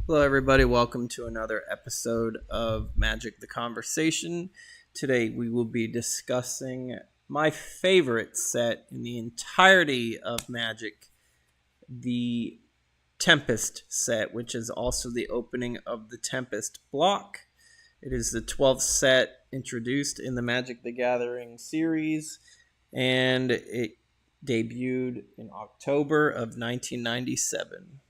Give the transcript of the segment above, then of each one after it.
Hello, everybody. Welcome to another episode of Magic the Conversation. Today, we will be discussing my favorite set in the entirety of Magic, the Tempest set, which is also the opening of the Tempest block. It is the 12th set introduced in the Magic the Gathering series, and it debuted in October of 1997.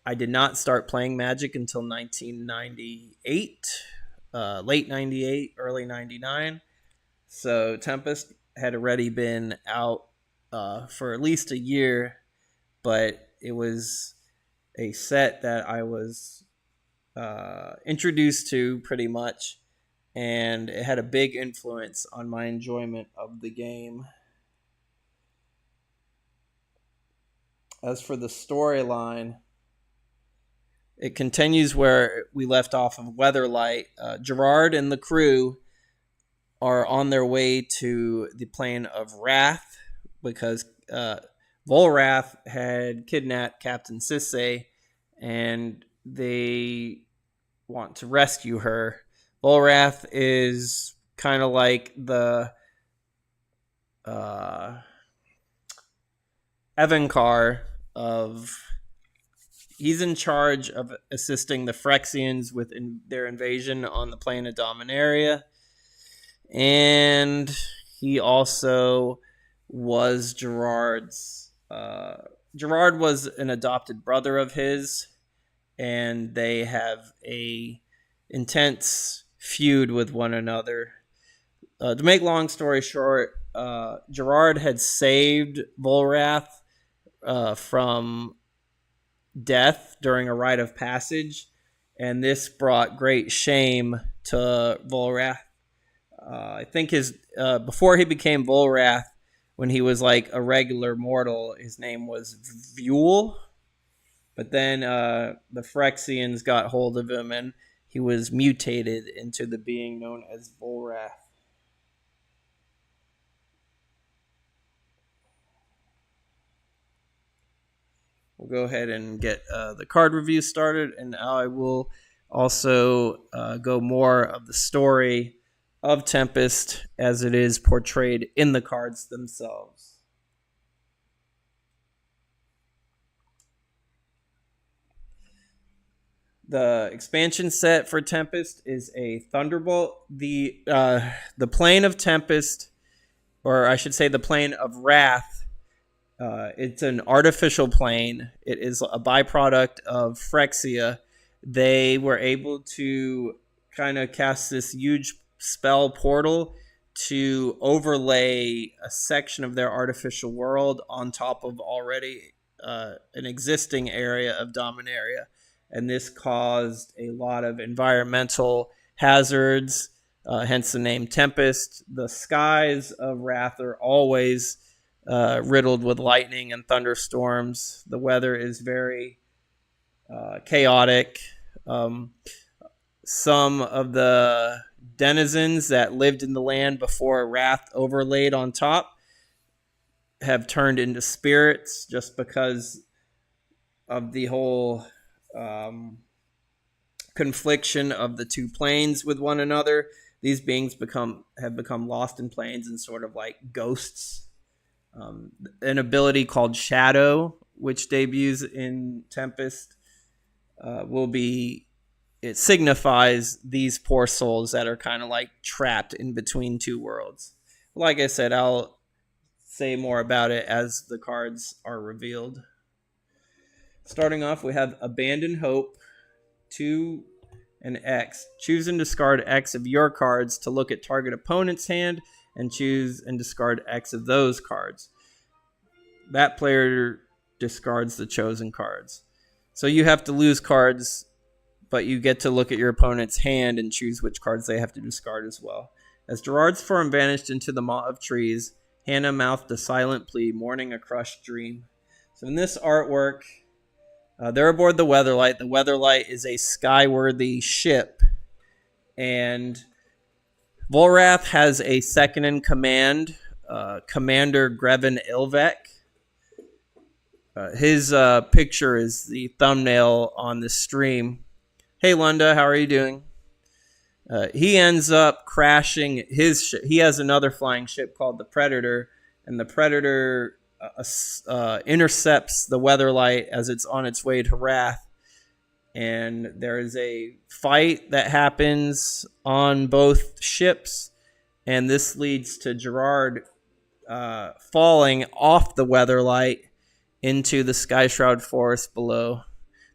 I did not start playing Magic until 1998, late 98, early 99. So Tempest had already been out for at least a year, but it was a set that I was introduced to pretty much, and it had a big influence on my enjoyment of the game. As for the storyline, it continues where we left off of Weatherlight. Gerard and the crew are on their way to the plane of Wrath because Volrath had kidnapped Captain Sisse, and they want to rescue her. Volrath is kind of like the Evankar of... He's in charge of assisting the Phyrexians with their invasion on the plane of Dominaria. And he also was Gerard's... Gerard was an adopted brother of his, and they have a intense feud with one another. To make long story short, Gerard had saved Volrath from death during a rite of passage, and this brought great shame to Volrath. I think his before he became Volrath, when he was like a regular mortal, his name was Vuel, but then the Phyrexians got hold of him, and he was mutated into the being known as Volrath. We'll go ahead and get the card review started, and I will also go more of the story of Tempest as it is portrayed in the cards themselves. The expansion set for Tempest is a Thunderbolt. The plane of Tempest, or I should say the plane of Wrath, it's an artificial plane. It is a byproduct of Phyrexia. They were able to kind of cast this huge spell portal to overlay a section of their artificial world on top of already an existing area of Dominaria. And this caused a lot of environmental hazards, hence the name Tempest. The skies of Wrath are always riddled with lightning and thunderstorms. The weather is very chaotic. Some of the denizens that lived in the land before Wrath overlaid on top have turned into spirits just because of the whole confliction of the two planes with one another. These beings have become lost in planes and sort of like ghosts. An ability called Shadow, which debuts in Tempest, it signifies these poor souls that are kind of like trapped in between two worlds. Like I said, I'll say more about it as the cards are revealed. Starting off, we have Abandon Hope, 2 and X. Choose and discard X of your cards to look at target opponent's hand, and choose and discard X of those cards. That player discards the chosen cards. So you have to lose cards, but you get to look at your opponent's hand and choose which cards they have to discard as well. As Gerard's form vanished into the maw of trees, Hannah mouthed a silent plea, mourning a crushed dream. So in this artwork, they're aboard the Weatherlight. The Weatherlight is a skyworthy ship, and Volrath has a second in command, Commander Grevin Ilvek. His picture is the thumbnail on the stream. Hey, Lunda, how are you doing? He ends up crashing his ship. He has another flying ship called the Predator, and the Predator intercepts the Weatherlight as it's on its way to Wrath. And there is a fight that happens on both ships, and this leads to Gerard falling off the Weatherlight into the Sky Shroud Forest below.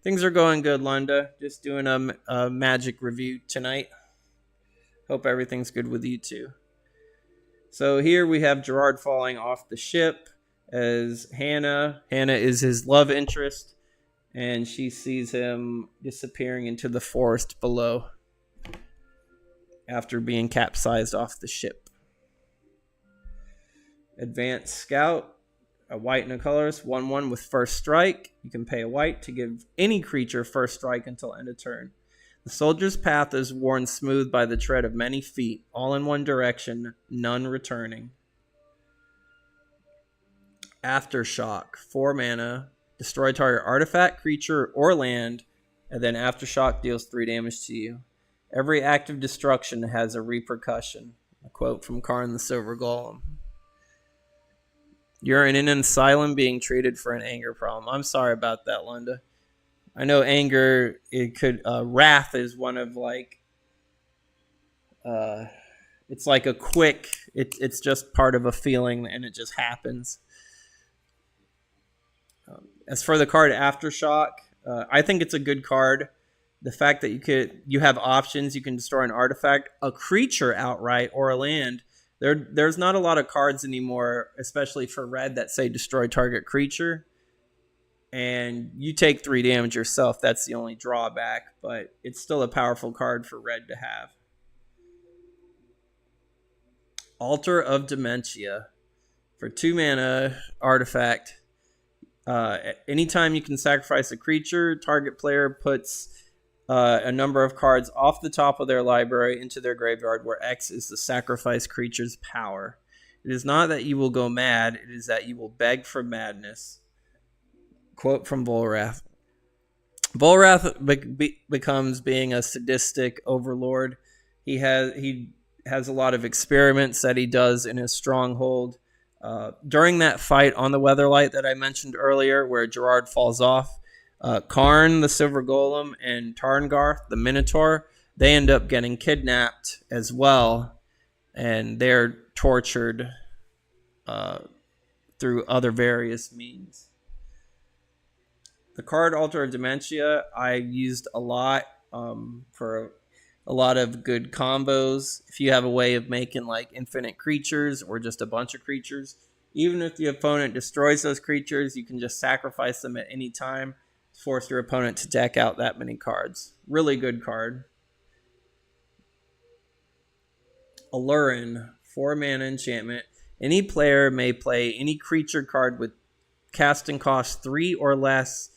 Things are going good, Lunda. Just doing a magic review tonight. Hope everything's good with you too. So here we have Gerard falling off the ship as Hannah is his love interest, and she sees him disappearing into the forest below after being capsized off the ship. Advanced Scout, a white and a colorless, 1/1 with first strike. You can pay a white to give any creature first strike until end of turn. The soldier's path is worn smooth by the tread of many feet, all in one direction, none returning. Aftershock, 4 mana, destroy target artifact, creature, or land, and then Aftershock deals 3 damage to you. Every act of destruction has a repercussion. A quote from Karn the Silver Golem. You're in an asylum being treated for an anger problem. I'm sorry about that, Lunda. I know anger, it could, wrath is one of like, it's like a quick, it's just part of a feeling and it just happens. As for the card Aftershock, I think it's a good card. The fact that you have options, you can destroy an artifact, a creature outright, or a land. There's not a lot of cards anymore, especially for red, that say destroy target creature. And you take 3 damage yourself. That's the only drawback, but it's still a powerful card for red to have. Altar of Dementia. For 2 mana artifact. Anytime you can sacrifice a creature, target player puts a number of cards off the top of their library into their graveyard, where X is the sacrifice creature's power. It is not that you will go mad, it is that you will beg for madness. Quote from Volrath. Volrath becomes being a sadistic overlord. He has a lot of experiments that he does in his stronghold. During that fight on the Weatherlight that I mentioned earlier, where Gerard falls off, Karn, the Silver Golem, and Tarngarth, the Minotaur, they end up getting kidnapped as well, and they're tortured through other various means. The card Altar of Dementia I used a lot for a lot of good combos. If you have a way of making like infinite creatures or just a bunch of creatures, even if the opponent destroys those creatures, you can just sacrifice them at any time to force your opponent to deck out that many cards. Really good card. Alurin, 4 mana enchantment. Any player may play any creature card with casting cost 3 or less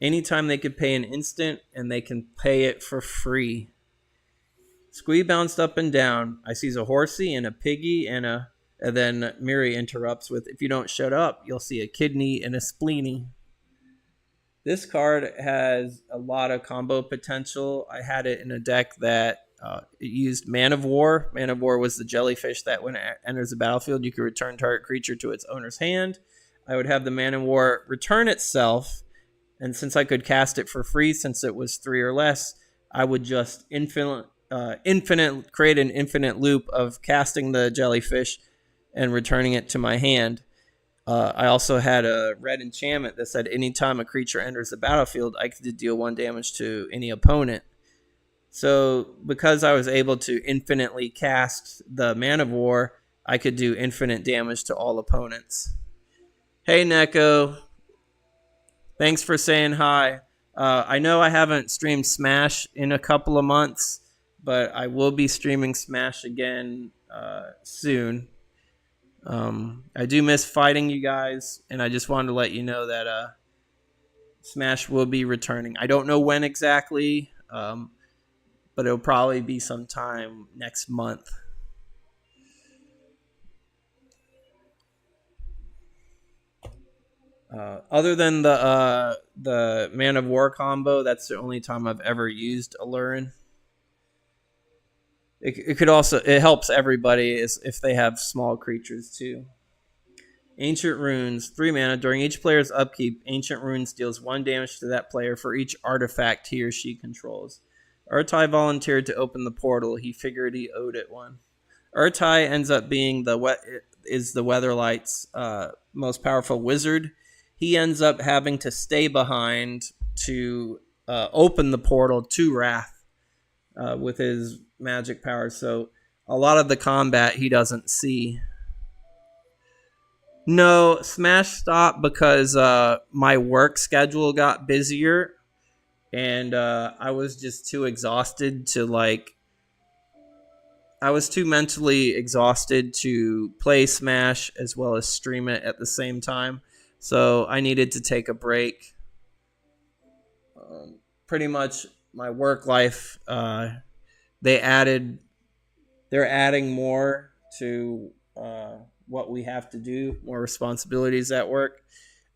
anytime they could pay an instant, and they can pay it for free. Squee bounced up and down. I sees a horsey and a piggy and then Miri interrupts with, if you don't shut up, you'll see a kidney and a spleeny. This card has a lot of combo potential. I had it in a deck that it used Man of War. Man of War was the jellyfish that when it enters the battlefield, you could return target creature to its owner's hand. I would have the Man of War return itself, and since I could cast it for free, since it was 3 or less, I would just create an infinite loop of casting the jellyfish and returning it to my hand. I also had a red enchantment that said anytime a creature enters the battlefield, I could deal 1 damage to any opponent. So because I was able to infinitely cast the Man of War, I could do infinite damage to all opponents. Hey, Neko. Thanks for saying hi. I know I haven't streamed Smash in a couple of months, but I will be streaming Smash again soon. I do miss fighting you guys, and I just wanted to let you know that Smash will be returning. I don't know when exactly, but it'll probably be sometime next month. Other than the Man of War combo, that's the only time I've ever used Allurin. It could also it helps everybody if they have small creatures too. Ancient Runes, 3 mana. During each player's upkeep, Ancient Runes deals 1 damage to that player for each artifact he or she controls. Urtai volunteered to open the portal. He figured he owed it one. Urtai ends up being the Weatherlight's most powerful wizard. He ends up having to stay behind to open the portal to Wrath with his magic powers. So a lot of the combat he doesn't see. No, Smash stopped because my work schedule got busier, and I was just too exhausted to I was too mentally exhausted to play Smash as well as stream it at the same time. So I needed to take a break. Pretty much my work life, they're adding more to what we have to do, more responsibilities at work,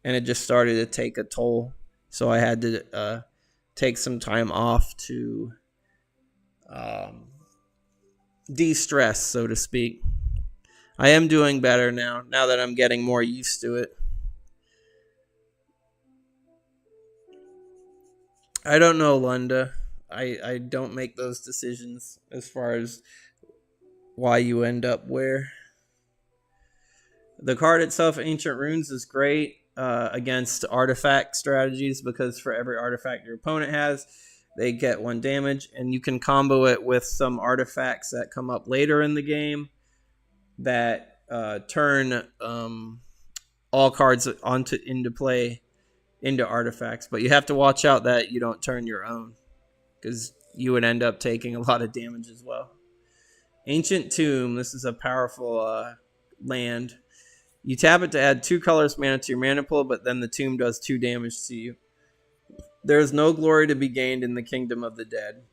and it just started to take a toll. So I had to take some time off to de-stress, so to speak. I am doing better now that I'm getting more used to it. I don't know, Lunda. I don't make those decisions as far as why you end up where. The card itself, Ancient Runes, is great against artifact strategies because for every artifact your opponent has, they get 1 damage, and you can combo it with some artifacts that come up later in the game that turn all cards into play into artifacts. But you have to watch out that you don't turn your own, because you would end up taking a lot of damage as well. Ancient Tomb. This is a powerful land. You tap it to add 2 colors mana to your mana pool, but then the tomb does 2 damage to you. There is no glory to be gained in the Kingdom of the Dead.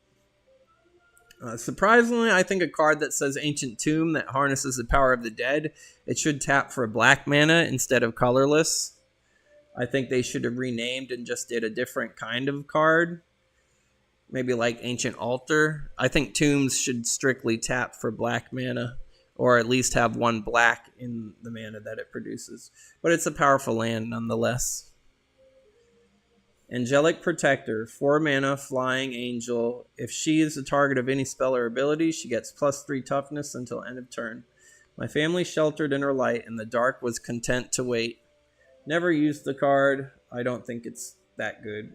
Surprisingly, I think a card that says Ancient Tomb that harnesses the power of the dead, it should tap for black mana instead of colorless. I think they should have renamed and just did a different kind of card. Maybe like Ancient Altar. I think Tombs should strictly tap for black mana, or at least have 1 black in the mana that it produces. But it's a powerful land nonetheless. Angelic Protector, 4 mana, flying angel. If she is the target of any spell or ability, she gets +3 toughness until end of turn. My family sheltered in her light, and the dark was content to wait. Never used the card. I don't think it's that good.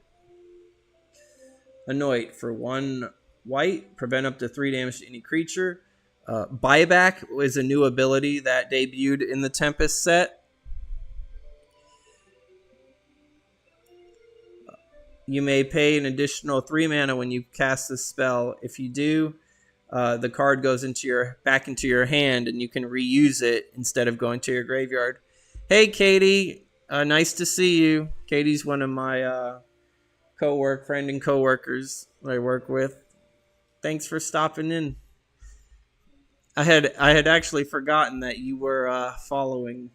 Anoint, for 1 white, prevent up to 3 damage to any creature. Buyback is a new ability that debuted in the Tempest set. You may pay an additional 3 mana when you cast this spell. If you do, the card goes back into your hand, and you can reuse it instead of going to your graveyard. Hey, Katie. Nice to see you. Katie's one of my friend and co-workers that I work with. Thanks for stopping in. I had actually forgotten that you were following.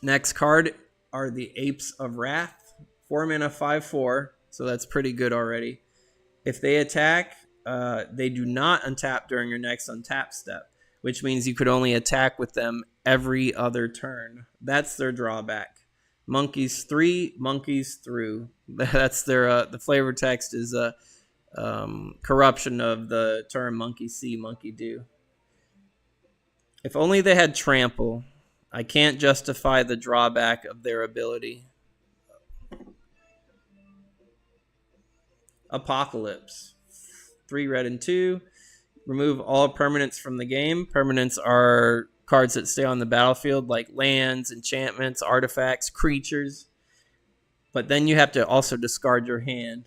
Next card are the Apes of Wrath. 4 mana, 5/4, so that's pretty good already. If they attack, they do not untap during your next untap step, which means you could only attack with them every other turn. That's their drawback. Monkeys 3, monkeys through. That's their the flavor text is a corruption of the term monkey see, monkey do. If only they had trample. I can't justify the drawback of their ability. Apocalypse. 3 red and 2. Remove all permanents from the game. Permanents are cards that stay on the battlefield, like lands, enchantments, artifacts, creatures. But then you have to also discard your hand.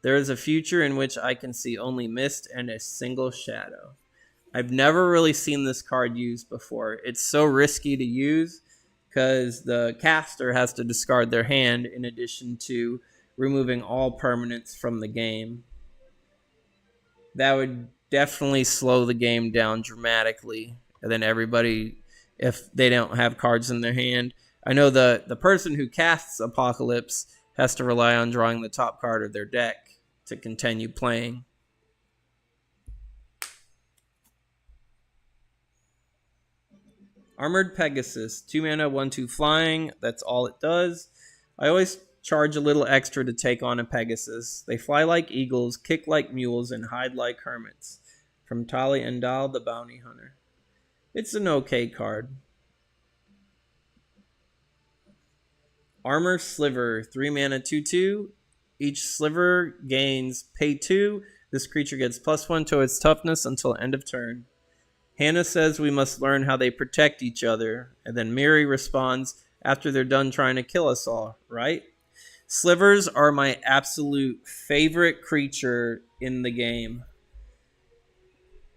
There is a future in which I can see only mist and a single shadow. I've never really seen this card used before. It's so risky to use because the caster has to discard their hand in addition to removing all permanents from the game. That would definitely slow the game down dramatically. And then everybody, if they don't have cards in their hand, I know the person who casts Apocalypse has to rely on drawing the top card of their deck to continue playing. Armored Pegasus, 2 mana, 1/2 flying. That's all it does. I always charge a little extra to take on a Pegasus. They fly like eagles, kick like mules, and hide like hermits. From Tali Endal, the Bounty Hunter. It's an okay card. Armor Sliver, 3 mana, 2/2. Each sliver gains pay 2. This creature gets +1 to its toughness until end of turn. Hannah says we must learn how they protect each other, and then Miri responds after they're done trying to kill us all, right? Slivers are my absolute favorite creature in the game.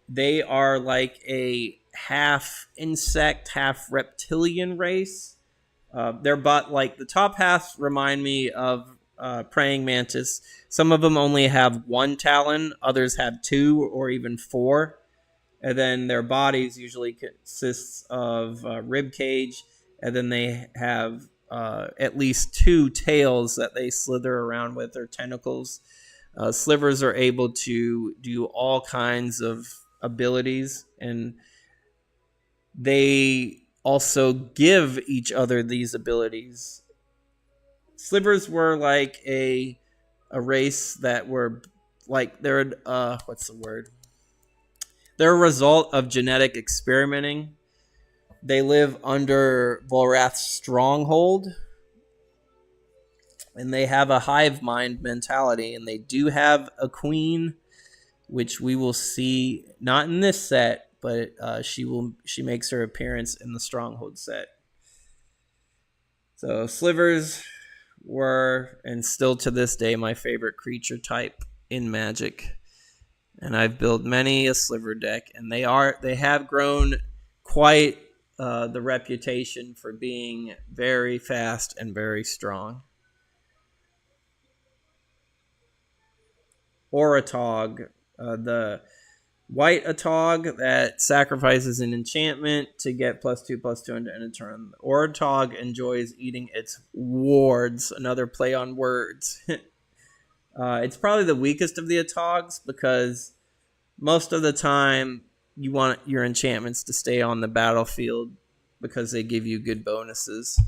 They are like a half insect, half reptilian race. They're but like the top half remind me of praying mantis. Some of them only have 1 talon, others have 2 or even 4. And then their bodies usually consists of rib cage, and then they have at least 2 tails that they slither around with, or tentacles. Slivers are able to do all kinds of abilities, and they also give each other these abilities. Slivers were like a race that were like they're what's the word? They're a result of genetic experimenting. They live under Volrath's stronghold, and they have a hive mind mentality, and they do have a queen, which we will see not in this set, but she makes her appearance in the stronghold set. So slivers were, and still to this day, my favorite creature type in Magic. And I've built many a sliver deck, and they have grown quite the reputation for being very fast and very strong. Oratog, the white Atog that sacrifices an enchantment to get +2/+2 into end of turn. Oratog enjoys eating its wards, another play on words. It's probably the weakest of the Atogs because most of the time you want your enchantments to stay on the battlefield because they give you good bonuses.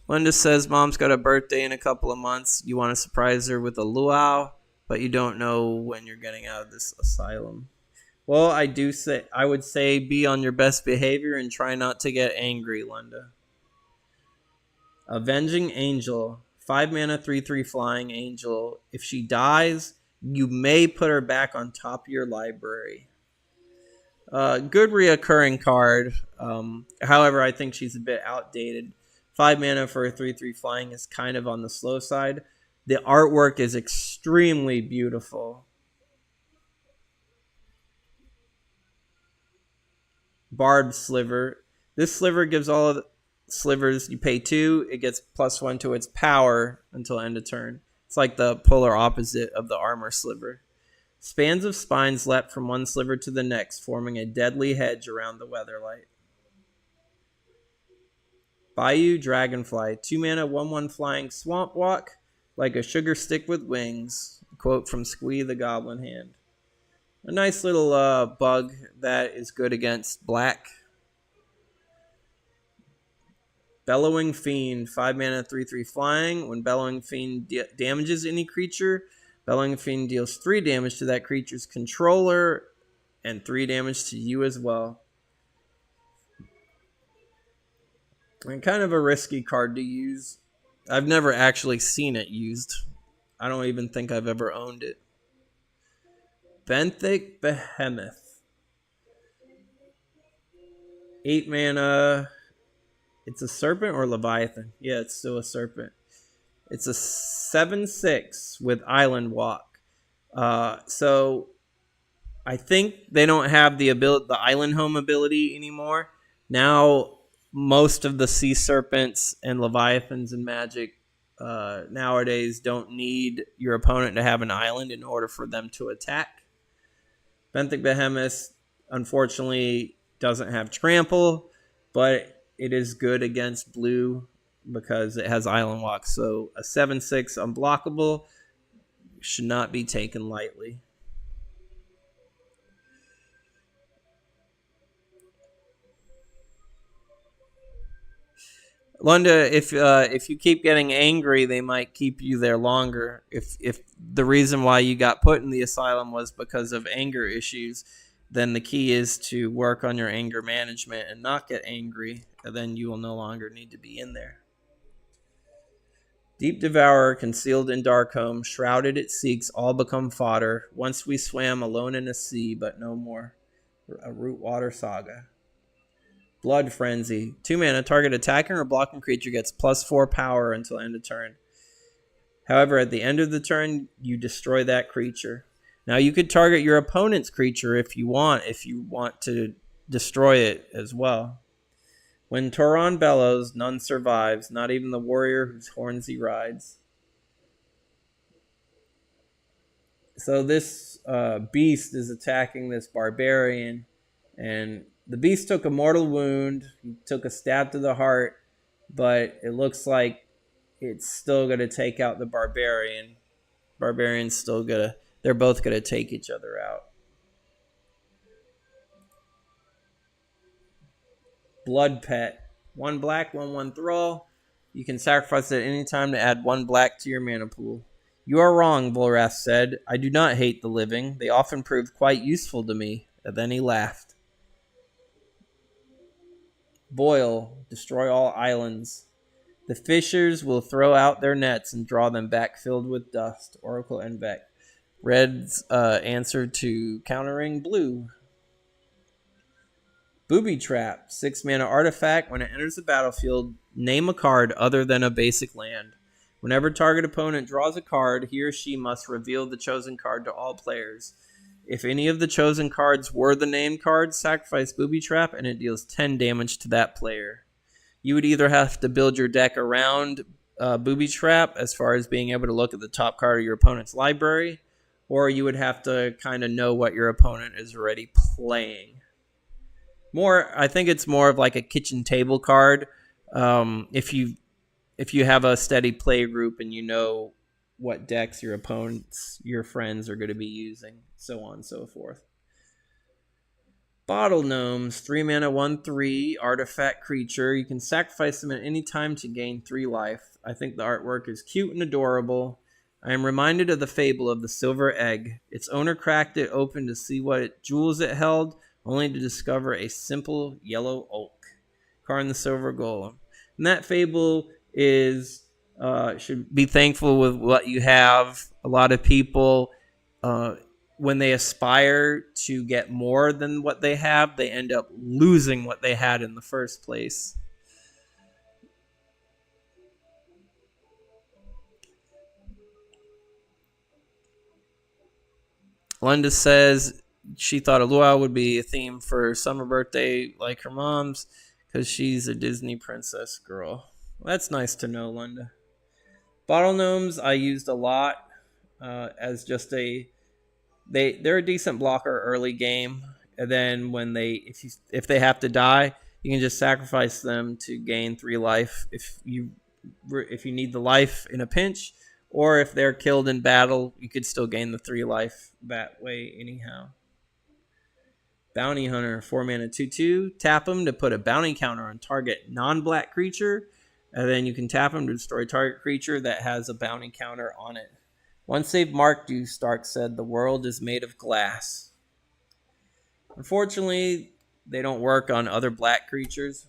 Linda says mom's got a birthday in a couple of months. You want to surprise her with a luau, but you don't know when you're getting out of this asylum. Well, I would say be on your best behavior and try not to get angry, Linda. Avenging Angel, 5 mana, 3/3 flying angel. If she dies, you may put her back on top of your library. Good reoccurring card. However, I think she's a bit outdated. 5 mana for a 3/3 flying is kind of on the slow side. The artwork is extremely beautiful. Barbed Sliver. This sliver gives all of the slivers you pay 2. It gets +1 to its power until end of turn. It's like the polar opposite of the armor sliver. Spans of spines leapt from one sliver to the next, forming a deadly hedge around the Weatherlight. Bayou Dragonfly, 2 mana, 1/1 flying swamp walk, like a sugar stick with wings. A quote from Squee the Goblin Hand. A nice little bug that is good against black. Bellowing Fiend, 5 mana, 3/3 flying. When Bellowing Fiend damages any creature, Bellowing Fiend deals 3 damage to that creature's controller and 3 damage to you as well. And kind of a risky card to use. I've never actually seen it used. I don't even think I've ever owned it. Benthic Behemoth. 8 mana. It's a serpent or Leviathan? Yeah, it's still a serpent. It's a 7/6 with Island Walk. So I think they don't have the Island Home ability anymore. Now most of the sea serpents and Leviathans in Magic nowadays don't need your opponent to have an island in order for them to attack. Benthic Behemoth, unfortunately, doesn't have trample, but it is good against blue because it has island walk. So a 7/6 unblockable should not be taken lightly. Lunda, if you keep getting angry, they might keep you there longer. If the reason why you got put in the asylum was because of anger issues, then the key is to work on your anger management and not get angry, and then you will no longer need to be in there. Deep Devourer, concealed in Darkholme, shrouded it seeks, all become fodder. Once we swam alone in a sea, but no more. A Rootwater Saga. Blood Frenzy. 2 mana, target attacking or blocking creature gets +4 power until end of turn. However, at the end of the turn, you destroy that creature. Now, you could target your opponent's creature if you want to destroy it as well. When Tauron bellows, none survives, not even the warrior whose horns he rides. So this beast is attacking this barbarian, and the beast took a mortal wound, took a stab to the heart, but it looks like it's still going to take out the barbarian. Barbarian's still going to, they're both going to take each other out. Blood Pet. 1 black, 1/1 thrall. You can sacrifice it at any time to add 1 black to your mana pool. You are wrong, Volrath said. I do not hate the living. They often prove quite useful to me. And then he laughed. Boil. Destroy all islands. The fishers will throw out their nets and draw them back filled with dust. Oracle and Vec. Red's answer to countering blue. Booby Trap. 6 mana artifact. When it enters the battlefield, name a card other than a basic land. Whenever target opponent draws a card, he or she must reveal the chosen card to all players. If any of the chosen cards were the named cards, sacrifice Booby Trap and it deals 10 damage to that player. You would either have to build your deck around Booby Trap as far as being able to look at the top card of your opponent's library, or you would have to kind of know what your opponent is already playing. I think it's more of like a kitchen table card. If you have a steady play group and you know what decks your opponents, your friends are going to be using, so on and so forth. Bottle Gnomes, 3 mana, 1/3, artifact creature. You can sacrifice them at any time to gain 3 life. I think the artwork is cute and adorable. I am reminded of the fable of the silver egg. Its owner cracked it open to see what jewels it held, only to discover a simple yellow oak. Karn the Silver Golem. And that fable is should be thankful with what you have. A lot of people, when they aspire to get more than what they have, they end up losing what they had in the first place. Linda says she thought a luau would be a theme for summer birthday like her mom's because she's a Disney princess girl. Well, that's nice to know, Linda. Bottle Gnomes I used a lot as just they're a decent blocker early game, and then when if they have to die, you can just sacrifice them to gain 3 life if you need the life in a pinch, or if they're killed in battle, you could still gain the 3 life that way anyhow. Bounty Hunter, 4 mana, 2/2. Tap them to put a bounty counter on target non-black creature, and then you can tap them to destroy target creature that has a bounty counter on it. Once they've marked you, Stark said, the world is made of glass. Unfortunately, they don't work on other black creatures.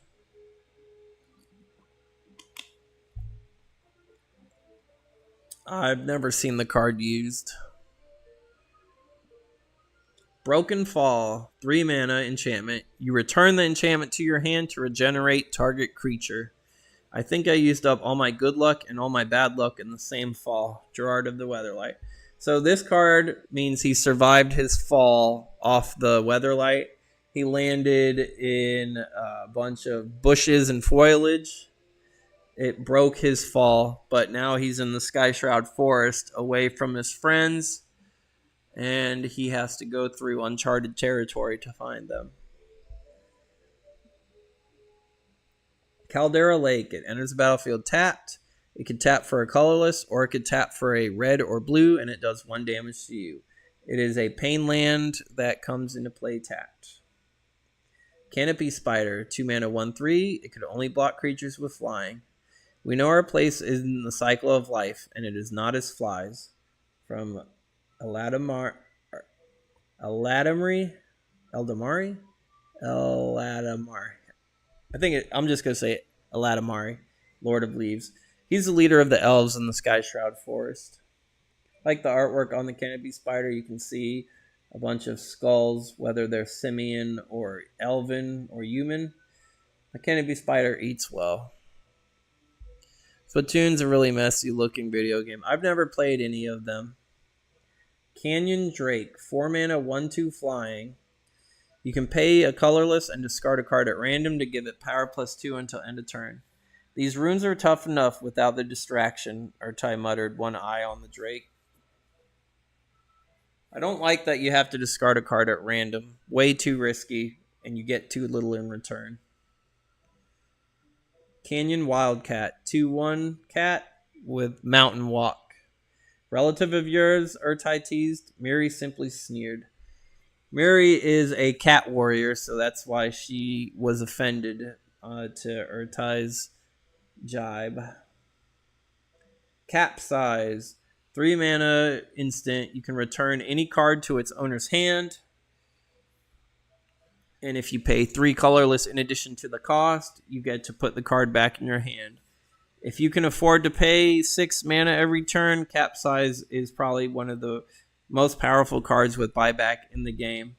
I've never seen the card used. Broken Fall, 3 mana enchantment. You return the enchantment to your hand to regenerate target creature. I think I used up all my good luck and all my bad luck in the same fall. Gerard of the Weatherlight. So this card means he survived his fall off the Weatherlight. He landed in a bunch of bushes and foliage. It broke his fall, but now he's in the Sky Shroud Forest away from his friends, and he has to go through uncharted territory to find them. Caldera Lake. It enters the battlefield tapped. It can tap for a colorless, or it could tap for a red or blue, and it does 1 damage to you. It is a pain land that comes into play tapped. Canopy Spider. 2 mana, 1/3. It could only block creatures with flying. We know our place is in the cycle of life, and it is not as flies. From Eldamari. I'm just going to say it. Eldamari, Lord of Leaves. He's the leader of the elves in the Sky Shroud Forest. Like the artwork on the Canopy Spider, you can see a bunch of skulls, whether they're simian or elven or human. The Canopy Spider eats well. Splatoon's a really messy looking video game. I've never played any of them. Canyon Drake, 4 mana, 1/2 flying. You can pay a colorless and discard a card at random to give it power +2 until end of turn. These runes are tough enough without the distraction, Urtai muttered, one eye on the Drake. I don't like that you have to discard a card at random. Way too risky, and you get too little in return. Canyon Wildcat, 2/1 cat with Mountain Walk. Relative of yours, Urtai teased. Miri simply sneered. Miri is a cat warrior, so that's why she was offended to Urtai's jibe. Capsize, 3 mana instant. You can return any card to its owner's hand. And if you pay 3 colorless in addition to the cost, you get to put the card back in your hand. If you can afford to pay 6 mana every turn, Capsize is probably one of the most powerful cards with buyback in the game.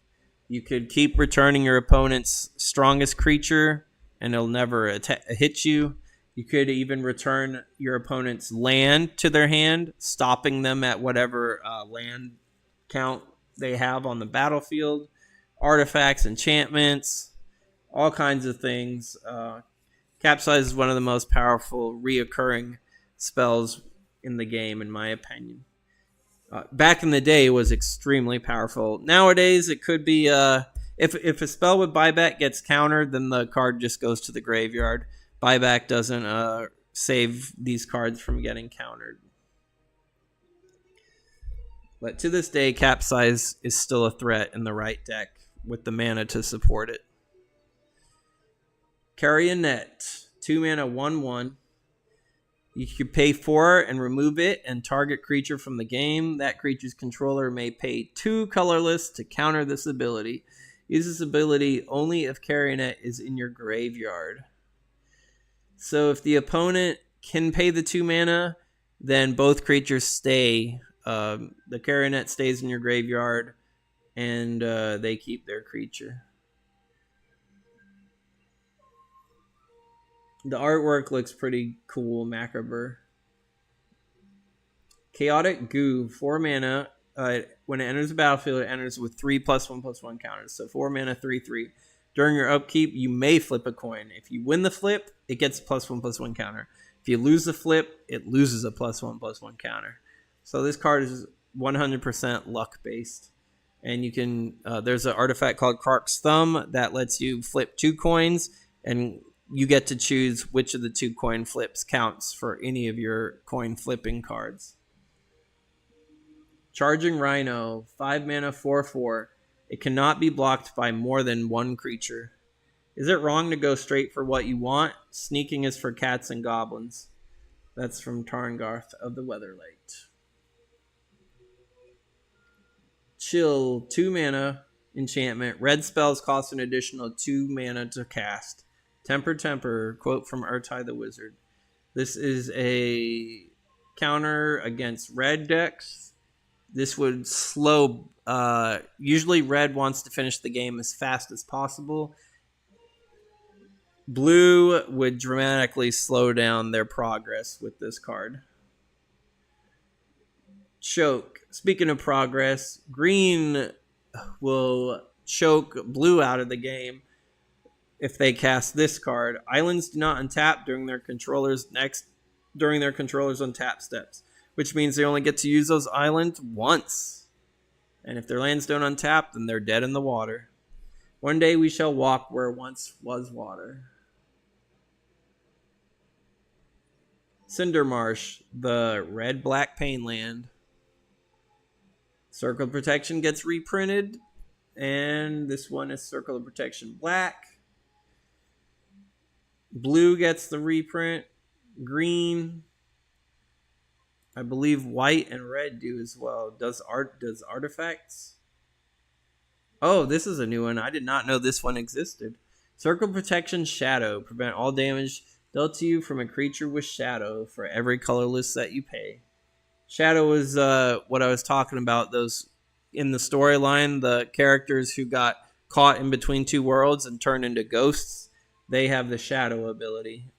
You could keep returning your opponent's strongest creature, and it'll never hit you. You could even return your opponent's land to their hand, stopping them at whatever land count they have on the battlefield. Artifacts, enchantments, all kinds of things. Capsize is one of the most powerful reoccurring spells in the game, in my opinion. Back in the day, it was extremely powerful. Nowadays, it could be if a spell with buyback gets countered, then the card just goes to the graveyard. Buyback doesn't save these cards from getting countered. But to this day, Capsize is still a threat in the right deck with the mana to support it. Carrionet, 2 mana, 1/1. You could pay 4 and remove it and target creature from the game. That creature's controller may pay 2 colorless to counter this ability. Use this ability only if Carrionet is in your graveyard. So if the opponent can pay the 2 mana, then both creatures stay. The Carrionet stays in your graveyard, and they keep their creature. The artwork looks pretty cool, macabre. Chaotic Goo, 4 mana. When it enters the battlefield, it enters with 3 +1/+1 counters. So 4 mana, 3/3. During your upkeep, you may flip a coin. If you win the flip, it gets a +1/+1 counter. If you lose the flip, it loses a +1/+1 counter. So this card is 100% luck based. And you can there's an artifact called Krark's Thumb that lets you flip 2 coins, and you get to choose which of the 2 coin flips counts for any of your coin flipping cards. Charging Rhino, 5 mana, 4/4. It cannot be blocked by more than 1 creature. Is it wrong to go straight for what you want? Sneaking is for cats and goblins. That's from Tarngarth of the Weatherlight. Chill, 2 mana, enchantment. Red spells cost an additional 2 mana to cast. Temper, quote from Urtai the Wizard. This is a counter against red decks. This would slow... usually red wants to finish the game as fast as possible. Blue would dramatically slow down their progress with this card. Choke. Speaking of progress, green will choke blue out of the game. if they cast this card. Islands do not untap during their controller's untap steps, which means they only get to use those islands once. And if their lands don't untap, then they're dead in the water. One day we shall walk where once was water. Cindermarsh, the red-black pain land. Circle of Protection gets reprinted, and this one is Circle of Protection black. Blue gets the reprint. Green, I believe white and red do as well. Does artifacts? Oh, this is a new one. I did not know this one existed. Circle Protection Shadow. Prevent all damage dealt to you from a creature with shadow for every colorless that you pay. Shadow is what I was talking about. Those in the storyline, the characters who got caught in between two worlds and turned into ghosts, they have the shadow ability.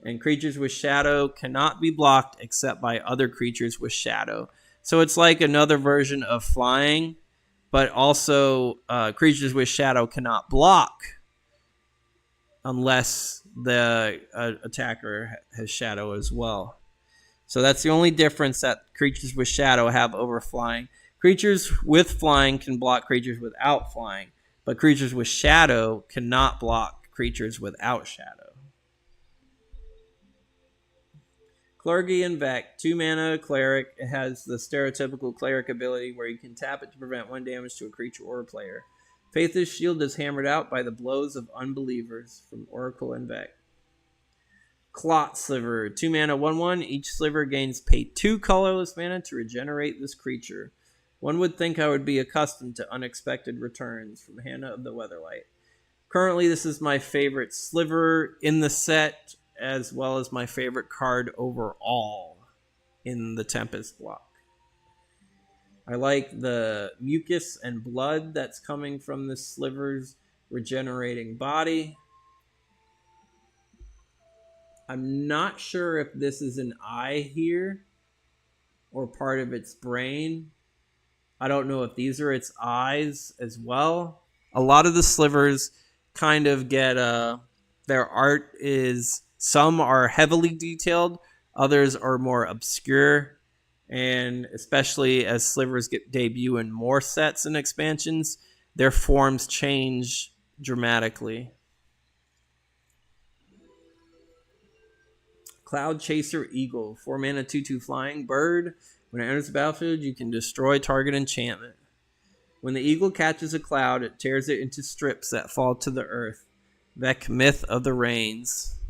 And creatures with shadow cannot be blocked except by other creatures with shadow. So it's like another version of flying, but also creatures with shadow cannot block unless the attacker has shadow as well. So that's the only difference that creatures with shadow have over flying. Creatures with flying can block creatures without flying, but creatures with shadow cannot block creatures without shadow. Clergian Vec, 2 mana cleric. It has the stereotypical cleric ability where you can tap it to prevent 1 damage to a creature or a player. Faithless Shield is hammered out by the blows of unbelievers from Oracle and Vec. Clot Sliver, 2 mana 1/1. Each sliver gains pay 2 colorless mana to regenerate this creature. One would think I would be accustomed to unexpected returns from Hannah of the Weatherlight. Currently, this is my favorite sliver in the set, as well as my favorite card overall in the Tempest block. I like the mucus and blood that's coming from the sliver's regenerating body. I'm not sure if this is an eye here or part of its brain. I don't know if these are its eyes as well. A lot of the slivers kind of get their art is, some are heavily detailed, others are more obscure, and especially as slivers get debut in more sets and expansions, their forms change dramatically. Cloud Chaser Eagle, 4 mana 2/2 flying bird. When it enters the battlefield, you can destroy target enchantment. When the eagle catches a cloud, it tears it into strips that fall to the earth. Vec, Myth of the Rains.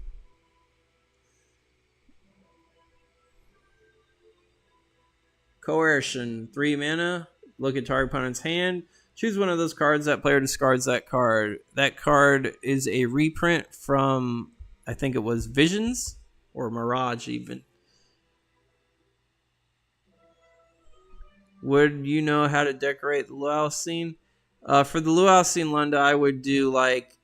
Coercion, 3 mana. Look at target opponent's hand. Choose one of those cards. That player discards that card. That card is a reprint from, I think it was Visions or Mirage even. Would you know how to decorate the luau scene? For the luau scene, Lunda, I would do like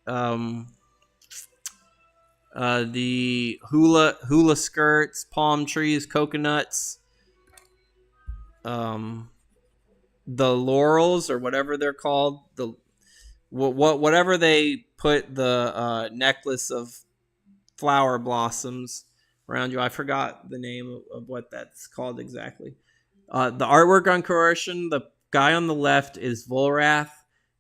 the hula skirts, palm trees, coconuts, the laurels or whatever they're called, whatever they put the necklace of flower blossoms around you. I forgot the name of what that's called exactly. The artwork on Coercion, the guy on the left is Volrath,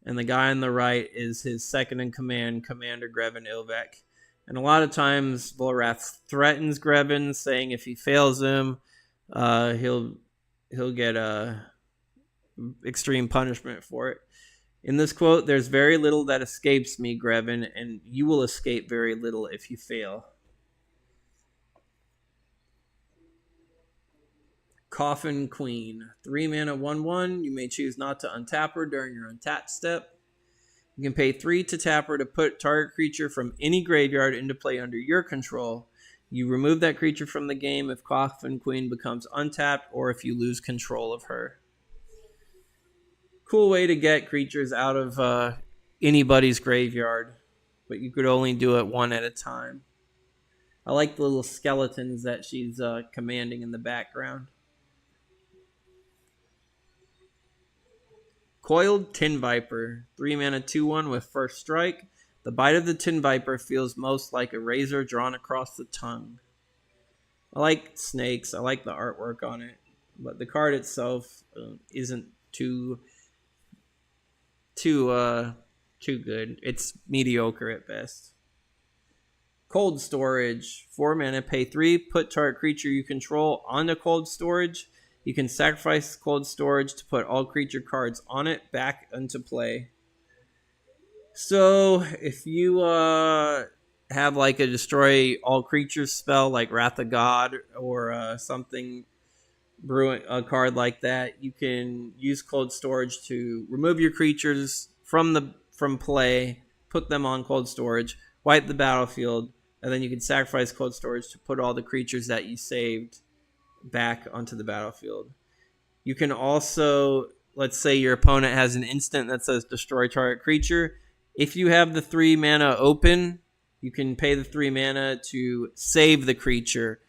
and the guy on the right is his second in command, Commander Grevin Ilvek. And a lot of times Volrath threatens Grevin, saying if he fails him, he'll get extreme punishment for it. In this quote, there's very little that escapes me, Grevin, and you will escape very little if you fail. Coffin Queen, 3 mana 1/1. You may choose not to untap her during your untap step. You can pay 3 to tap her to put target creature from any graveyard into play under your control. You remove that creature from the game if Coffin Queen becomes untapped or if you lose control of her. Cool way to get creatures out of anybody's graveyard, but you could only do it one at a time. I like the little skeletons that she's commanding in the background. Coiled Tin Viper, 3 mana 2/1 with first strike. The bite of the Tin Viper feels most like a razor drawn across the tongue. I like snakes. I like the artwork on it, but the card itself isn't too good. It's mediocre at best. Cold Storage. 4 mana, pay 3. Put target creature you control onto Cold Storage. You can sacrifice Cold Storage to put all creature cards on it back into play. So if you have like a destroy all creatures spell like Wrath of God or something, brewing a card like that, you can use Cold Storage to remove your creatures from play, put them on Cold Storage, wipe the battlefield, and then you can sacrifice Cold Storage to put all the creatures that you saved back onto the battlefield. You can also, let's say your opponent has an instant that says destroy target creature. If you have the 3 mana open, you can pay the 3 mana to save the creature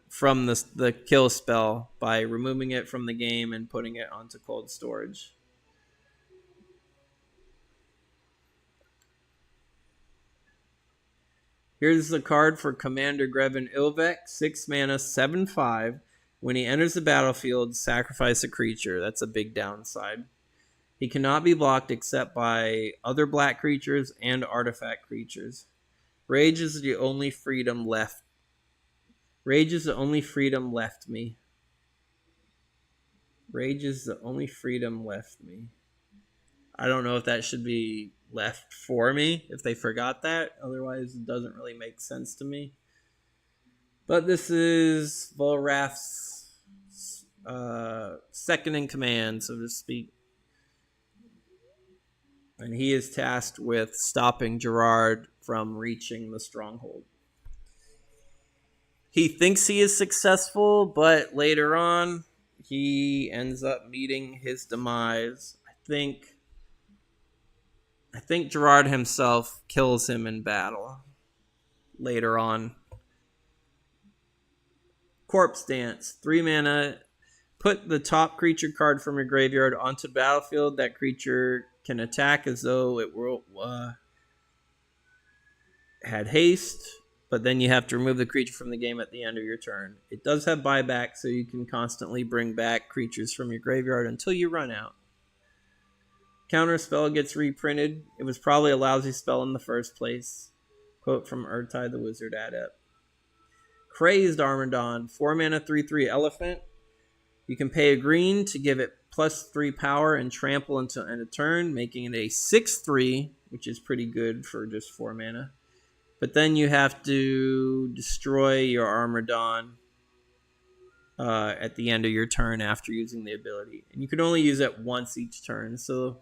from the kill spell by removing it from the game and putting it onto Cold Storage. Here's the card for Commander Grevin Ilvek, 6 mana, 7/5. When he enters the battlefield, sacrifice a creature. That's a big downside. He cannot be blocked except by other black creatures and artifact creatures. Rage is the only freedom left. Rage is the only freedom left me. Rage is the only freedom left me. I don't know if that should be left for me, if they forgot that. Otherwise, it doesn't really make sense to me. But this is Volrath's second in command, so to speak. And he is tasked with stopping Gerard from reaching the stronghold. He thinks he is successful, but later on, he ends up meeting his demise. I think Gerard himself kills him in battle later on. Corpse Dance. 3 mana. Put the top creature card from your graveyard onto the battlefield. That creature can attack as though it had haste, but then you have to remove the creature from the game at the end of your turn. It does have buyback, so you can constantly bring back creatures from your graveyard until you run out. Counter spell gets reprinted. It was probably a lousy spell in the first place. Quote from Urtai the Wizard Adept. Crazed Armadon. 4 mana, 3/3 elephant. You can pay a green to give it +3 power and trample until end of turn, making it a 6/3, which is pretty good for just 4 mana. But then you have to destroy your Armadon at the end of your turn after using the ability. And you can only use it once each turn, so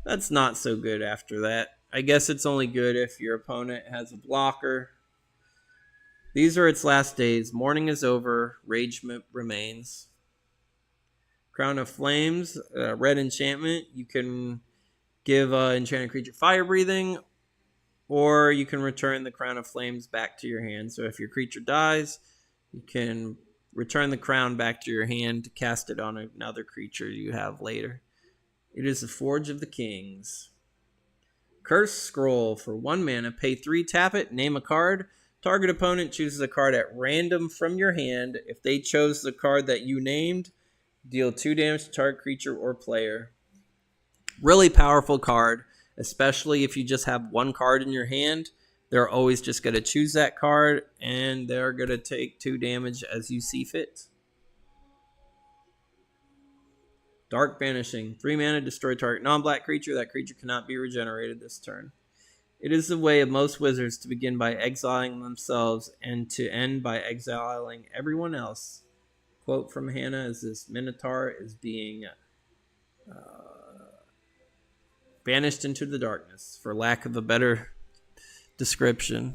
that's not so good after that. I guess it's only good if your opponent has a blocker. These are its last days. Mourning is over. Rage remains. Crown of Flames, red enchantment. You can give enchanted creature fire breathing, or you can return the Crown of Flames back to your hand. So if your creature dies, you can return the crown back to your hand to cast it on another creature you have later. It is the Forge of the Kings. Curse Scroll. For 1 mana, pay 3, tap it, name a card. Target opponent chooses a card at random from your hand. If they chose the card that you named, deal 2 damage to target creature or player. Really powerful card, especially if you just have one card in your hand. They're always just going to choose that card, and they're going to take 2 damage as you see fit. Dark Banishing. 3 mana, destroy target non-black creature. That creature cannot be regenerated this turn. It is the way of most wizards to begin by exiling themselves and to end by exiling everyone else. Quote from Hannah is this: Minotaur is being banished into the darkness, for lack of a better description.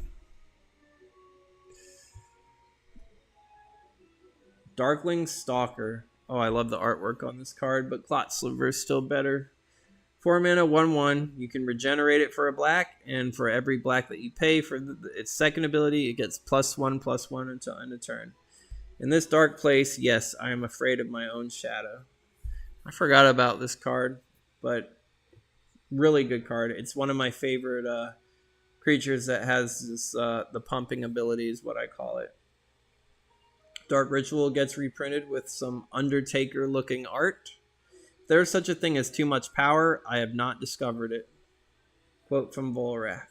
Darkling Stalker. Oh, I love the artwork on this card, but Clot Sliver is still better. 4 mana, 1/1. You can regenerate it for a black, and for every black that you pay for its second ability, it gets +1/+1 until end of turn. In this dark place, yes, I am afraid of my own shadow. I forgot about this card, but really good card. It's one of my favorite creatures that has this the pumping ability is what I call it. Dark Ritual gets reprinted with some Undertaker looking art. If there's such a thing as too much power, I have not discovered it. Quote from Volrath.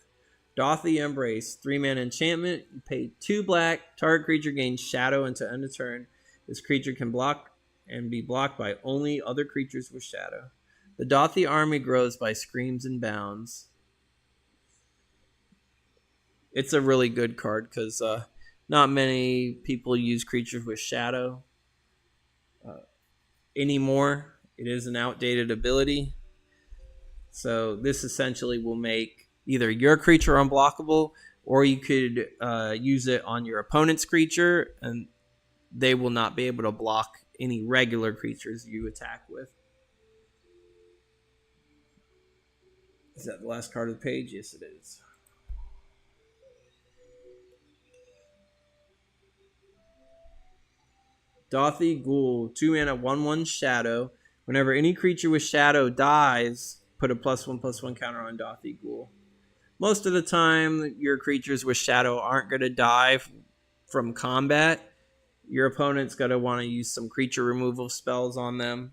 Doth the Embrace, 3-mana enchantment. You pay 2 black. Target creature gains shadow until end of turn. This creature can block and be blocked by only other creatures with shadow. The Dothy army grows by screams and bounds. It's a really good card because not many people use creatures with shadow anymore. It is an outdated ability. So this essentially will make either your creature unblockable, or you could use it on your opponent's creature, and they will not be able to block any regular creatures you attack with. Is that the last card of the page? Yes, it is. Dothy Ghoul, 2-mana, 1/1 shadow. Whenever any creature with shadow dies, put a +1/+1 counter on Dothy Ghoul. Most of the time, your creatures with shadow aren't going to die from combat. Your opponent's going to want to use some creature removal spells on them.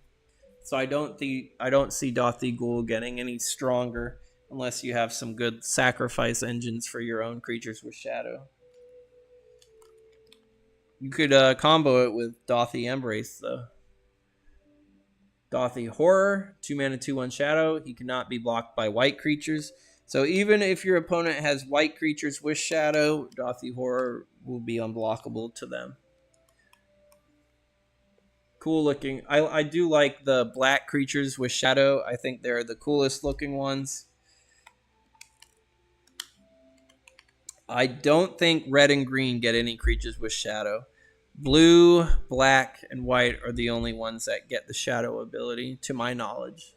So I don't see Dothy Ghoul getting any stronger unless you have some good sacrifice engines for your own creatures with shadow. You could combo it with Dothy Embrace, though. Dothy Horror, 2-mana, 2/1 shadow. He cannot be blocked by white creatures. So even if your opponent has white creatures with shadow, Dothy Horror will be unblockable to them. Cool looking. I do like the black creatures with shadow. I think they're the coolest looking ones. I don't think red and green get any creatures with shadow. Blue, black, and white are the only ones that get the shadow ability, to my knowledge.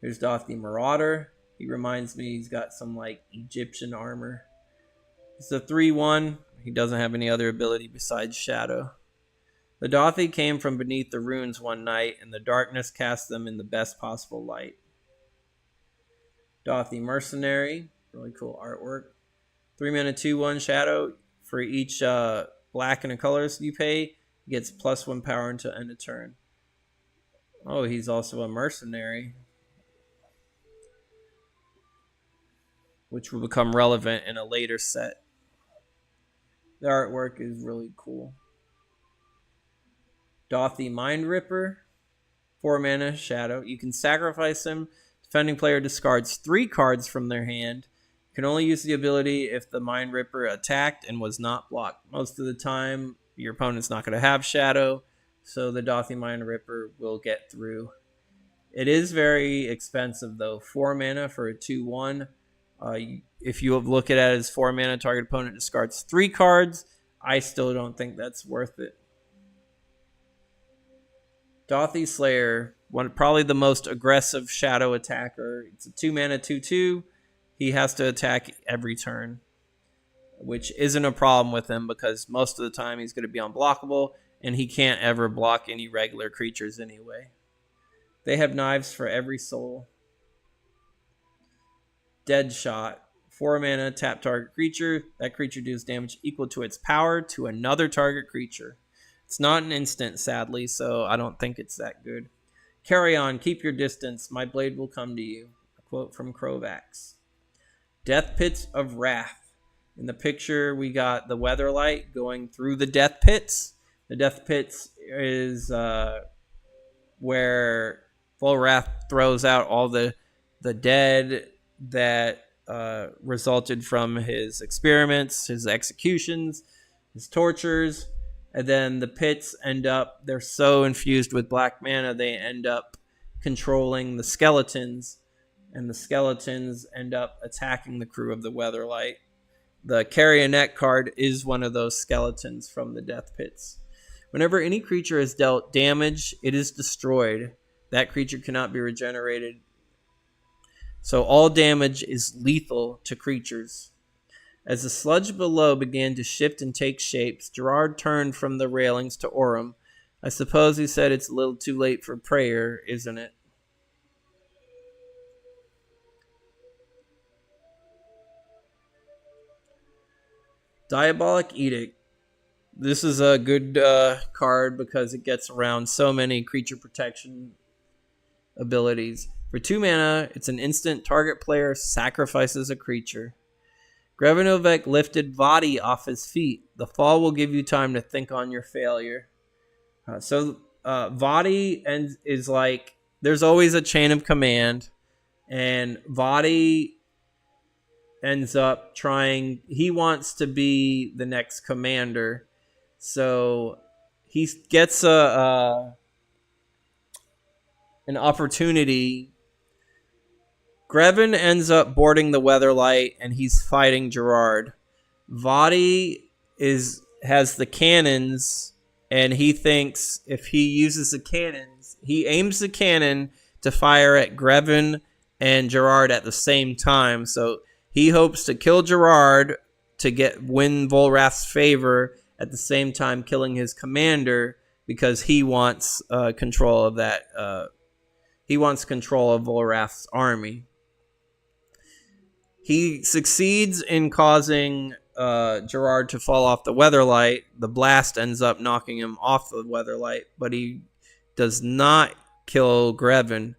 Here's Dothy Marauder. He reminds me he's got some like Egyptian armor. It's a 3/1. He doesn't have any other ability besides shadow. The Dothy came from beneath the ruins one night, and the darkness cast them in the best possible light. Dothy Mercenary. Really cool artwork. 3-mana, 2/1 shadow. For each black and a colors you pay, he gets +1 power until end of turn. Oh, he's also a mercenary, which will become relevant in a later set. The artwork is really cool. Dothy Mind Ripper, 4-mana shadow. You can sacrifice him. Defending player discards 3 cards from their hand. You can only use the ability if the Mind Ripper attacked and was not blocked. Most of the time, your opponent's not going to have shadow, so the Dothy Mind Ripper will get through. It is very expensive, though. 4 mana for a 2/1. If you look at it as 4 mana, target opponent discards 3 cards. I still don't think that's worth it. Dothy Slayer, probably the most aggressive shadow attacker. It's a 2-mana, 2/2. He has to attack every turn, which isn't a problem with him because most of the time he's going to be unblockable, and he can't ever block any regular creatures anyway. They have knives for every soul. Deadshot, 4-mana, tap target creature. That creature deals damage equal to its power to another target creature. It's not an instant, sadly, so I don't think it's that good. Carry on, keep your distance. My blade will come to you. A quote from Krovax. Death Pits of Wrath. In the picture, we got the Weatherlight going through the Death Pits. The Death Pits is where Volrath throws out all the dead that resulted from his experiments, his executions, his tortures. And then the pits they're so infused with black mana, they end up controlling the skeletons. And the skeletons end up attacking the crew of the Weatherlight. The Carrionet card is one of those skeletons from the Death Pits. Whenever any creature is dealt damage, it is destroyed. That creature cannot be regenerated. So all damage is lethal to creatures. As the sludge below began to shift and take shapes, Gerard turned from the railings to Orem. I suppose he said it's a little too late for prayer, isn't it? Diabolic Edict. This is a good card because it gets around so many creature protection abilities. For 2 mana, it's an instant. Target player sacrifices a creature. Grevinovec lifted Vadi off his feet. The fall will give you time to think on your failure. Vadi is like, there's always a chain of command, and Vadi ends up trying, he wants to be the next commander. So he gets an opportunity. Grevin ends up boarding the Weatherlight, and he's fighting Gerard. Vadi has the cannons, and he thinks if he uses the cannons, he aims the cannon to fire at Grevin and Gerard at the same time. So he hopes to kill Gerard to win Volrath's favor, at the same time killing his commander, because he wants control of that. He wants control of Volrath's army. He succeeds in causing Gerard to fall off the Weatherlight. The blast ends up knocking him off the Weatherlight, but he does not kill Grevin.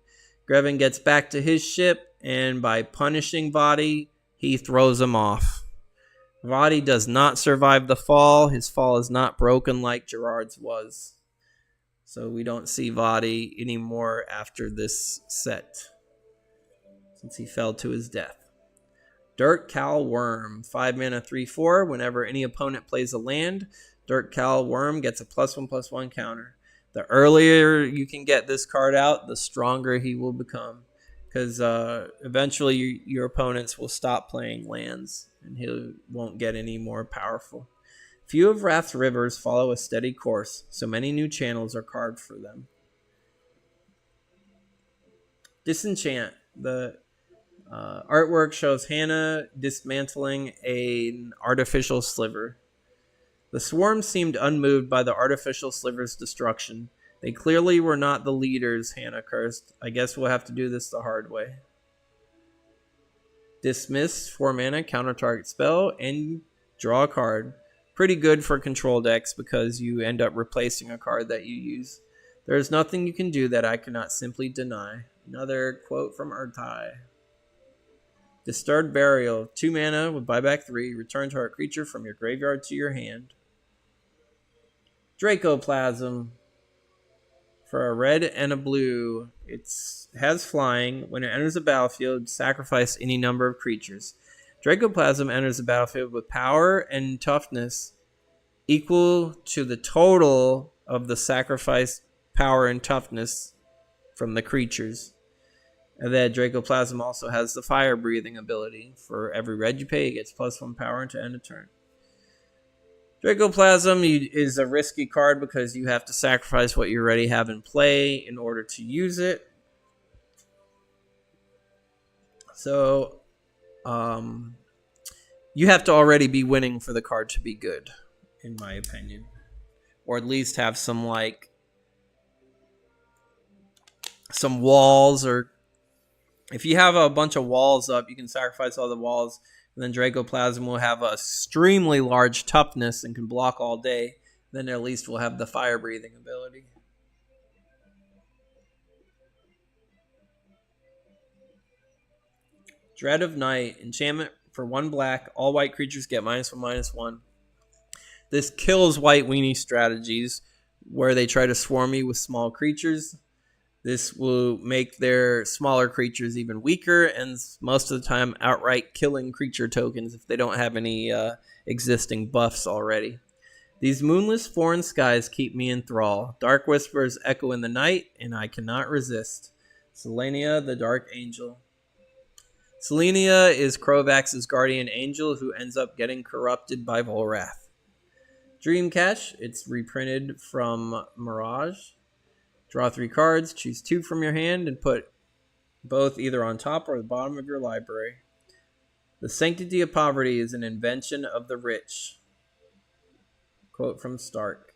Grevin gets back to his ship, and by punishing Vadi, he throws him off. Vadi does not survive the fall. His fall is not broken like Gerard's was. So we don't see Vadi anymore after this set, since he fell to his death. Dirt Cowl Worm, 5 mana, 3/4. Whenever any opponent plays a land, Dirt Cowl Worm gets a +1/+1 counter. The earlier you can get this card out, the stronger he will become, because eventually your opponents will stop playing lands, and he won't get any more powerful. Few of Wrath's rivers follow a steady course, so many new channels are carved for them. Disenchant. The artwork shows Hannah dismantling an artificial sliver. The swarm seemed unmoved by the artificial sliver's destruction. They clearly were not the leaders, Hannah cursed. I guess we'll have to do this the hard way. Dismiss, 4 mana, counter target spell, and draw a card. Pretty good for control decks because you end up replacing a card that you use. There is nothing you can do that I cannot simply deny. Another quote from Urtai. Disturbed Burial, 2 mana with buyback 3. Return target creature from your graveyard to your hand. Dracoplasm. For a red and a blue, it has flying. When it enters the battlefield, sacrifice any number of creatures. Dracoplasm enters the battlefield with power and toughness equal to the total of the sacrificed power and toughness from the creatures. And then Dracoplasm also has the fire breathing ability. For every red you pay, it gets +1 power to end a turn. Dracoplasm is a risky card because you have to sacrifice what you already have in play in order to use it. So, you have to already be winning for the card to be good, in my opinion. Or at least have some walls, or if you have a bunch of walls up, you can sacrifice all the walls, and then Dracoplasm will have a extremely large toughness and can block all day. Then at least we'll have the fire breathing ability. Dread of Night, enchantment for 1 black. All white creatures get -1/-1. This kills white weenie strategies where they try to swarm you with small creatures. This will make their smaller creatures even weaker, and most of the time outright killing creature tokens if they don't have any existing buffs already. These moonless foreign skies keep me in thrall. Dark whispers echo in the night, and I cannot resist. Selenia, the Dark Angel. Selenia is Krovax's guardian angel who ends up getting corrupted by Volrath. Dreamcatch, it's reprinted from Mirage. Draw 3 cards, choose 2 from your hand, and put both either on top or the bottom of your library. The Sanctity of Poverty is an invention of the rich. Quote from Stark.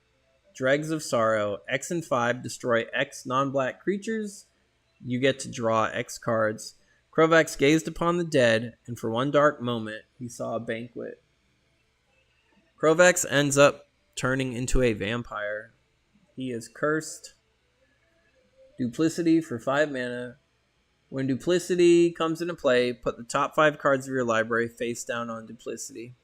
Dregs of Sorrow, X and 5 destroy X non-black creatures. You get to draw X cards. Krovax gazed upon the dead, and for one dark moment, he saw a banquet. Krovax ends up turning into a vampire. He is cursed. Duplicity for 5 mana. When Duplicity comes into play, put the top 5 cards of your library face down on Duplicity.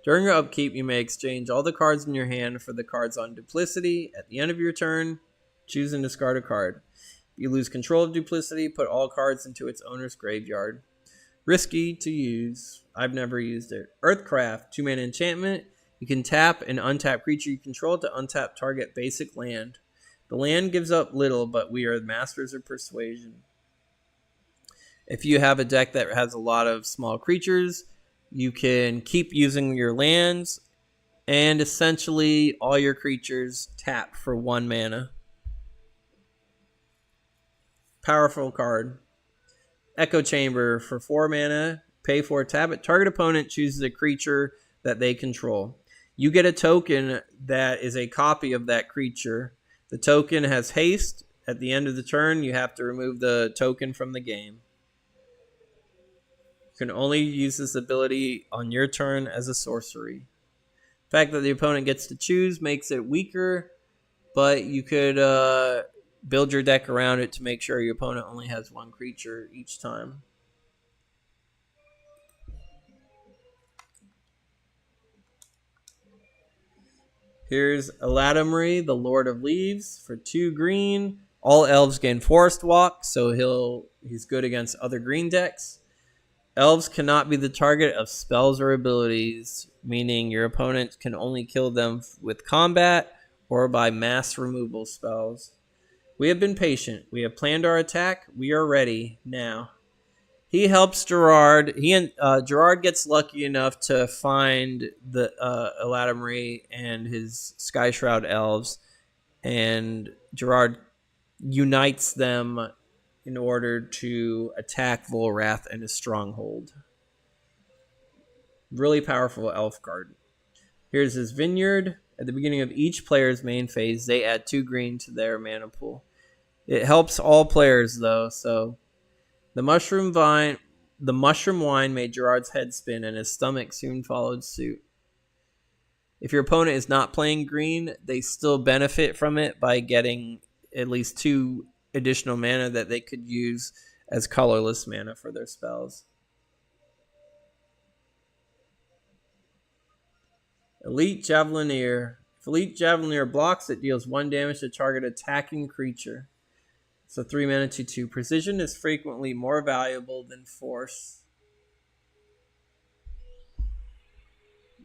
During your upkeep, you may exchange all the cards in your hand for the cards on Duplicity. At the end of your turn, choose and discard a card. If you lose control of Duplicity, put all cards into its owner's graveyard. Risky to use. I've never used it. Earthcraft, 2 mana enchantment. You can tap an untapped creature you control to untap target basic land. The land gives up little, but we are masters of persuasion. If you have a deck that has a lot of small creatures, you can keep using your lands, and essentially all your creatures tap for 1 mana. Powerful card. Echo Chamber for 4 mana. Pay 4, tap it. Target opponent chooses a creature that they control. You get a token that is a copy of that creature. The token has haste. At the end of the turn, you have to remove the token from the game. You can only use this ability on your turn as a sorcery. The fact that the opponent gets to choose makes it weaker, but you could build your deck around it to make sure your opponent only has 1 creature each time. Here's Eladamri, the Lord of Leaves, for 2 green. All elves gain Forest Walk, so he's good against other green decks. Elves cannot be the target of spells or abilities, meaning your opponent can only kill them with combat or by mass removal spells. We have been patient. We have planned our attack. We are ready now. He helps Gerard. Gerard gets lucky enough to find the Eladamri and his Sky Shroud elves, and Gerard unites them in order to attack Volrath and his stronghold. Really powerful elf card. Here's his Vineyard. At the beginning of each player's main phase, they add 2 green to their mana pool. It helps all players though, so the mushroom wine made Gerard's head spin, and his stomach soon followed suit. If your opponent is not playing green, they still benefit from it by getting at least 2 additional mana that they could use as colorless mana for their spells. Elite Javelineer. If Elite Javelineer blocks, it deals 1 damage to target attacking creature. So 3 mana 2/2. Precision is frequently more valuable than force.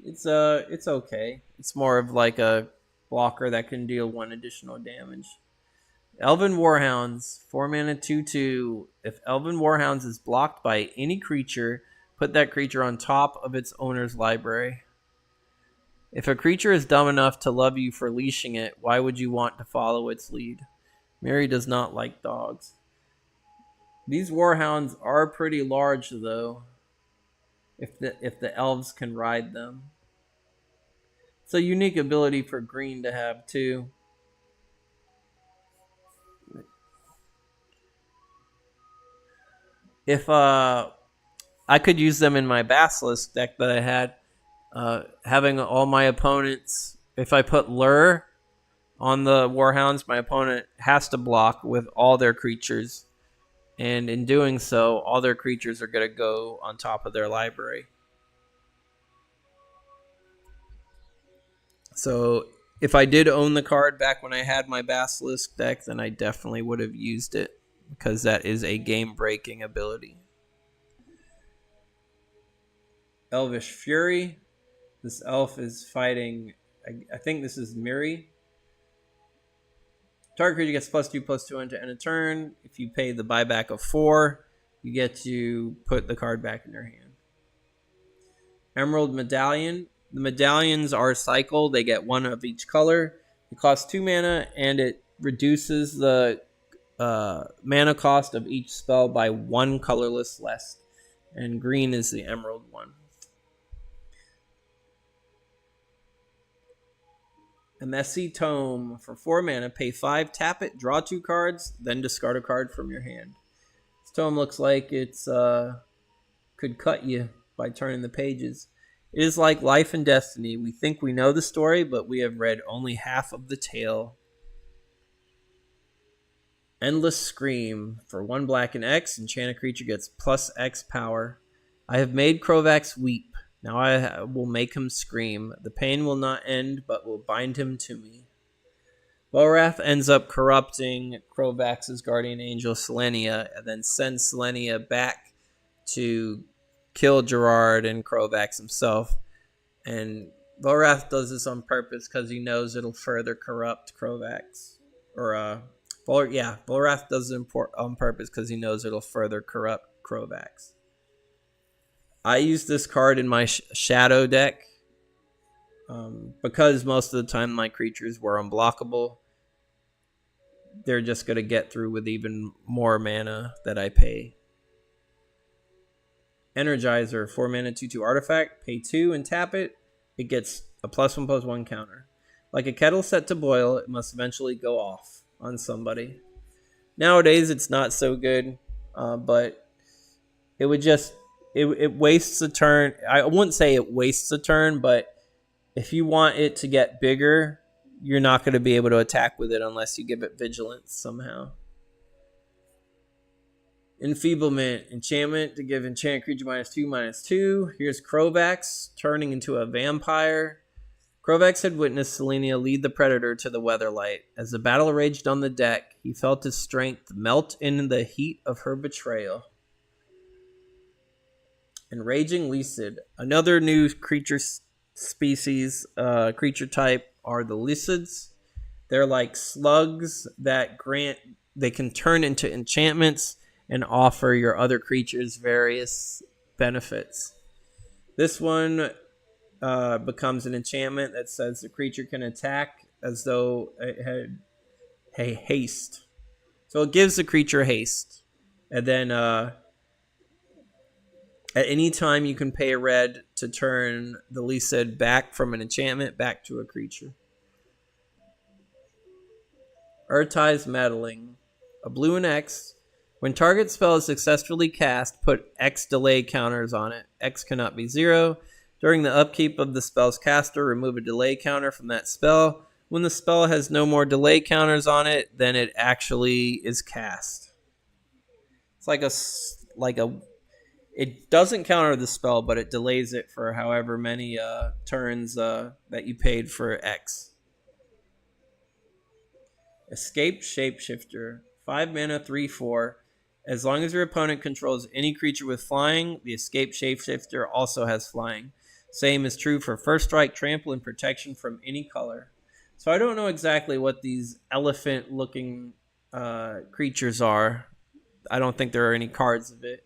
It's okay. It's more of like a blocker that can deal 1 additional damage. Elven Warhounds, 4 mana 2/2. If Elven Warhounds is blocked by any creature, put that creature on top of its owner's library. If a creature is dumb enough to love you for leashing it, why would you want to follow its lead? Mary does not like dogs. These Warhounds are pretty large, though, if the elves can ride them. It's a unique ability for green to have, too. If I could use them in my Basilisk deck that I had, having all my opponents, if I put Lure on the Warhounds, my opponent has to block with all their creatures. And in doing so, all their creatures are going to go on top of their library. So if I did own the card back when I had my Basilisk deck, then I definitely would have used it, because that is a game-breaking ability. Elvish Fury. This elf is fighting, I think this is Miri. Target creature gets +2/+2 into end of turn. If you pay the buyback of 4, you get to put the card back in your hand. Emerald Medallion. The medallions are cycle. They get 1 of each color. It costs 2 mana, and it reduces the mana cost of each spell by 1 colorless less. And green is the emerald one. A Messy Tome for 4 mana. Pay 5, tap it, draw 2 cards, then discard a card from your hand. This tome looks like it's could cut you by turning the pages. It is like life and destiny. We think we know the story, but we have read only half of the tale. Endless Scream. For 1 black and X, enchant a creature gets plus X power. I have made Krovax weep. Now I will make him scream. The pain will not end, but will bind him to me. Volrath ends up corrupting Krovax's guardian angel, Selenia, and then sends Selenia back to kill Gerard and Krovax himself. And Volrath does this on purpose because he knows it'll further corrupt Krovax. Volrath does it on purpose because he knows it'll further corrupt Krovax. I use this card in my Shadow deck because most of the time my creatures were unblockable. They're just going to get through with even more mana that I pay. Energizer, 4 mana, 2/2 artifact. Pay 2 and tap it. It gets a +1/+1 counter. Like a kettle set to boil, it must eventually go off on somebody. Nowadays, it's not so good, but it would just... It wastes a turn. I wouldn't say it wastes a turn, but if you want it to get bigger, you're not going to be able to attack with it unless you give it vigilance somehow. Enfeeblement. Enchantment to give enchant creature -2/-2. Here's Krovax turning into a vampire. Krovax had witnessed Selenia lead the predator to the Weatherlight. As the battle raged on the deck, he felt his strength melt in the heat of her betrayal. Enraging Lycid. Another new creature species, creature type are the Lycids. They're like slugs that they can turn into enchantments and offer your other creatures various benefits. This one becomes an enchantment that says the creature can attack as though it had haste. So it gives the creature haste. And then at any time, you can pay a red to turn the Lycid back from an enchantment back to a creature. Urtai's Meddling. A blue and X. When target spell is successfully cast, put X delay counters on it. X cannot be 0. During the upkeep of the spell's caster, remove a delay counter from that spell. When the spell has no more delay counters on it, then it actually is cast. It's like a it doesn't counter the spell, but it delays it for however many turns that you paid for X. Escape Shapeshifter. 5 mana, 3/4. As long as your opponent controls any creature with flying, the Escape Shapeshifter also has flying. Same is true for First Strike, Trample, and Protection from any color. So I don't know exactly what these elephant-looking creatures are. I don't think there are any cards of it.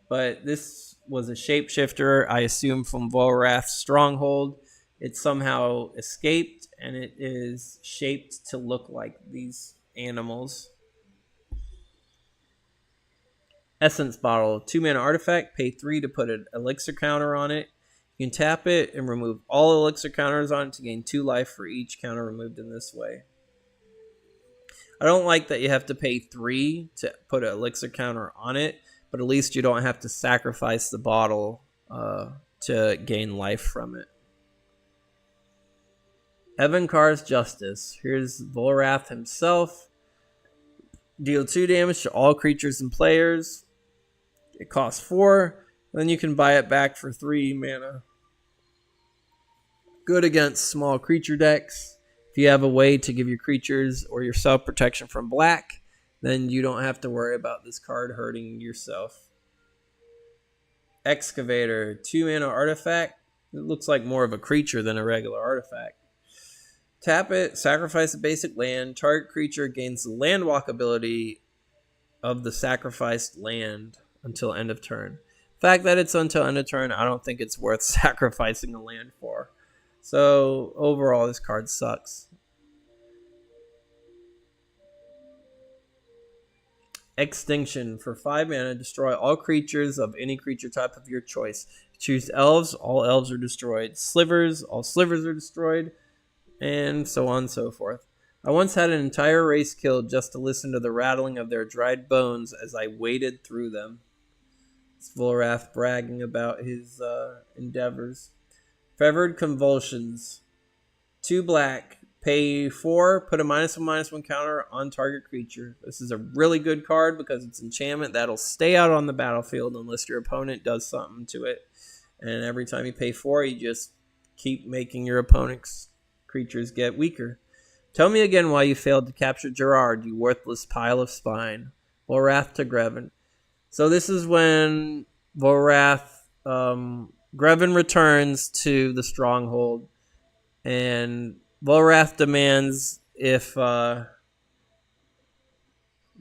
But this was a shapeshifter, I assume from Volrath's stronghold. It somehow escaped, and it is shaped to look like these animals. Essence Bottle. 2 mana artifact. Pay 3 to put an elixir counter on it. You can tap it and remove all elixir counters on it to gain 2 life for each counter removed in this way. I don't like that you have to pay 3 to put an elixir counter on it, but at least you don't have to sacrifice the bottle to gain life from it. Evankar's Justice. Here's Volrath himself. Deal 2 damage to all creatures and players. It costs 4. Then you can buy it back for 3 mana. Good against small creature decks. If you have a way to give your creatures or yourself protection from black, then you don't have to worry about this card hurting yourself. Excavator. 2 mana artifact. It looks like more of a creature than a regular artifact. Tap it, sacrifice a basic land. Target creature gains the landwalk ability of the sacrificed land until end of turn. The fact that it's until end of turn, I don't think it's worth sacrificing a land for. So overall, this card sucks. Extinction. For 5 mana, destroy all creatures of any creature type of your choice. Choose elves, all elves are destroyed. Slivers, all slivers are destroyed. And so on and so forth. I once had an entire race killed just to listen to the rattling of their dried bones as I waded through them. It's Volrath bragging about his endeavors. Fevered Convulsions. 2 black. Pay 4. Put a -1/-1 counter on target creature. This is a really good card because it's enchantment that'll stay out on the battlefield unless your opponent does something to it. And every time you pay 4, you just keep making your opponent's creatures get weaker. Tell me again why you failed to capture Gerard, you worthless pile of spine. Volrath to Grevin. So this is when Volrath, Grevin returns to the stronghold, and Volrath demands if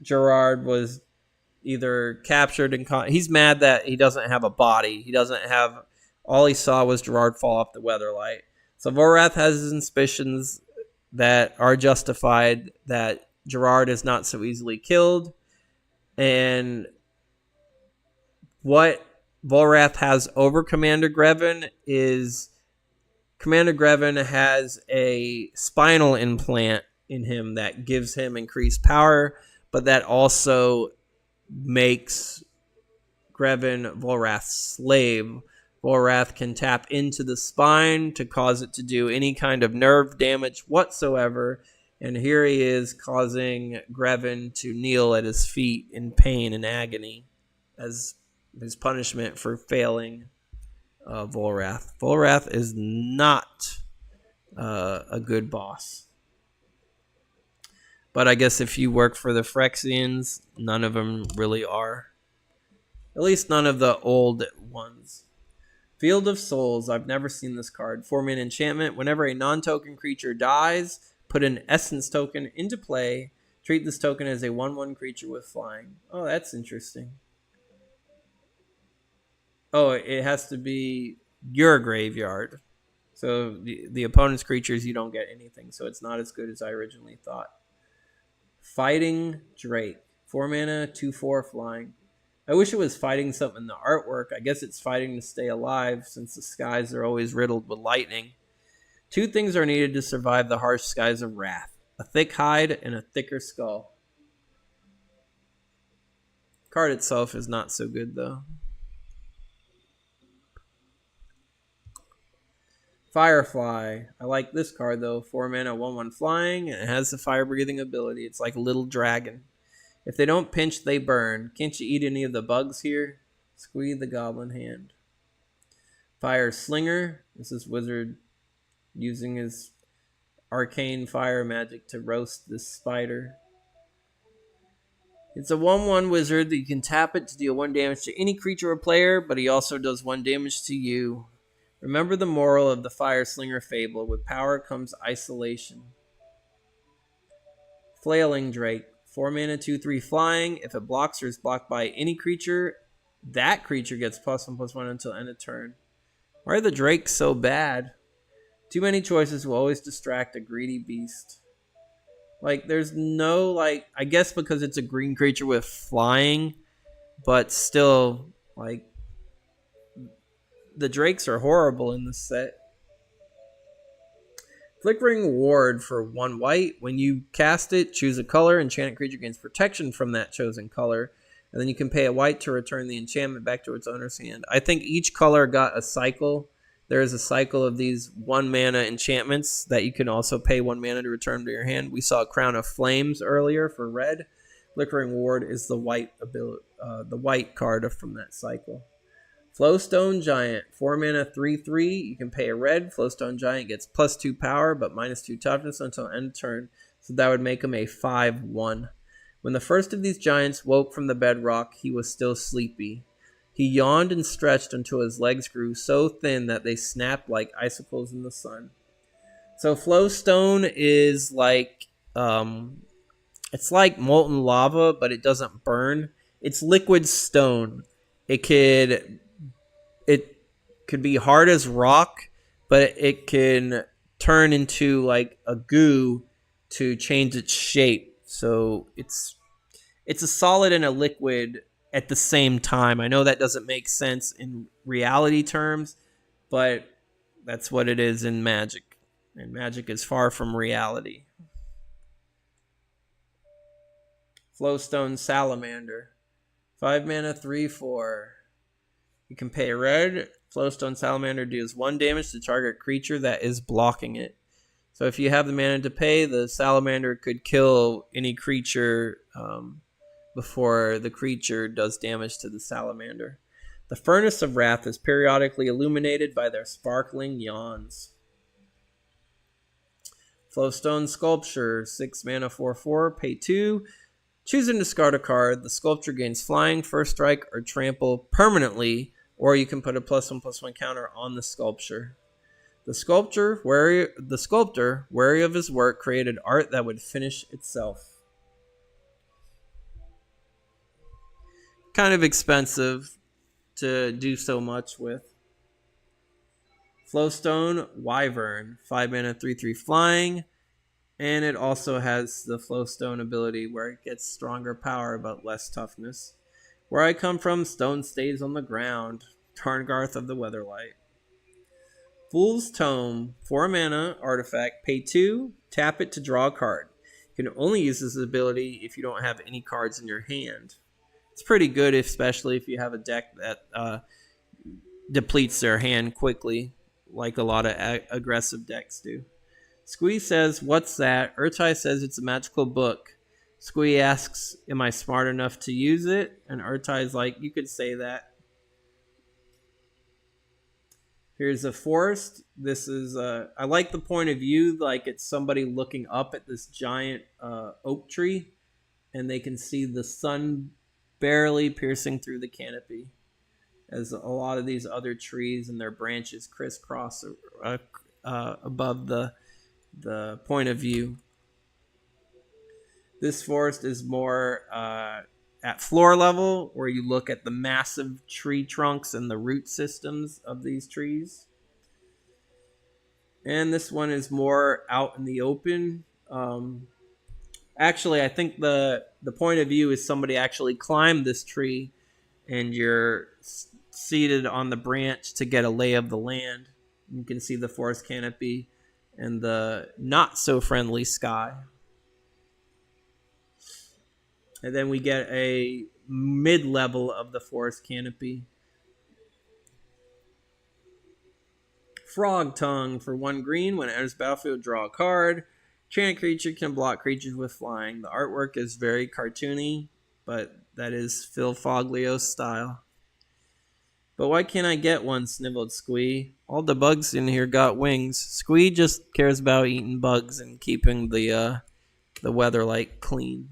Gerard was either captured and he's mad that he doesn't have a body. He doesn't have. All he saw was Gerard fall off the Weatherlight. So Volrath has his suspicions that are justified that Gerard is not so easily killed, and what Volrath has over Commander Grevin is Commander Grevin has a spinal implant in him that gives him increased power, but that also makes Grevin Volrath's slave. Volrath can tap into the spine to cause it to do any kind of nerve damage whatsoever, and here he is causing Grevin to kneel at his feet in pain and agony as his punishment for failing Volrath. Volrath is not a good boss. But I guess if you work for the Phyrexians, none of them really are. At least none of the old ones. Field of Souls. I've never seen this card. 4-mana enchantment. Whenever a non-token creature dies, put an essence token into play. Treat this token as a 1/1 creature with flying. Oh, that's interesting. Oh, it has to be your graveyard. So the opponent's creatures, you don't get anything. So it's not as good as I originally thought. Fighting Drake. 4-mana, 2/4 flying. I wish it was fighting something in the artwork. I guess it's fighting to stay alive since the skies are always riddled with lightning. 2 things are needed to survive the harsh skies of wrath. A thick hide and a thicker skull. Card itself is not so good though. Firefly. I like this card though. 4-mana, 1/1 flying, and it has the fire breathing ability. It's like a little dragon. If they don't pinch, they burn. Can't you eat any of the bugs here? Squeeze the goblin hand. Fire Slinger. This is Wizard using his arcane fire magic to roast this spider. It's a 1/1 wizard that you can tap it to deal 1 damage to any creature or player, but he also does 1 damage to you. Remember the moral of the Fire Slinger fable. With power comes isolation. Flailing Drake. 4-mana, 2/3 flying. If it blocks or is blocked by any creature, that creature gets +1/+1 until end of turn. Why are the Drakes so bad? Too many choices will always distract a greedy beast. Like, there's no, like, I guess because it's a green creature with flying, but still, like, the Drakes are horrible in this set. Flickering Ward for 1 white. When you cast it, choose a color. Enchanted creature gains protection from that chosen color. And then you can pay a white to return the enchantment back to its owner's hand. I think each color got a cycle. There is a cycle of these 1-mana enchantments that you can also pay 1 mana to return to your hand. We saw Crown of Flames earlier for red. Flickering Ward is the white card from that cycle. Flowstone Giant, 4-mana, 3/3. You can pay a red. Flowstone Giant gets +2 power, but -2 toughness until end of turn. So that would make him a 5/1. When the first of these giants woke from the bedrock, he was still sleepy. He yawned and stretched until his legs grew so thin that they snapped like icicles in the sun. So Flowstone is like, it's like molten lava, but it doesn't burn. It's liquid stone. It could be hard as rock, but it can turn into like a goo to change its shape. So it's a solid and a liquid at the same time. I know that doesn't make sense in reality terms, but that's what it is in Magic. And Magic is far from reality. Flowstone Salamander. 5-mana, 3/4. You can pay red. Flowstone Salamander deals 1 damage to target creature that is blocking it. So if you have the mana to pay, the Salamander could kill any creature before the creature does damage to the Salamander. The Furnace of Wrath is periodically illuminated by their sparkling yawns. Flowstone Sculpture, 6 mana, 4/4, pay 2. Choose and discard a card. The sculpture gains flying, first strike, or trample permanently, or you can put a +1/+1 counter on the sculpture. The sculptor, wary of his work, created art that would finish itself. Kind of expensive to do so much with. Flowstone Wyvern, 5 mana, 3/3 flying. And it also has the Flowstone ability where it gets stronger power but less toughness. Where I come from, stone stays on the ground. Tarngarth of the Weatherlight. Fool's Tome, 4 mana, artifact, pay 2, tap it to draw a card. You can only use this ability if you don't have any cards in your hand. It's pretty good, especially if you have a deck that depletes their hand quickly, like a lot of aggressive decks do. Squee says, "What's that?" Urtai says it's a magical book. Squee asks, "Am I smart enough to use it?" And Urtai's like, "You could say that." Here's a forest. This is, I like the point of view, like it's somebody looking up at this giant oak tree, and they can see the sun barely piercing through the canopy, as a lot of these other trees and their branches crisscross above the point of view. This forest is more at floor level, where you look at the massive tree trunks and the root systems of these trees. And this one is more out in the open. Actually, I think the point of view is somebody actually climbed this tree, and you're seated on the branch to get a lay of the land. You can see the forest canopy and the not so friendly sky. And then we get a mid-level of the forest canopy. Frog Tongue, for 1 green. When it enters battlefield, draw a card. Enchanted creature can block creatures with flying. The artwork is very cartoony, but that is Phil Foglio's style. "But why can't I get one?" sniveled Squee. "All the bugs in here got wings." Squee just cares about eating bugs and keeping the Weatherlight clean.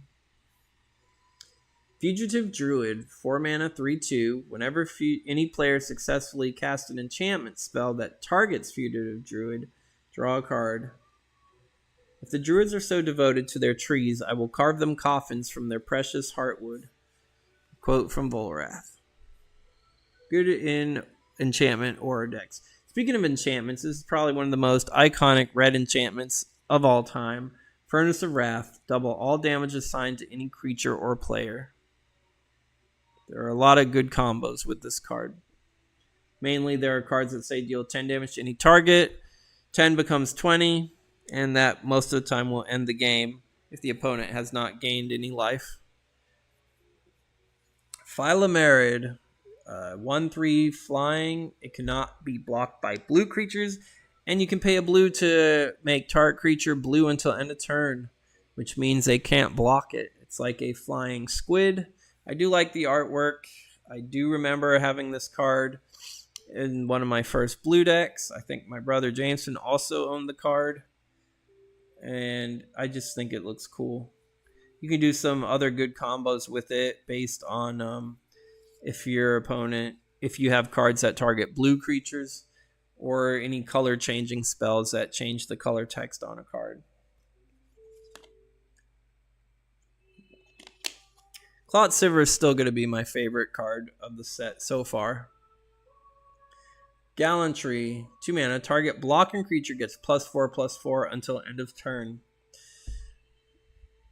Fugitive Druid, 4 mana, 3/2. Whenever any player successfully casts an enchantment spell that targets Fugitive Druid, draw a card. If the Druids are so devoted to their trees, I will carve them coffins from their precious heartwood. Quote from Volrath. Good in enchantment aura decks. Speaking of enchantments, this is probably one of the most iconic red enchantments of all time. Furnace of Wrath, double all damage assigned to any creature or player. There are a lot of good combos with this card. Mainly there are cards that say deal 10 damage to any target, 10 becomes 20, and that most of the time will end the game if the opponent has not gained any life. Philomerid, 1/3 flying. It cannot be blocked by blue creatures, and you can pay a blue to make target creature blue until end of turn, which means they can't block it. It's like a flying squid. I do like the artwork. I do remember having this card in one of my first blue decks. I think my brother Jameson also owned the card, and I just think it looks cool. You can do some other good combos with it based on if you have cards that target blue creatures, or any color changing spells that change the color text on a card. Clot Siver is still going to be my favorite card of the set so far. Gallantry, 2 mana, target blocking creature gets +4/+4 until end of turn.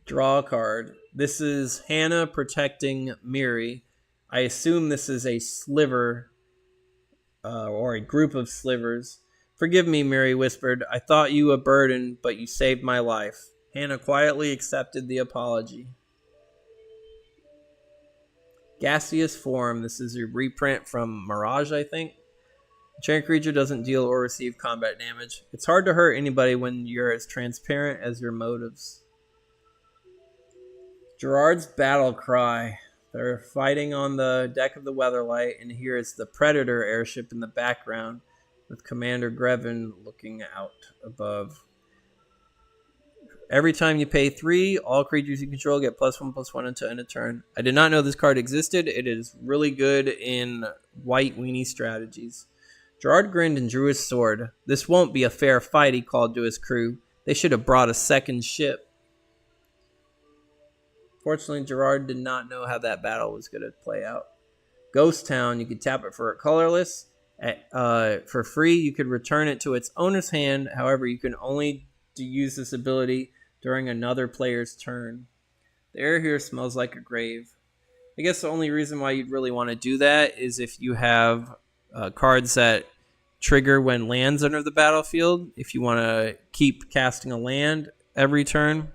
Draw a card. This is Hannah protecting Miri. I assume this is a sliver, or a group of slivers. "Forgive me," Miri whispered. "I thought you a burden, but you saved my life." Hannah quietly accepted the apology. Gaseous Form. This is a reprint from Mirage, I think. Enchanted creature doesn't deal or receive combat damage. It's hard to hurt anybody when you're as transparent as your motives. Gerard's Battle Cry. They're fighting on the deck of the Weatherlight, and here is the Predator airship in the background with Commander Grevin looking out above. Every time you pay 3, all creatures you control get +1/+1 until end of turn. I did not know this card existed. It is really good in white weenie strategies. Gerard grinned and drew his sword. This won't be a fair fight, he called to his crew. They should have brought a second ship. Fortunately, Gerard did not know how that battle was going to play out. Ghost Town, you could tap it for a colorless. For free, you could return it to its owner's hand. However, you can only use this ability during another player's turn. The air here smells like a grave. I guess the only reason why you'd really want to do that is if you have cards that trigger when lands enter the battlefield, if you want to keep casting a land every turn,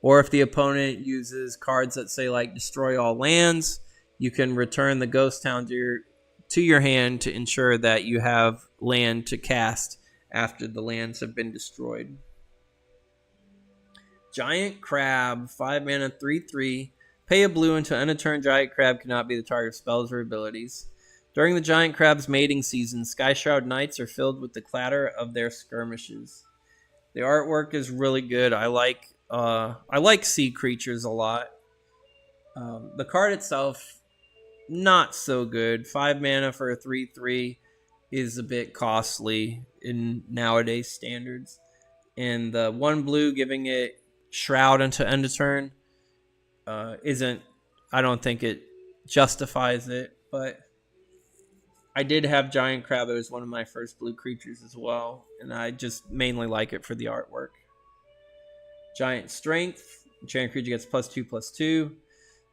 or if the opponent uses cards that say like destroy all lands, you can return the Ghost Town to your hand to ensure that you have land to cast after the lands have been destroyed. Giant Crab, 5 mana, 3/3. Pay a blue until end of turn. Giant Crab cannot be the target of spells or abilities. During the Giant Crab's mating season, Skyshroud Nights are filled with the clatter of their skirmishes. The artwork is really good. I like sea creatures a lot. The card itself, not so good. 5 mana for a 3/3 is a bit costly in nowadays standards. And the 1 blue giving it Shroud until end of turn isn't, I don't think it justifies it, but I did have Giant Crab. It was one of my first blue creatures as well, and I just mainly like it for the artwork. Giant Strength. Enchanted creature gets +2/+2.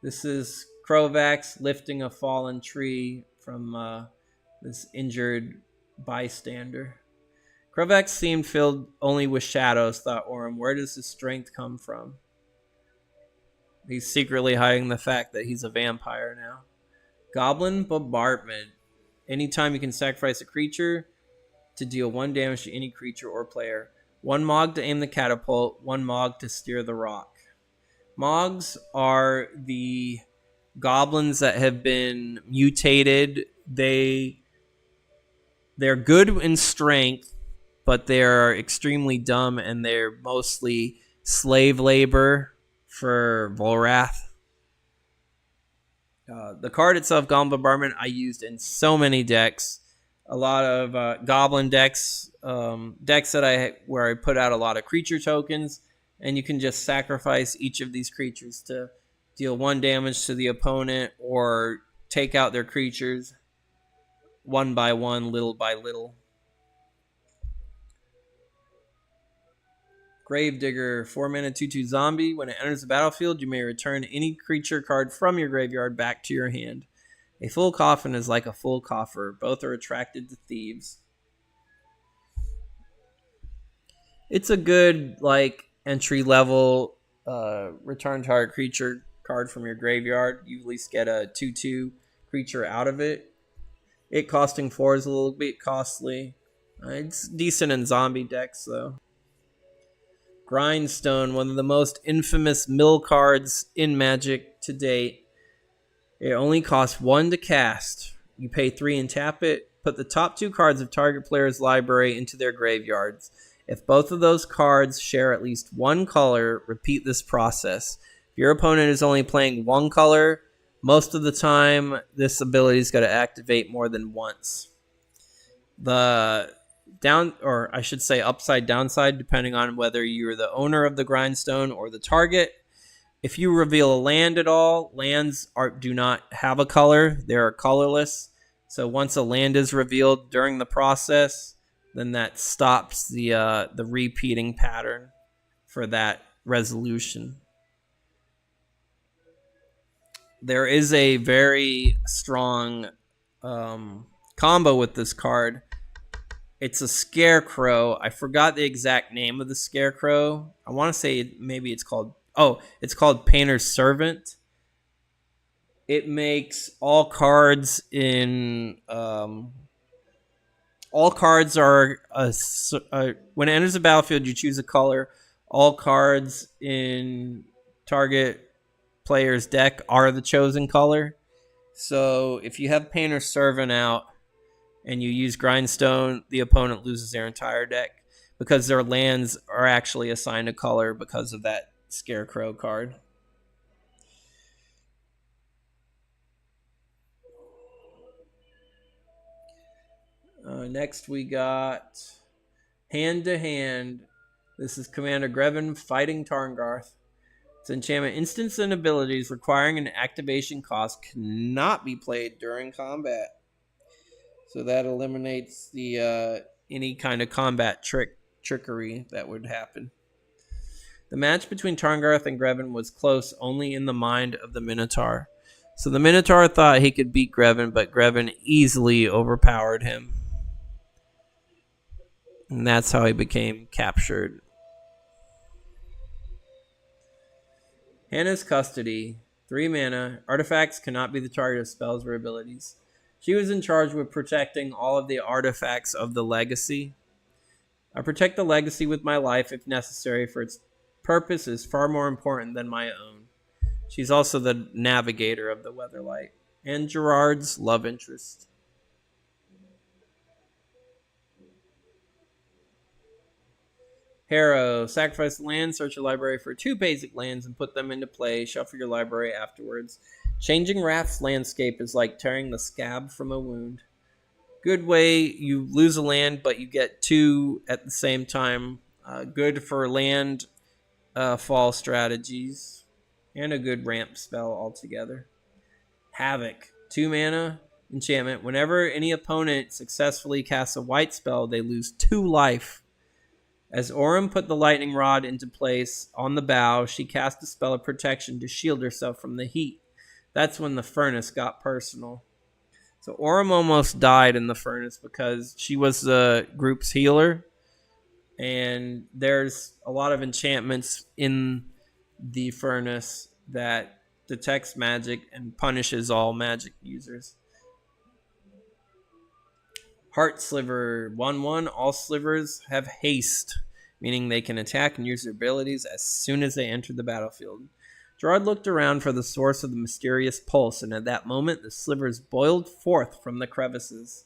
This is Krovax lifting a fallen tree from this injured bystander. Krovax seemed filled only with shadows, thought Orem. Where does his strength come from? He's secretly hiding the fact that he's a vampire now. Goblin Bombardment. Anytime you can sacrifice a creature to deal 1 damage to any creature or player. 1 Mog to aim the catapult, 1 Mog to steer the rock. Mogs are the goblins that have been mutated. They're good in strength, but they're extremely dumb, and they're mostly slave labor for Volrath. The card itself, Goblin Bombardment, I used in so many decks. A lot of goblin decks, decks where I put out a lot of creature tokens, and you can just sacrifice each of these creatures to deal 1 damage to the opponent or take out their creatures one by one, little by little. Gravedigger, 4 mana, 2/2 zombie. When it enters the battlefield, you may return any creature card from your graveyard back to your hand. A full coffin is like a full coffer. Both are attracted to thieves. It's a good entry level return target creature card from your graveyard. You at least get a 2/2 creature out of it. It costing 4 is a little bit costly. It's decent in zombie decks though. Grindstone, one of the most infamous mill cards in Magic to date. It only costs 1 to cast. You pay 3 and tap it. Put the top 2 cards of target player's library into their graveyards. If both of those cards share at least 1 color, repeat this process. If your opponent is only playing 1 color, most of the time this ability is going to activate more than once. The upside downside, depending on whether you're the owner of the grindstone or the target. If you reveal a land at all, lands do not have a color. They're colorless. So once a land is revealed during the process, then that stops the repeating pattern for that resolution. There is a very strong combo with this card. It's a scarecrow. I forgot the exact name of the scarecrow. I want to say maybe it's called Painter's Servant. It makes all cards all cards are when it enters the battlefield, you choose a color. All cards in target player's deck are the chosen color. So if you have Painter Servant out and you use Grindstone, the opponent loses their entire deck because their lands are actually assigned a color because of that Scarecrow card. Next we got Hand to Hand. This is Commander Grevin fighting Tarngarth. Its enchantment instants and abilities requiring an activation cost cannot be played during combat. So that eliminates the any kind of combat trickery that would happen. The match between Tarngarth and Grevin was close only in the mind of the Minotaur. So the Minotaur thought he could beat Grevin, but Grevin easily overpowered him. And that's how he became captured. Hannah's Custody. 3 mana. Artifacts cannot be the target of spells or abilities. She was in charge with protecting all of the artifacts of the legacy. I protect the legacy with my life if necessary, for its purpose is far more important than my own. She's also the navigator of the Weatherlight and Gerard's love interest. Harrow. Sacrifice land, search your library for 2 basic lands and put them into play. Shuffle your library afterwards. Changing Wrath's landscape is like tearing the scab from a wound. Good way, you lose a land, but you get 2 at the same time. Good for land fall strategies. And a good ramp spell altogether. Havoc. 2 mana enchantment. Whenever any opponent successfully casts a white spell, they lose 2 life. As Aurum put the lightning rod into place on the bow, she cast a spell of protection to shield herself from the heat. That's when the furnace got personal. So Aurum almost died in the furnace because she was the group's healer. And there's a lot of enchantments in the furnace that detects magic and punishes all magic users. Heart Sliver. 1/1. All slivers have haste, meaning they can attack and use their abilities as soon as they enter the battlefield. Gerard looked around for the source of the mysterious pulse, and at that moment the slivers boiled forth from the crevices.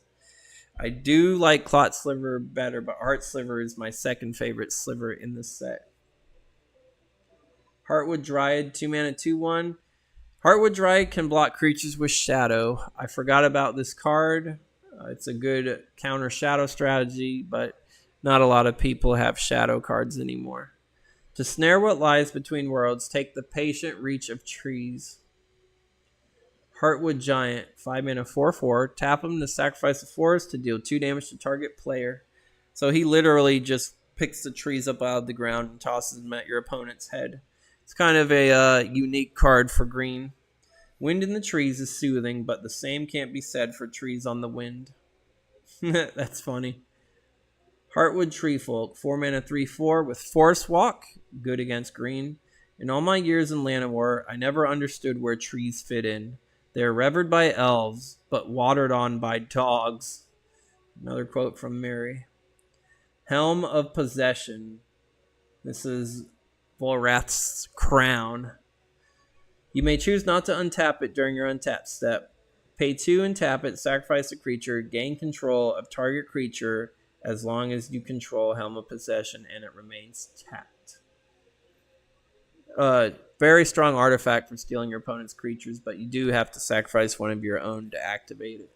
I do like Clot Sliver better, but Heart Sliver is my second favorite sliver in this set. Heartwood Dryad. 2 mana 2/1. Heartwood Dryad can block creatures with shadow. I forgot about this card. It's a good counter shadow strategy, but not a lot of people have shadow cards anymore. To snare what lies between worlds, take the patient reach of trees. Heartwood Giant. 5 mana 4/4. Tap him to sacrifice a forest to deal 2 damage to target player. So he literally just picks the trees up out of the ground and tosses them at your opponent's head. It's kind of a unique card for green. Wind in the trees is soothing, but the same can't be said for trees on the wind. That's funny. Heartwood Treefolk. 4 mana 3/4 with Forest Walk. Good against green. In all my years in Llanowar, I never understood where trees fit in. They are revered by elves, but watered on by dogs. Another quote from Mary. Helm of Possession. This is Volrath's crown. You may choose not to untap it during your untap step. Pay 2 and tap it, sacrifice a creature, gain control of target creature as long as you control Helm of Possession and it remains tapped. Very strong artifact for stealing your opponent's creatures, but you do have to sacrifice one of your own to activate it.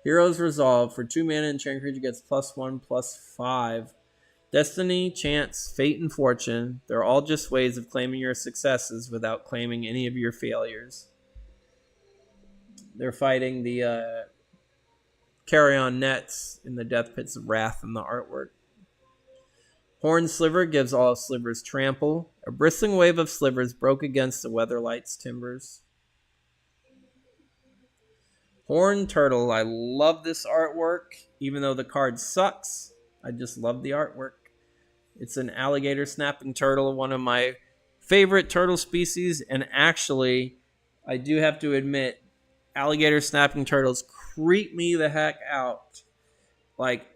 Hero's Resolve. For 2 mana, enchanted creature gets +1/+5. Destiny, chance, fate, and fortune. They're all just ways of claiming your successes without claiming any of your failures. They're fighting the Carrion Nets in the Death Pits of Wrath in the artwork. Horn Sliver gives all slivers trample. A bristling wave of slivers broke against the Weatherlight's timbers. Horn Turtle. I love this artwork. Even though the card sucks, I just love the artwork. It's an alligator snapping turtle, one of my favorite turtle species, and actually I do have to admit, alligator snapping turtles creep me the heck out. Like,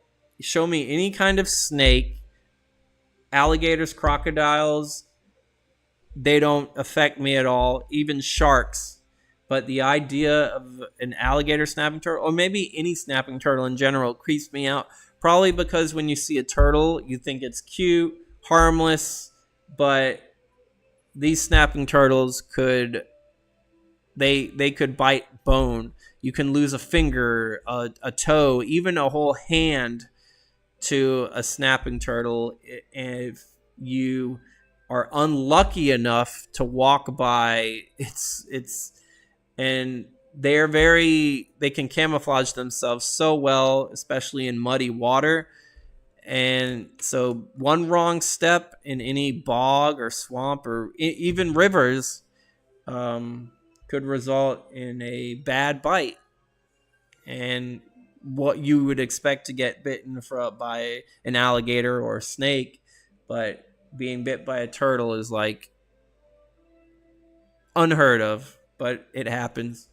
show me any kind of snake, alligators, crocodiles, they don't affect me at all. Even sharks. But the idea of an alligator snapping turtle, or maybe any snapping turtle in general, creeps me out. Probably because when you see a turtle, you think it's cute, harmless, but these snapping turtles could they could bite bone. You can lose a finger, a toe, even a whole hand to a snapping turtle if you are unlucky enough to walk by it's and they can camouflage themselves so well, especially in muddy water. And so one wrong step in any bog or swamp or even rivers could result in a bad bite. And what you would expect to get bitten by an alligator or a snake, but being bit by a turtle is like unheard of, but it happens.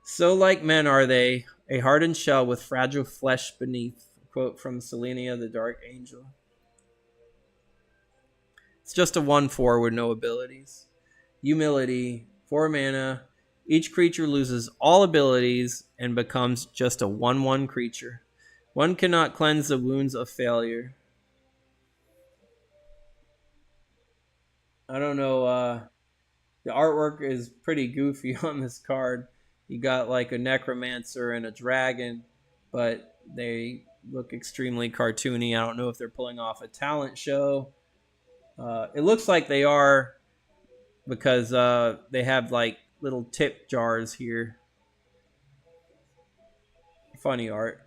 So like men are they, a hardened shell with fragile flesh beneath. Quote from Selenia, the Dark Angel. It's just a 1/4 with no abilities. Humility, 4 mana. Each creature loses all abilities and becomes just a 1/1 creature. One cannot cleanse the wounds of failure. I don't know. The artwork is pretty goofy on this card. You got like a necromancer and a dragon, but they look extremely cartoony. I don't know if they're pulling off a talent show. It looks like they are because they have like little tip jars here. Funny art.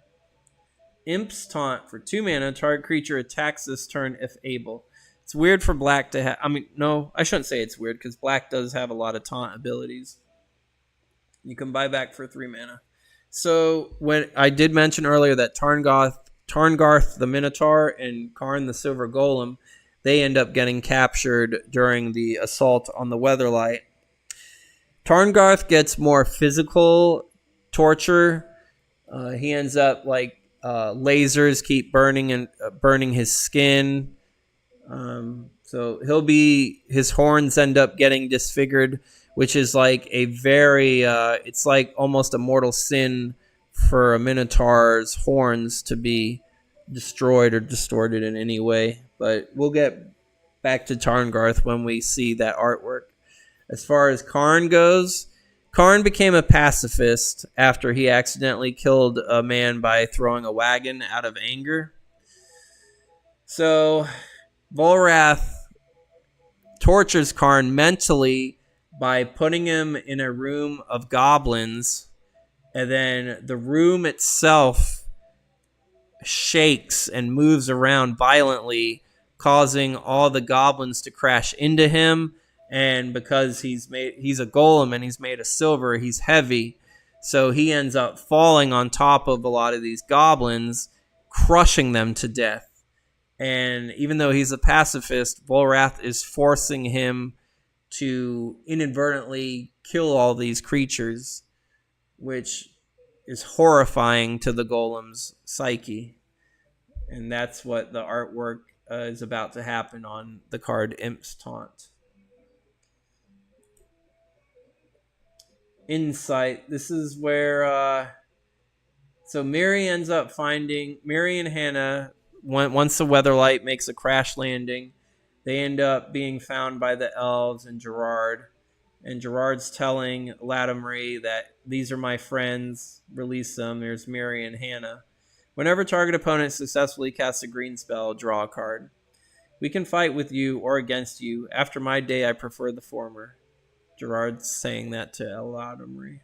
Imp's Taunt for 2 mana. Target creature attacks this turn if able. It's weird for black to have... I mean, no, I shouldn't say it's weird because black does have a lot of taunt abilities. You can buy back for 3 mana. So when I did mention earlier that Tarngarth the Minotaur and Karn the Silver Golem, they end up getting captured during the assault on the Weatherlight. Tarngarth gets more physical torture. He ends up like lasers keep burning his skin. So his horns end up getting disfigured, which is like a very, it's like almost a mortal sin for a Minotaur's horns to be destroyed or distorted in any way. But we'll get back to Tarngarth when we see that artwork. As far as Karn goes, Karn became a pacifist after he accidentally killed a man by throwing a wagon out of anger. So Volrath tortures Karn mentally by putting him in a room of goblins, and then the room itself shakes and moves around violently, causing all the goblins to crash into him. And because he's a golem and he's made of silver, he's heavy, so he ends up falling on top of a lot of these goblins, crushing them to death. And even though he's a pacifist, Volrath is forcing him to inadvertently kill all these creatures, which is horrifying to the golem's psyche. And that's what the artwork is about to happen on the card Imp's Taunt. Insight. This is where so Miri ends up finding Miri and Hannah. Once the Weatherlight makes a crash landing, they end up being found by the elves and Gerard. And Gerard's telling Ladomri that these are my friends, release them. There's Miri and Hannah. Whenever target opponent successfully casts a green spell, draw a card. We can fight with you or against you. After my day, I prefer the former. Gerard's saying that to Ladomri.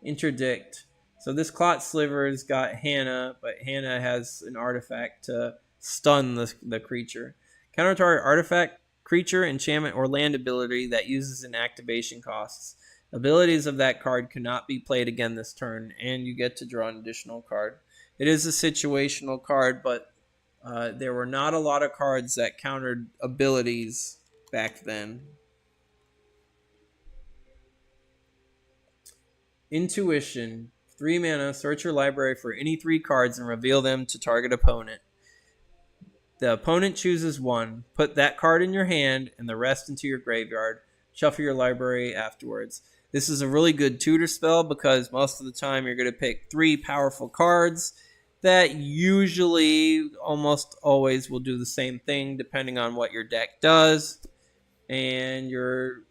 Interdict. So this Clot Sliver's got Hannah, but Hannah has an artifact to stun the creature. Counter target artifact, creature, enchantment, or land ability that uses an activation costs. Abilities of that card cannot be played again this turn, and you get to draw an additional card. It is a situational card, but there were not a lot of cards that countered abilities back then. Intuition. 3 mana, search your library for any 3 cards and reveal them to target opponent. The opponent chooses one. Put that card in your hand and the rest into your graveyard. Shuffle your library afterwards. This is a really good tutor spell because most of the time you're going to pick 3 powerful cards that usually almost always will do the same thing depending on what your deck does. And your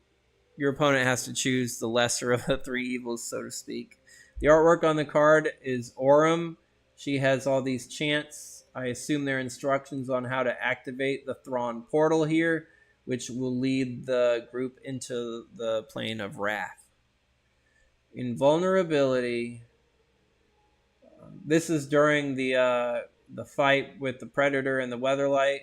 opponent has to choose the lesser of the 3 evils, so to speak. The artwork on the card is Aurum. She has all these chants. I assume they're instructions on how to activate the Thrawn portal here, which will lead the group into the plane of Wrath. Invulnerability. This is during the fight with the Predator and the Weatherlight.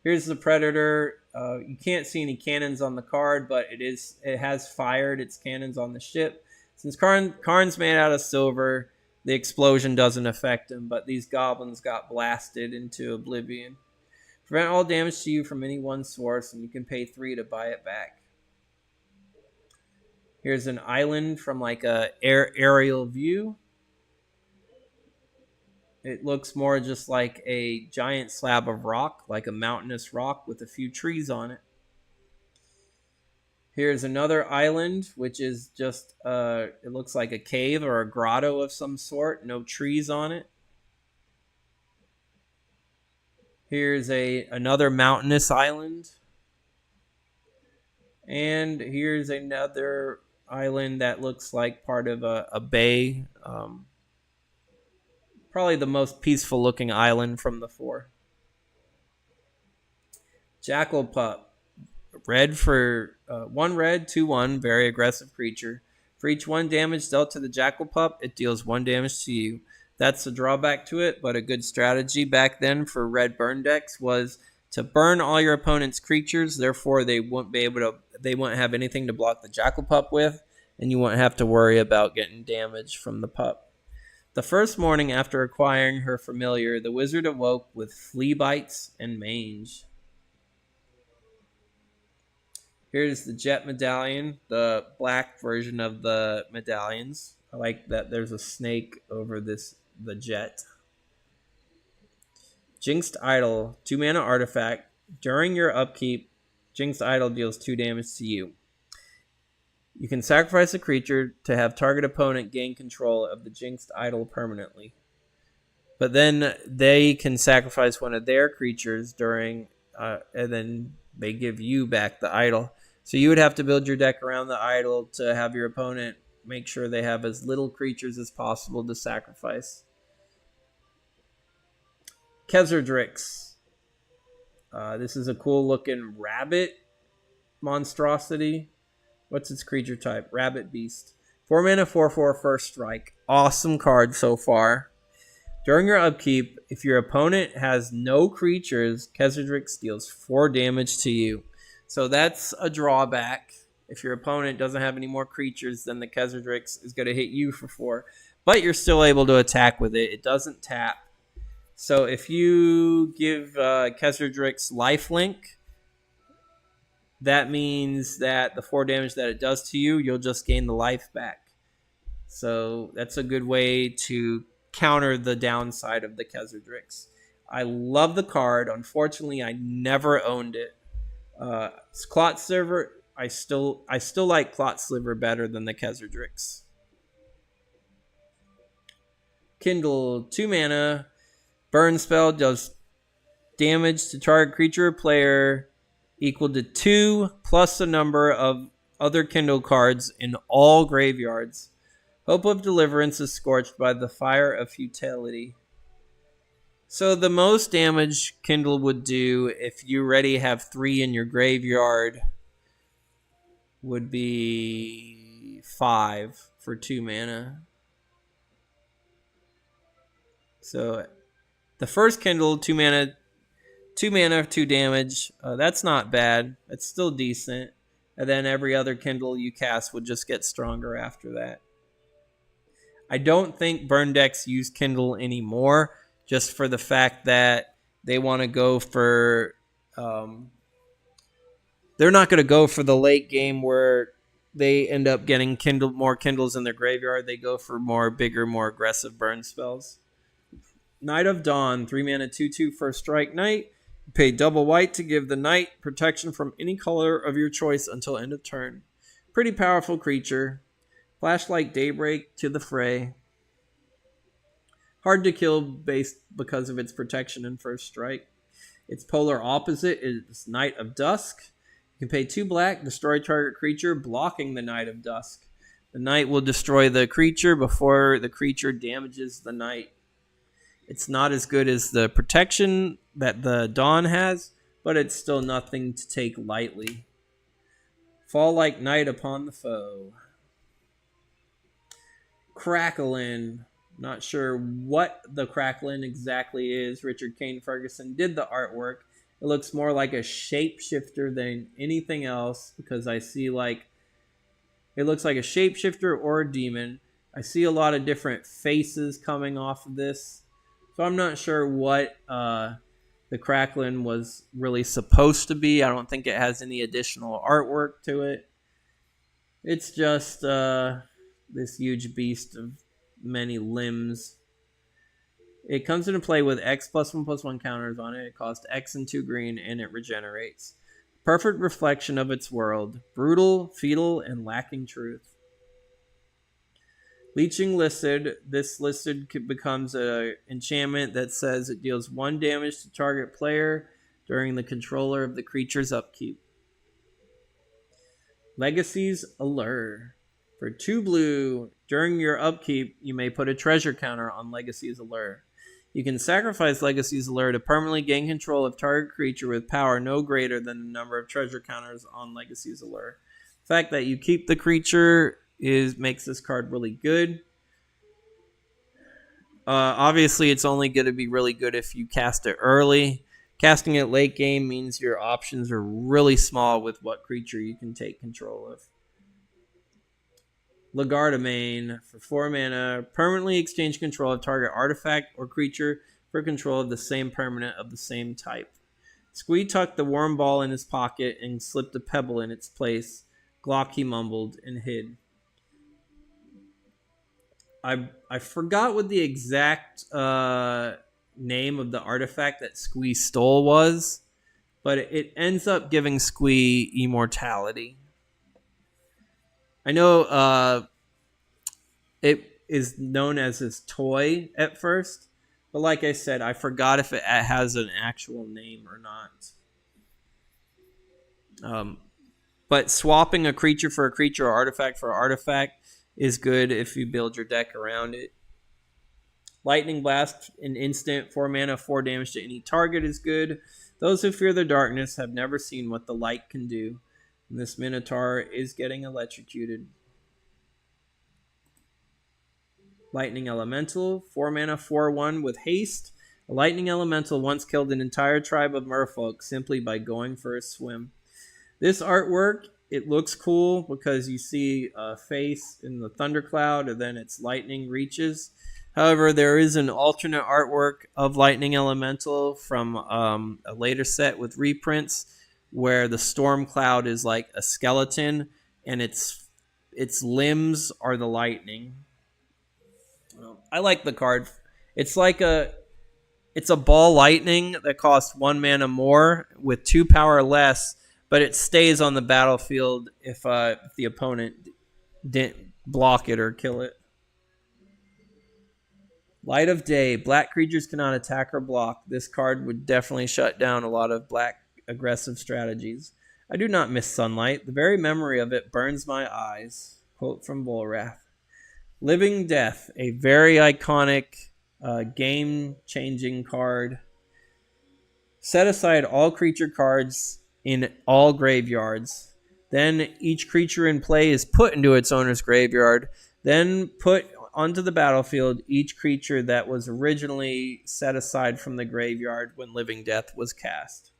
Here's the Predator. You can't see any cannons on the card, but it has fired its cannons on the ship. Since Karn's made out of silver, the explosion doesn't affect him, but these goblins got blasted into oblivion. Prevent all damage to you from any one source, and you can pay 3 to buy it back. Here's an island from like a aerial view. It looks more just like a giant slab of rock, like a mountainous rock with a few trees on it. Here's another island, which is just, it looks like a cave or a grotto of some sort. No trees on it. Here's another mountainous island. And here's another island that looks like part of a bay. Probably the most peaceful looking island from the 4. Jackal Pup. Red for 1 red, 2/1, very aggressive creature. For each 1 damage dealt to the Jackal Pup, it deals 1 damage to you. That's a drawback to it, but a good strategy back then for red burn decks was to burn all your opponent's creatures. Therefore, they wouldn't have anything to block the Jackal Pup with, and you wouldn't have to worry about getting damage from the pup. The first morning after acquiring her familiar, the wizard awoke with flea bites and mange. Here's the Jet Medallion, the black version of the medallions. I like that there's a snake over the jet. Jinxed Idol, 2 mana artifact. During your upkeep, Jinxed Idol deals 2 damage to you. You can sacrifice a creature to have target opponent gain control of the Jinxed Idol permanently. But then they can sacrifice one of their creatures during, and then they give you back the idol. So you would have to build your deck around the idol to have your opponent make sure they have as little creatures as possible to sacrifice. Kezardrix. This is a cool looking rabbit monstrosity. What's its creature type? Rabbit Beast. 4 mana, 4/4 first strike. Awesome card so far. During your upkeep, if your opponent has no creatures, Kezardrix deals 4 damage to you. So that's a drawback. If your opponent doesn't have any more creatures, then the Kezardrix is going to hit you for 4. But you're still able to attack with it. It doesn't tap. So if you give Kezardrix lifelink, that means that the 4 damage that it does to you, you'll just gain the life back. So that's a good way to counter the downside of the Kezardrix. I love the card. Unfortunately, I never owned it. Clot Sliver, I still like Clot Sliver better than the Kezardrix. Kindle, 2 mana. Burn spell does damage to target creature or player equal to 2 plus the number of other Kindle cards in all graveyards. Hope of Deliverance is scorched by the fire of futility. So the most damage Kindle would do if you already have 3 in your graveyard would be 5 for 2 mana. So the first Kindle, 2 mana, 2 damage. That's not bad. That's still decent. And then every other Kindle you cast would just get stronger after that. I don't think burn decks use Kindle anymore, just for the fact that they want to go for... they're not going to go for the late game where they end up getting more kindles in their graveyard. They go for more bigger, more aggressive burn spells. Knight of Dawn, 3 mana, 2/2 first strike knight. Pay double white to give the knight protection from any color of your choice until end of turn. Pretty powerful creature. Flashlight Daybreak to the fray. Hard to kill because of its protection and first strike. Its polar opposite is Knight of Dusk. You can pay 2 black, destroy target creature, blocking the Knight of Dusk. The knight will destroy the creature before the creature damages the knight. It's not as good as the protection that the Dawn has, but it's still nothing to take lightly. Fall like night upon the foe. Cracklin. Not sure what the Cracklin exactly is. Richard Kane Ferguson did the artwork. It looks more like a shapeshifter than anything else because I see it looks like a shapeshifter or a demon. I see a lot of different faces coming off of this. So I'm not sure what the Cracklin was really supposed to be. I don't think it has any additional artwork to it. It's just this huge beast of many limbs. It comes into play with X +1/+1 counters on it. It costs X and 2 green, and it regenerates. Perfect reflection of its world. Brutal, fetal, and lacking truth. Leeching listed. This listed becomes an enchantment that says it deals 1 damage to target player during the controller of the creature's upkeep. Legacy's Allure. For 2 blue, during your upkeep, you may put a treasure counter on Legacy's Allure. You can sacrifice Legacy's Allure to permanently gain control of target creature with power no greater than the number of treasure counters on Legacy's Allure. The fact that you keep the creature makes this card really good. Obviously, it's only going to be really good if you cast it early. Casting it late game means your options are really small with what creature you can take control of. Lagardomane, for 4 mana, permanently exchange control of target artifact or creature for control of the same permanent of the same type. Squee tucked the worm ball in his pocket and slipped a pebble in its place. Glock, he mumbled and hid. I forgot what the exact name of the artifact that Squee stole was, but it ends up giving Squee immortality. I know it is known as his toy at first, but like I said, I forgot if it has an actual name or not. But swapping a creature for a creature or artifact for artifact is good if you build your deck around it. Lightning Blast, an instant, 4 mana, 4 damage to any target is good. Those who fear the darkness have never seen what the light can do. And this Minotaur is getting electrocuted. Lightning Elemental, 4 mana, 4/1 with haste. A Lightning Elemental once killed an entire tribe of merfolk simply by going for a swim. This artwork, it looks cool because you see a face in the thundercloud and then its lightning reaches. However, there is an alternate artwork of Lightning Elemental from a later set with reprints where the storm cloud is like a skeleton and its limbs are the lightning. I like the card. It's a ball lightning that costs 1 mana more with 2 power less, but it stays on the battlefield if the opponent didn't block it or kill it. Light of Day. Black creatures cannot attack or block. This card would definitely shut down a lot of black aggressive strategies. I do not miss sunlight. The very memory of it burns my eyes. Quote from Volrath. Living Death. A very iconic game-changing card. Set aside all creature cards in all graveyards. Then each creature in play is put into its owner's graveyard. Then put onto the battlefield each creature that was originally set aside from the graveyard when Living Death was cast.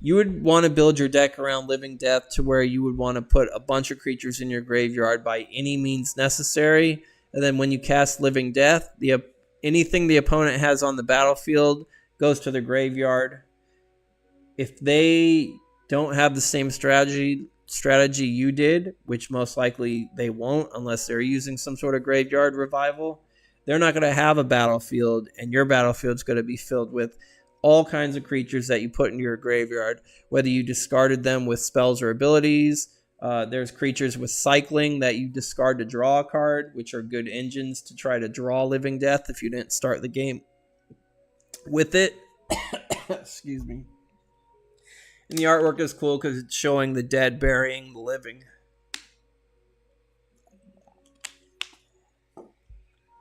You would want to build your deck around Living Death to where you would want to put a bunch of creatures in your graveyard by any means necessary. And then when you cast Living Death, anything the opponent has on the battlefield goes to the graveyard. If they don't have the same strategy you did, which most likely they won't unless they're using some sort of graveyard revival, they're not going to have a battlefield, and your battlefield's going to be filled with all kinds of creatures that you put into your graveyard, whether you discarded them with spells or abilities. There's creatures with cycling that you discard to draw a card, which are good engines to try to draw Living Death if you didn't start the game with it. Excuse me. And the artwork is cool because it's showing the dead burying the living.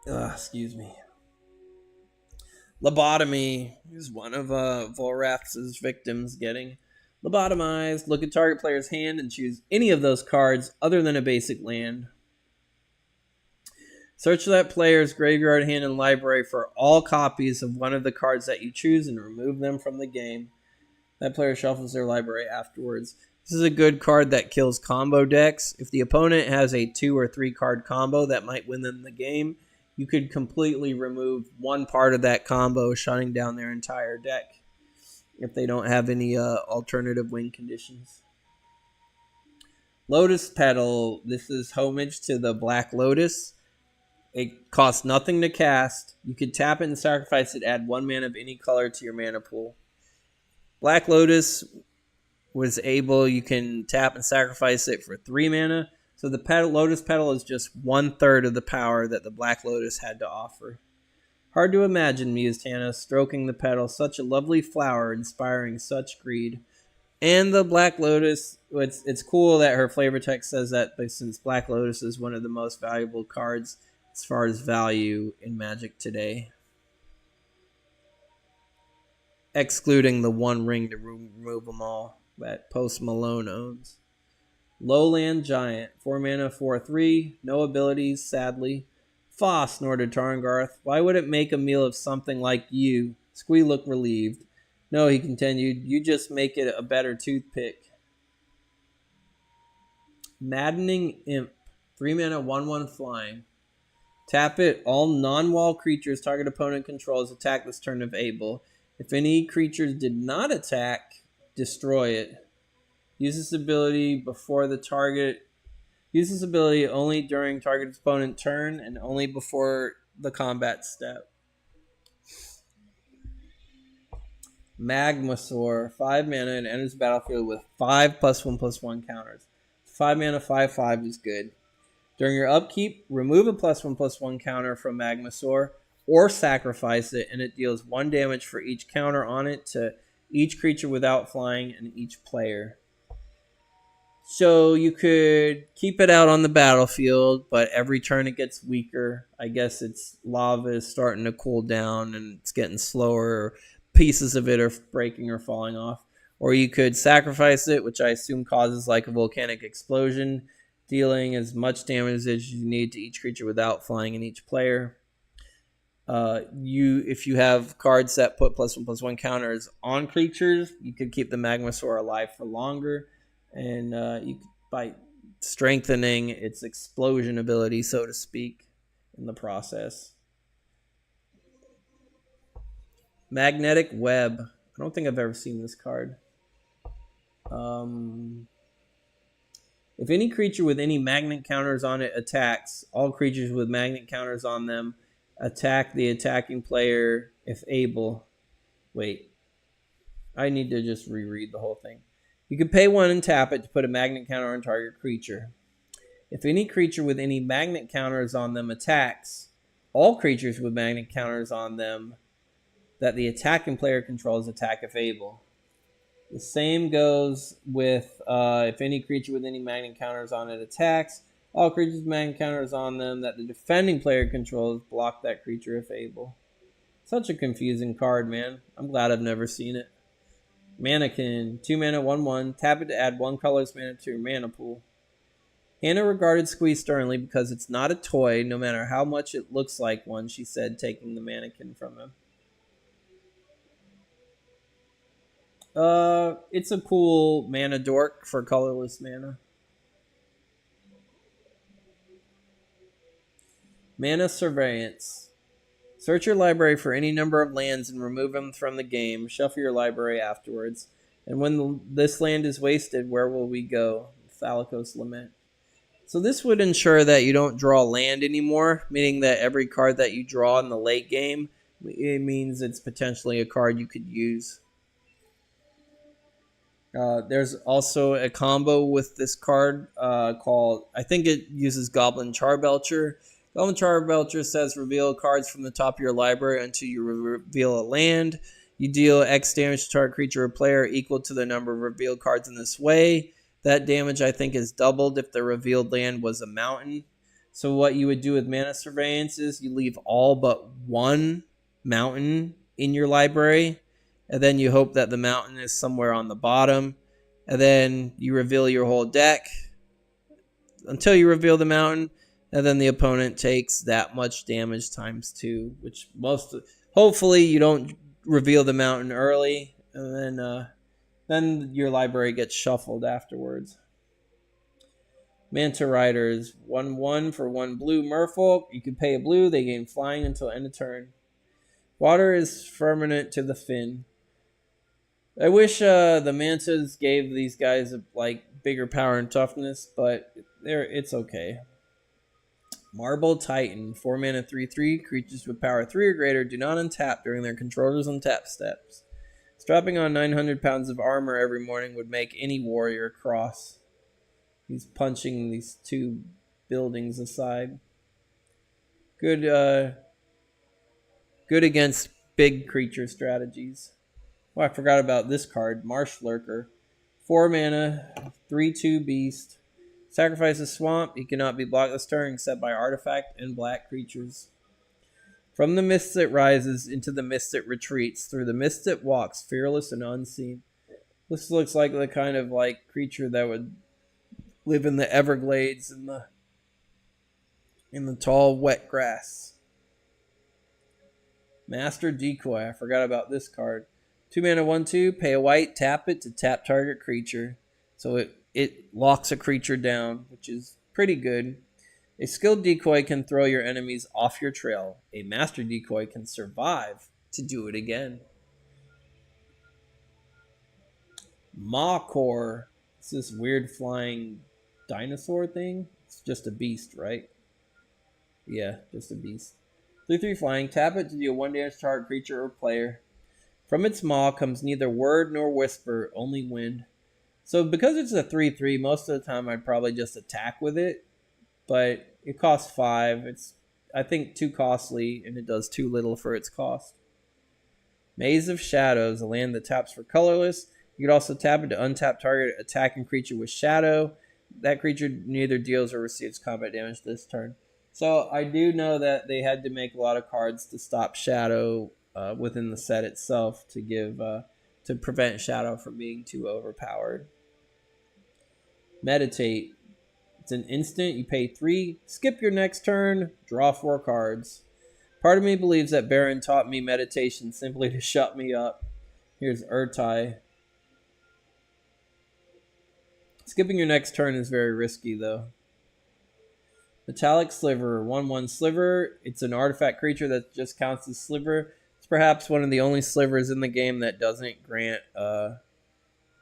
Excuse me. Lobotomy is one of Volrath's victims getting lobotomized. Look at target player's hand and choose any of those cards other than a basic land. Search that player's graveyard, hand, and library for all copies of one of the cards that you choose and remove them from the game. That player shuffles their library afterwards. This is a good card that kills combo decks. If the opponent has a 2 or 3 card combo that might win them the game, you could completely remove one part of that combo, shutting down their entire deck if they don't have any alternative win conditions. Lotus Petal. This is homage to the Black Lotus. It costs nothing to cast. You could tap it and sacrifice it, add 1 mana of any color to your mana pool. Black Lotus was able, you can tap and sacrifice it for 3 mana. So the Lotus Petal is just 1/3 of the power that the Black Lotus had to offer. Hard to imagine, mused Hannah, stroking the petal, such a lovely flower, inspiring such greed. And the Black Lotus, it's cool that her flavor text says that, but since Black Lotus is one of the most valuable cards as far as value in Magic today. Excluding the 1 ring to remove them all that Post Malone owns. Lowland Giant, 4 mana, 4/3, no abilities, sadly. Fa, snorted Tarangarth. Why would it make a meal of something like you? Squee looked relieved. No, he continued, you just make it a better toothpick. Maddening Imp, 3 mana, 1/1 flying. Tap it, all non-wall creatures target opponent controls attack this turn if able. If any creatures did not attack, destroy it. Use this ability before the target. Use this ability only during target's opponent turn and only before the combat step. Magmasaur, 5 mana and enters the battlefield with 5 +1/+1 counters. 5 mana, 5/5 is good. During your upkeep, remove a +1/+1 counter from Magmasaur or sacrifice it, and it deals 1 damage for each counter on it to each creature without flying and each player. So you could keep it out on the battlefield, but every turn it gets weaker. I guess its lava is starting to cool down and it's getting slower, or pieces of it are breaking or falling off. Or you could sacrifice it, which I assume causes like a volcanic explosion, dealing as much damage as you need to each creature without flying and each player. If you have cards that put +1/+1 counters on creatures, you could keep the Magmasaur alive for longer. And you could, by strengthening its explosion ability, so to speak, in the process. Magnetic Web. I don't think I've ever seen this card. If any creature with any magnet counters on it attacks, all creatures with magnet counters on them attack the attacking player if able. Wait. I need to just reread the whole thing. You can pay 1 and tap it to put a magnet counter on target creature. If any creature with any magnet counters on them attacks, all creatures with magnet counters on them that the attacking player controls attack if able. The same goes with if any creature with any magnet counters on it attacks, all creatures with magnet counters on them that the defending player controls block that creature if able. Such a confusing card, man. I'm glad I've never seen it. Mannequin, 2 mana, 1/1. Tap it to add 1 colorless mana to your mana pool. Hannah regarded Squee sternly because it's not a toy, no matter how much it looks like one, she said, taking the mannequin from him. It's a cool mana dork for colorless mana. Mana Surveillance. Search your library for any number of lands and remove them from the game. Shuffle your library afterwards. And when this land is wasted, where will we go? Thalicos Lament. So this would ensure that you don't draw land anymore, meaning that every card that you draw in the late game, it means it's potentially a card you could use. There's also a combo with this card called, I think it uses Goblin Charbelcher. Goblin Charbelcher says reveal cards from the top of your library until you reveal a land. You deal X damage to target creature or player equal to the number of revealed cards in this way. That damage, I think, is doubled if the revealed land was a mountain. So what you would do with Mana Surveillance is you leave all but one mountain in your library, and then you hope that the mountain is somewhere on the bottom, and then you reveal your whole deck until you reveal the mountain, and then the opponent takes that much damage times 2, which hopefully you don't reveal the mountain early, and then your library gets shuffled afterwards. Manta Riders, 1/1 for 1 blue merfolk. You can pay a blue, they gain flying until end of turn. Water is permanent to the fin. I wish the Mantas gave these guys bigger power and toughness, but it's okay. Marble Titan, 4 mana 3/3. Creatures with power 3 or greater do not untap during their controller's untap steps. Strapping on 900 pounds of armor every morning would make any warrior cross. He's punching these 2 buildings aside. Good against big creature strategies. Oh, I forgot about this card, Marsh Lurker. 4 mana, 3/2 beast. Sacrifice a swamp. He cannot be blocked this turn except by artifact and black creatures. From the mist it rises, into the mist it retreats. Through the mist it walks, fearless and unseen. This looks like the kind of creature that would live in the Everglades in the tall wet grass. Master Decoy. I forgot about this card. 2 mana 1/2. Pay a white. Tap it to tap target creature. So it locks a creature down, which is pretty good. A skilled decoy can throw your enemies off your trail. A master decoy can survive to do it again. Maw-Core. It's this weird flying dinosaur thing. It's just a beast, right? Yeah, just a beast. 3/3 flying. Tap it to deal 1 damage to target creature or player. From its maw comes neither word nor whisper, only wind. So because it's a 3/3, most of the time I'd probably just attack with it. But it costs 5. It's, I think, too costly, and it does too little for its cost. Maze of Shadows, a land that taps for colorless. You could also tap it to untap target attacking creature with shadow. That creature neither deals or receives combat damage this turn. So I do know that they had to make a lot of cards to stop shadow within the set itself to prevent shadow from being too overpowered. Meditate. It's an instant. You pay 3, skip your next turn, draw 4 cards. Part of me believes that Baron taught me meditation simply to shut me up. Here's Urtai. Skipping your next turn is very risky, though. Metallic Sliver, 1/1 Sliver. It's an artifact creature that just counts as Sliver. It's perhaps one of the only slivers in the game that doesn't grant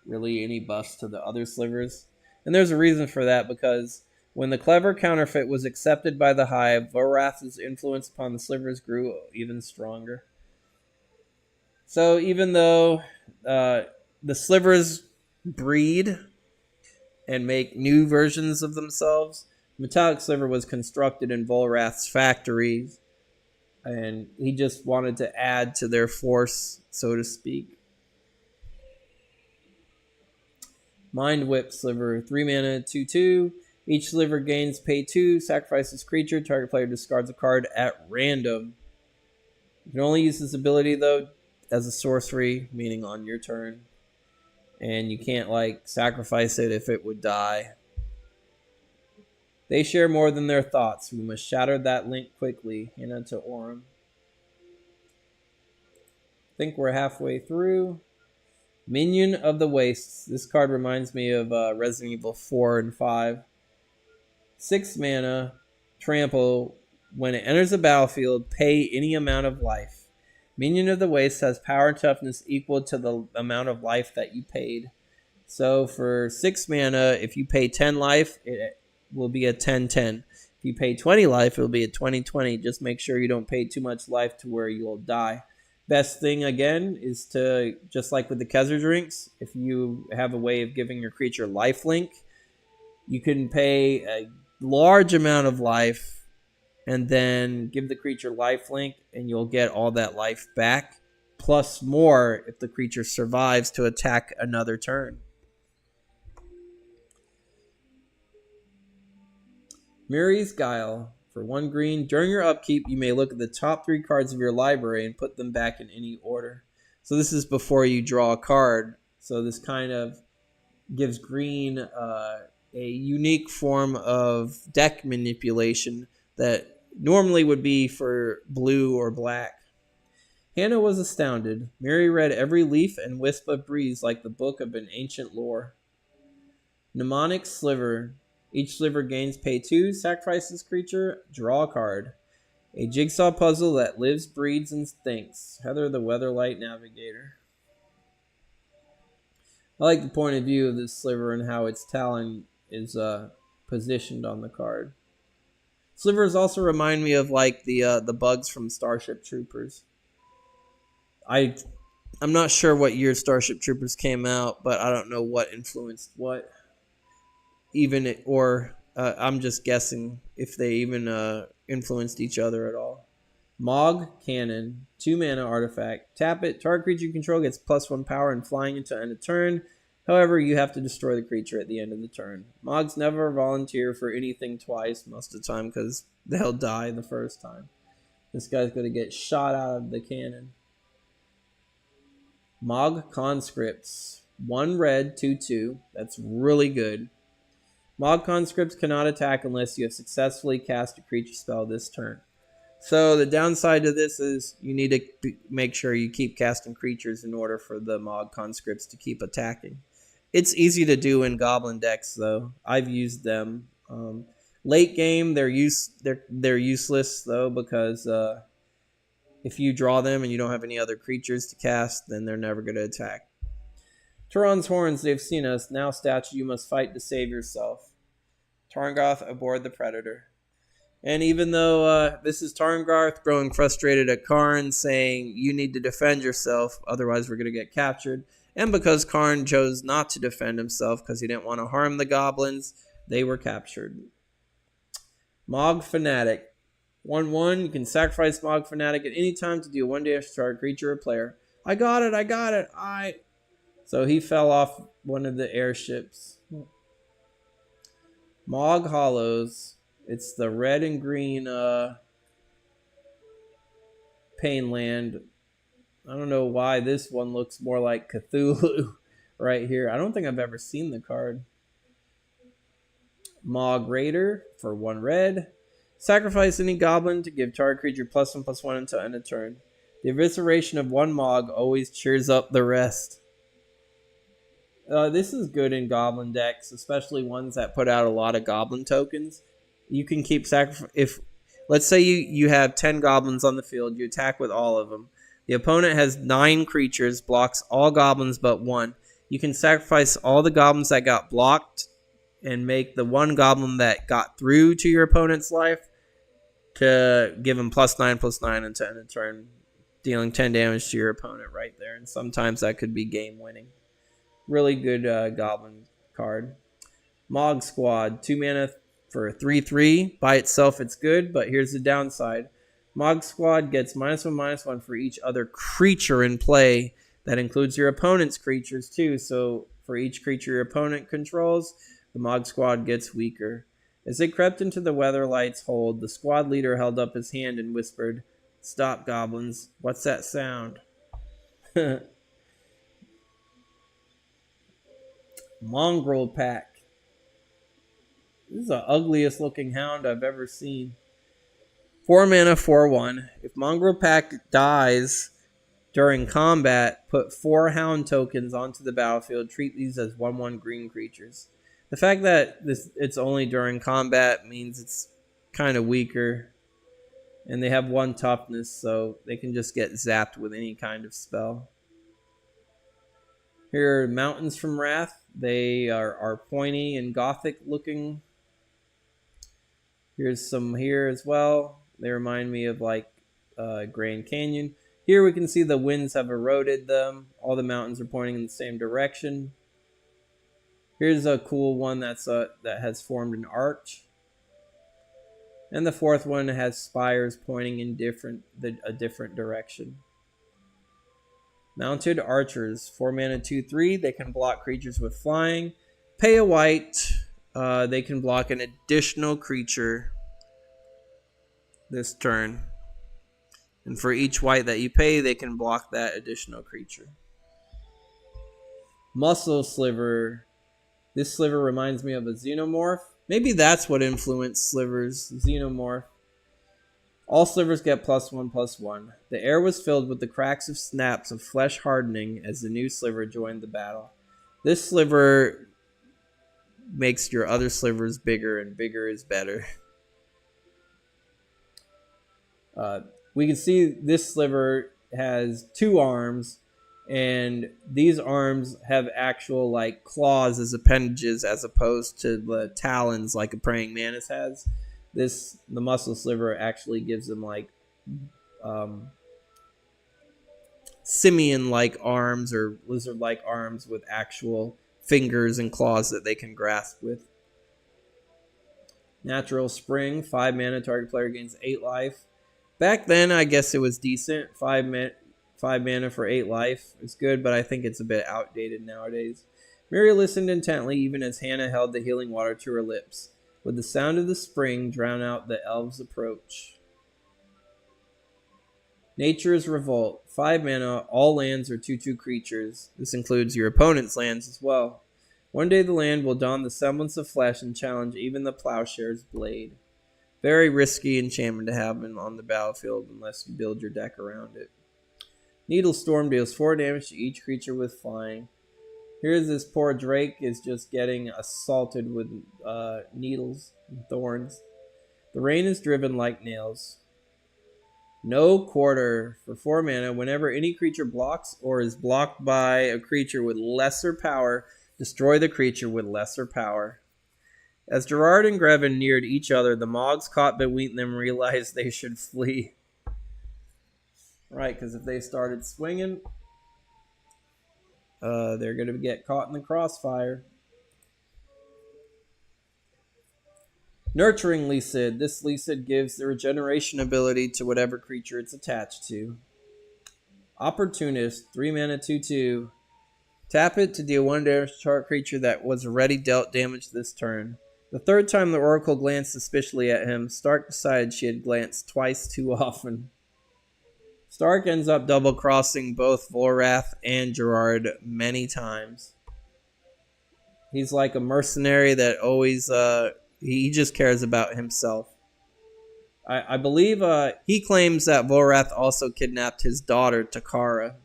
really any buffs to the other slivers. And there's a reason for that, because when the clever counterfeit was accepted by the Hive, Vorath's influence upon the slivers grew even stronger. So even though the slivers breed and make new versions of themselves, Metallic Sliver was constructed in Volrath's factories, and he just wanted to add to their force, so to speak. Mind Whip Sliver, 3 mana, 2/2. Each sliver gains pay 2, sacrifices creature, target player discards a card at random. You can only use this ability, though, as a sorcery, meaning on your turn. And you can't, sacrifice it if it would die. They share more than their thoughts. We must shatter that link quickly. Hand it to Aurum. I think we're halfway through. Minion of the Wastes. This card reminds me of Resident Evil 4 and 5. 6 mana, trample. When it enters the battlefield, pay any amount of life. Minion of the Waste has power and toughness equal to the amount of life that you paid. So for 6 mana, if you pay 10 life, it will be a 10-10. If you pay 20 life, it will be a 20-20. Just make sure you don't pay too much life to where you'll die. Best thing, again, is to, just like with the Kezzer drinks, if you have a way of giving your creature lifelink, you can pay a large amount of life and then give the creature lifelink, and you'll get all that life back, plus more if the creature survives to attack another turn. Miri's Guile. For 1 green, during your upkeep, you may look at the top 3 cards of your library and put them back in any order. So this is before you draw a card. So this kind of gives green a unique form of deck manipulation that normally would be for blue or black. Hannah was astounded. Mary read every leaf and wisp of breeze like the book of an ancient lore. Mnemonic Sliver. Each sliver gains pay 2, sacrifice this creature, draw a card. A jigsaw puzzle that lives, breeds, and thinks. Heather the Weatherlight Navigator. I like the point of view of this sliver and how its talon is positioned on the card. Slivers also remind me of like the bugs from Starship Troopers. I'm not sure what year Starship Troopers came out, but I don't know what influenced what. I'm just guessing if they even influenced each other at all. Mog Cannon, 2 mana artifact. Tap it. Target creature you control gets +1 power and flying until end of turn. However, you have to destroy the creature at the end of the turn. Mogs never volunteer for anything twice most of the time because they'll die the first time. This guy's going to get shot out of the cannon. Mog Conscripts, 1 red, 2/2. That's really good. Mog Conscripts cannot attack unless you have successfully cast a creature spell this turn. So the downside to this is you need to make sure you keep casting creatures in order for the Mog Conscripts to keep attacking. It's easy to do in Goblin decks, though. I've used them. Late game, they're useless, though, because if you draw them and you don't have any other creatures to cast, then they're never going to attack. Turon's Horns, they've seen us. Now statue, you must fight to save yourself. Tarngoth aboard the Predator. And even though this is Tarngarth growing frustrated at Karn, saying you need to defend yourself, otherwise we're going to get captured. And because Karn chose not to defend himself because he didn't want to harm the goblins, they were captured. Mog Fanatic. 1/1, you can sacrifice Mog Fanatic at any time to deal 1 damage to target creature or player. I got it. So he fell off one of the airships. Mog Hollows. It's the red and green Painland. I don't know why this one looks more like Cthulhu right here. I don't think I've ever seen the card. Mog Raider for 1 red. Sacrifice any goblin to give target creature +1/+1 until end of turn. The evisceration of 1 Mog always cheers up the rest. This is good in goblin decks, especially ones that put out a lot of goblin tokens. You can keep if let's say you have 10 goblins on the field, you attack with all of them. The opponent has 9 creatures, blocks all goblins but 1. You can sacrifice all the goblins that got blocked and make the 1 goblin that got through to your opponent's life to give him +9/+9 until end of turn, dealing 10 damage to your opponent right there. And sometimes that could be game winning. Really good goblin card. Mog Squad, 2 mana for 3/3. By itself, it's good, but here's the downside. Mog Squad gets -1/-1 for each other creature in play. That includes your opponent's creatures, too. So for each creature your opponent controls, the Mog Squad gets weaker. As they crept into the Weatherlight's hold, the squad leader held up his hand and whispered, "Stop, goblins. What's that sound?" Mongrel Pack. This is the ugliest looking hound I've ever seen. 4 mana, 4/1. If Mongrel Pack dies during combat, put 4 hound tokens onto the battlefield. Treat these as 1/1 green creatures. The fact that it's only during combat means it's kind of weaker. And they have 1 toughness, so they can just get zapped with any kind of spell. Here are mountains from Wrath. They are pointy and gothic looking. Here's some here as well. They remind me of like Grand Canyon. Here we can see the winds have eroded them. All the mountains are pointing in the same direction. Here's a cool one that has formed an arch. And the 4th one has spires pointing in a different direction. Mounted archers, 4 mana, 2/3. They can block creatures with flying. Pay a white. They can block an additional creature this turn. And for each white that you pay, they can block that additional creature. Muscle Sliver. This sliver reminds me of a xenomorph. Maybe that's what influenced slivers. Xenomorph. All slivers get +1/+1. The air was filled with the cracks of snaps of flesh hardening as the new sliver joined the battle. This sliver makes your other slivers bigger, and bigger is better. We can see this sliver has 2 arms, and these arms have actual like claws as appendages as opposed to the talons like a praying mantis has. The muscle sliver actually gives them like simian-like arms or lizard-like arms with actual fingers and claws that they can grasp with. Natural Spring, 5 mana, target player gains 8 life. Back then, I guess it was decent. 5 mana for 8 life. It's good, but I think it's a bit outdated nowadays. Miri listened intently, even as Hannah held the healing water to her lips. Would the sound of the spring drown out the elves' approach? Nature's Revolt. 5 mana, all lands are 2/2 creatures. This includes your opponent's lands as well. One day the land will don the semblance of flesh and challenge even the plowshare's blade. Very risky enchantment to have on the battlefield unless you build your deck around it. Needle Storm deals 4 damage to each creature with flying. Here's this poor Drake is just getting assaulted with needles and thorns. The rain is driven like nails. No Quarter. For 4 mana, whenever any creature blocks or is blocked by a creature with lesser power, destroy the creature with lesser power. As Gerard and Grevin neared each other, the Mogs caught between them realized they should flee. Right, because if they started swinging, they're going to get caught in the crossfire. Nurturing Lysid. This Lysid gives the regeneration ability to whatever creature it's attached to. Opportunist. 3 mana, 2/2. Tap it to deal 1 damage to target creature that was already dealt damage this turn. The 3rd time the Oracle glanced suspiciously at him, Stark decided she had glanced twice too often. Stark ends up double-crossing both Volrath and Gerard many times. He's like a mercenary that always, he just cares about himself. I believe he claims that Volrath also kidnapped his daughter, Takara.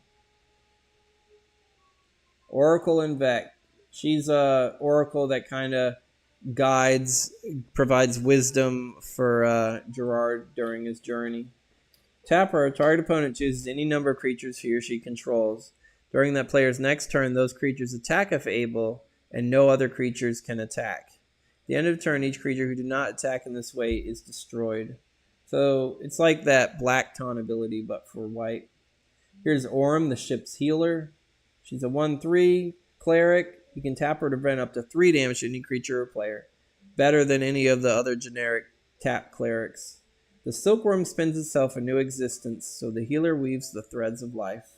Oracle and Vec. She's a Oracle that kind of provides wisdom for Gerard during his journey. Tap her. Target opponent chooses any number of creatures he or she controls. During that player's next turn, those creatures attack if able, and no other creatures can attack. At the end of turn, each creature who did not attack in this way is destroyed. So it's like that Black Taunt ability, but for white. Here's Orym, the ship's healer. She's a 1/3 cleric. You can tap her to prevent up to 3 damage to any creature or player. Better than any of the other generic tap clerics. The silkworm spins itself a new existence, so the healer weaves the threads of life.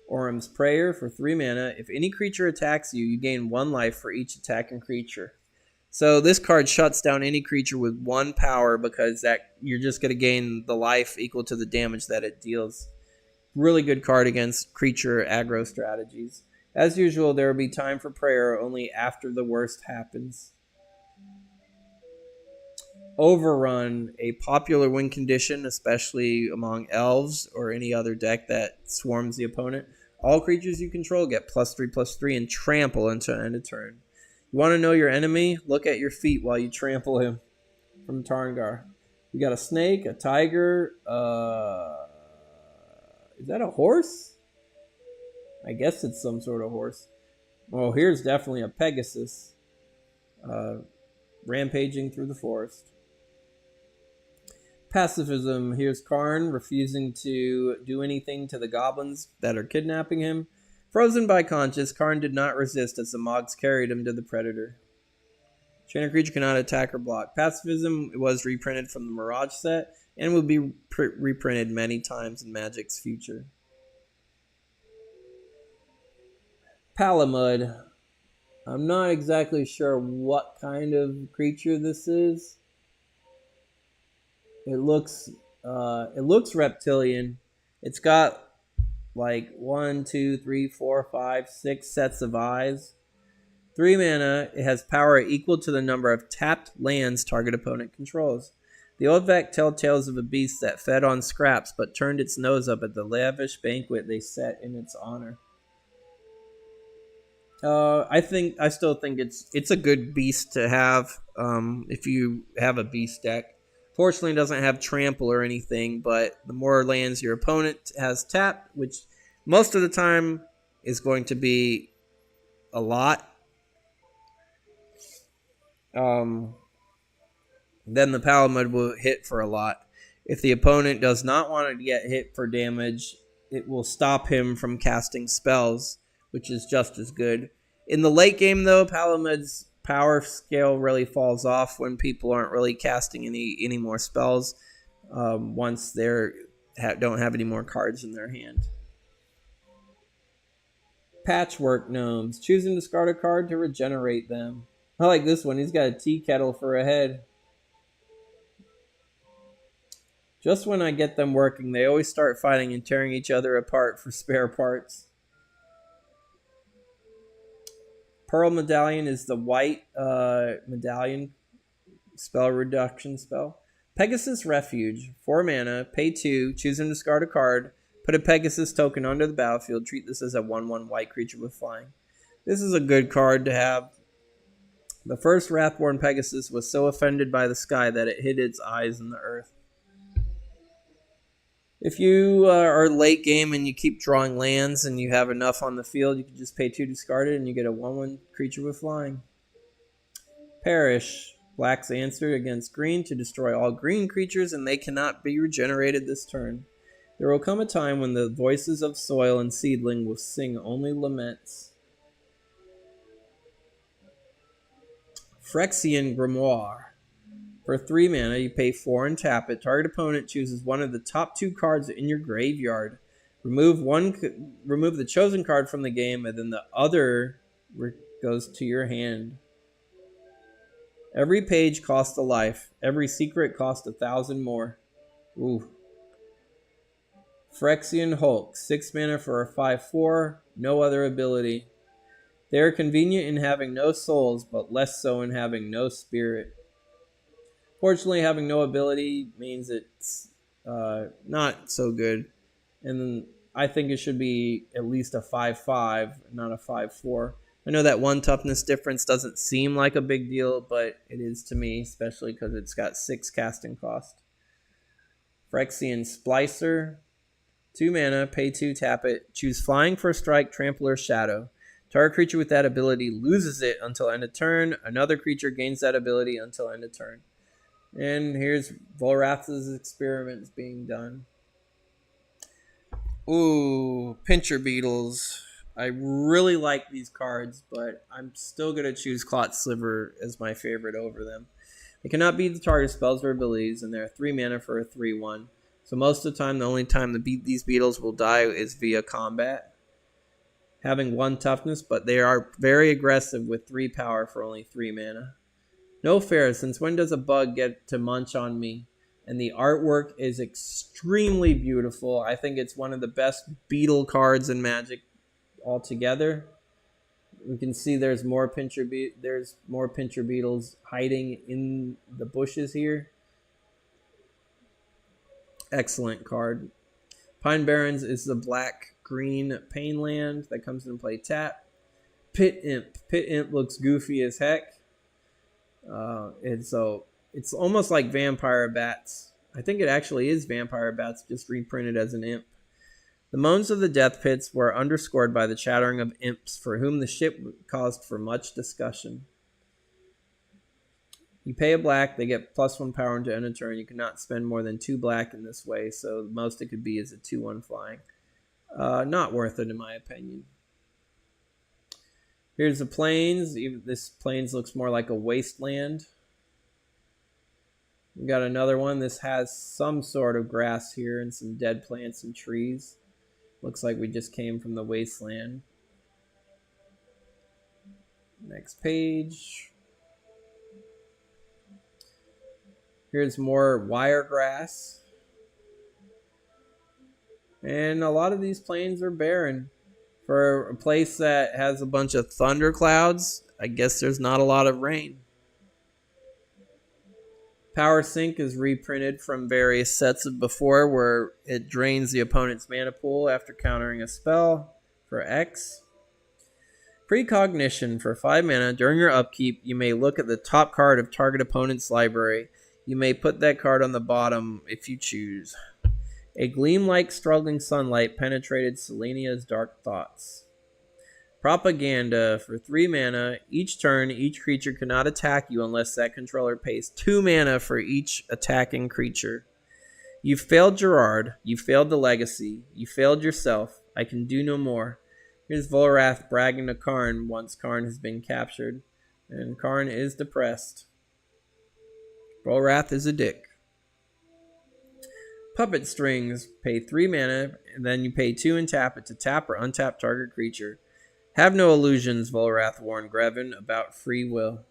Orym's Prayer for 3 mana. If any creature attacks you, you gain 1 life for each attacking creature. So this card shuts down any creature with 1 power because that you're just going to gain the life equal to the damage that it deals. Really good card against creature aggro strategies. As usual, there will be time for prayer only after the worst happens. Overrun, a popular win condition, especially among elves or any other deck that swarms the opponent. All creatures you control get +3/+3 and trample until end of turn. You want to know your enemy? Look at your feet while you trample him. from Tarngar. We got a snake, a tiger. Is that a horse? I guess it's some sort of horse. Well, here's definitely a Pegasus rampaging through the forest. Pacifism. Here's Karn refusing to do anything to the goblins that are kidnapping him. Frozen by conscience, Karn did not resist as the Mogs carried him to the Predator. Trainer creature cannot attack or block. Pacifism was reprinted from the Mirage set and will be reprinted many times in Magic's future. Palamud. I'm not exactly sure what kind of creature this is. It looks reptilian. It's got like 1, 2, 3, 4, 5, 6 sets of eyes. 3 mana. It has power equal to the number of tapped lands target opponent controls. The old Vec tell tales of a beast that fed on scraps but turned its nose up at the lavish banquet they set in its honor. I still think it's a good beast to have if you have a beast deck. Fortunately, it doesn't have trample or anything, but the more lands your opponent has tapped, which most of the time is going to be a lot, then the Palamud will hit for a lot. If the opponent does not want to get hit for damage, it will stop him from casting spells, which is just as good. In the late game, though, Palamud's power scale really falls off when people aren't really casting any more spells once they don't have any more cards in their hand. Patchwork Gnomes. Choose and discard a card to regenerate them. I like this one. He's got a tea kettle for a head. Just when I get them working, they always start fighting and tearing each other apart for spare parts. Pearl Medallion is the white medallion spell reduction spell. Pegasus Refuge. 4 mana. Pay 2. Choose and discard a card. Put a Pegasus token onto the battlefield. Treat this as a 1/1 white creature with flying. This is a good card to have. The first Wrathborn Pegasus was so offended by the sky that it hid its eyes in the earth. If you are late game and you keep drawing lands and you have enough on the field, you can just pay 2 discarded and you get a 1/1 creature with flying. Perish. Black's answer against green to destroy all green creatures, and they cannot be regenerated this turn. There will come a time when the voices of soil and seedling will sing only laments. Phyrexian Grimoire. For 3 mana, you pay 4 and tap it. Target opponent chooses one of the top 2 cards in your graveyard. Remove the chosen card from the game, and then the other goes to your hand. Every page costs a life. Every secret costs 1,000 more. Ooh. Phyrexian Hulk. 6 mana for a 5/4. No other ability. They are convenient in having no souls, but less so in having no spirit. Fortunately, having no ability means it's not so good. And I think it should be at least a 5/5, not a 5/4. I know that 1 toughness difference doesn't seem like a big deal, but it is to me, especially because it's got 6 casting cost. Phyrexian Splicer. 2 mana, pay 2, tap it. Choose Flying for a strike, Trample, or Shadow. Target creature with that ability loses it until end of turn. Another creature gains that ability until end of turn. And here's Volrath's experiments being done. Ooh, Pincher Beetles. I really like these cards, but I'm still going to choose Clot Sliver as my favorite over them. They cannot beat the target spells or abilities, and they're 3 mana for a 3/1. So most of the time, the only time these beetles will die is via combat. Having 1 toughness, but they are very aggressive with 3 power for only 3 mana. No fair, since when does a bug get to munch on me? And the artwork is extremely beautiful. I think it's one of the best beetle cards in Magic altogether. We can see there's more pincher beetles hiding in the bushes here. Excellent card. Pine Barrens is the black-green pain land that comes into play tap. Pit Imp. Pit Imp looks goofy as heck. And so It's almost like Vampire Bats. I think it actually is Vampire Bats, just reprinted as an imp. The moans of the death pits were underscored by the chattering of imps, for whom the ship caused for much discussion. You pay a black, they get +1 power into end of turn. You cannot spend more than 2 black in this way, so the most it could be is a 2/1 flying. Not worth it in my opinion. Here's the plains. This plains looks more like a wasteland. We got another one. This has some sort of grass here and some dead plants and trees. Looks like we just came from the wasteland. Next page. Here's more wiregrass. And a lot of these plains are barren. For a place that has a bunch of thunderclouds, I guess there's not a lot of rain. Power Sink is reprinted from various sets of before, where it drains the opponent's mana pool after countering a spell for X. Precognition for 5 mana. During your upkeep, you may look at the top card of target opponent's library. You may put that card on the bottom if you choose. A gleam like struggling sunlight penetrated Selenia's dark thoughts. Propaganda for 3 mana. Each turn, each creature cannot attack you unless that controller pays 2 mana for each attacking creature. You failed Gerard. You failed the legacy. You failed yourself. I can do no more. Here's Volrath bragging to Karn once Karn has been captured. And Karn is depressed. Volrath is a dick. Puppet Strings. Pay 3 mana, and then you pay 2 and tap it to tap or untap target creature. Have no illusions, Volrath warned Grevin about free will.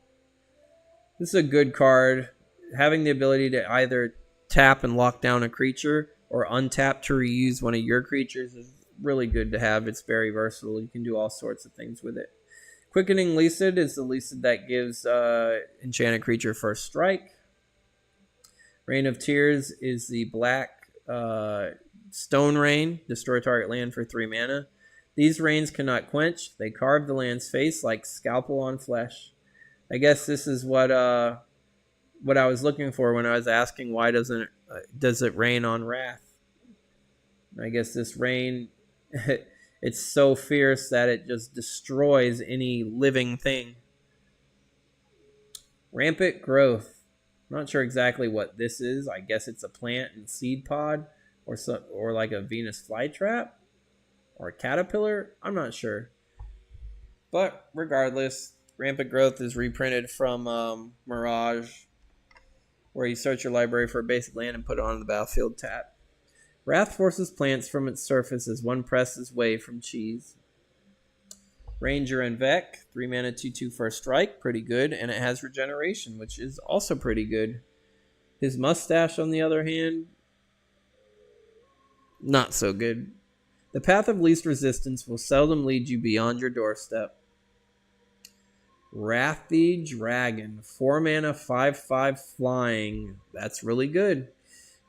This is a good card. Having the ability to either tap and lock down a creature or untap to reuse one of your creatures is really good to have. It's very versatile. You can do all sorts of things with it. Quickening Lucid is the Lucid that gives enchanted creature first strike. Rain of Tears is the black Stone Rain. Destroy target land for 3 mana. These rains cannot quench. They carve the land's face like scalpel on flesh. I guess this is what I was looking for when I was asking why does it rain on Wrath. I guess this rain, it's so fierce that it just destroys any living thing. Rampant Growth. I'm not sure exactly what this is. I guess it's a plant and seed pod, or like a Venus flytrap, or a caterpillar. I'm not sure. But regardless, Rampant Growth is reprinted from Mirage, where you search your library for a basic land and put it on the battlefield tap. Wrath forces plants from its surface as one presses away from cheese. Ranger and Vec, 3 mana, 2/2 first strike, pretty good, and it has regeneration, which is also pretty good. His mustache, on the other hand, not so good. The path of least resistance will seldom lead you beyond your doorstep. Wrathy Dragon, 4 mana, 5/5 flying. That's really good.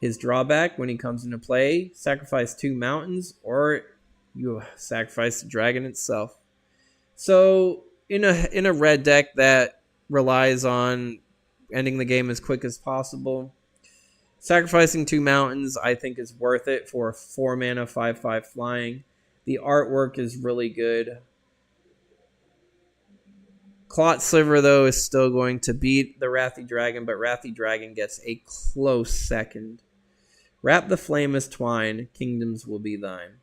His drawback when he comes into play, sacrifice 2 mountains, or you sacrifice the dragon itself. So in a red deck that relies on ending the game as quick as possible, sacrificing 2 mountains I think is worth it for 4 mana, 5/5 flying. The artwork is really good. Clot Sliver, though, is still going to beat the Wrathy Dragon, but Wrathy Dragon gets a close second. Wrap the flame as twine, kingdoms will be thine.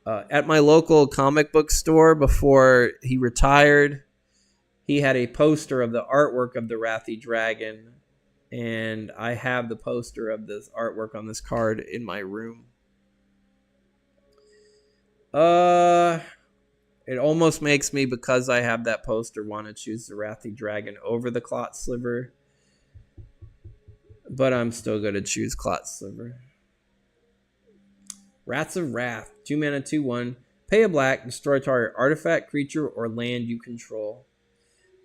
At my local comic book store before he retired, he had a poster of the artwork of the Wrathy Dragon, and I have the poster of this artwork on this card in my room. It almost makes me, because I have that poster, want to choose the Wrathy Dragon over the Clot Sliver, but I'm still going to choose Clot Sliver. Rats of Wrath, 2 mana, 2/1. Pay a black, destroy target artifact, creature, or land you control.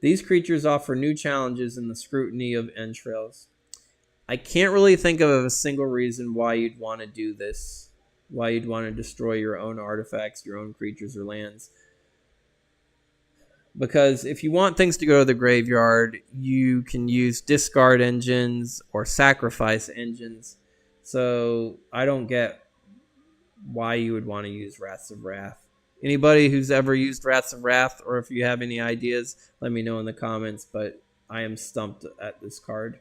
These creatures offer new challenges in the scrutiny of entrails. I can't really think of a single reason why you'd want to do this. Why you'd want to destroy your own artifacts, your own creatures, or lands. Because if you want things to go to the graveyard, you can use discard engines or sacrifice engines. So I don't get why you would want to use Wraths of Wrath. Anybody who's ever used Wraths of Wrath, or if you have any ideas, let me know in the comments, but I am stumped at this card.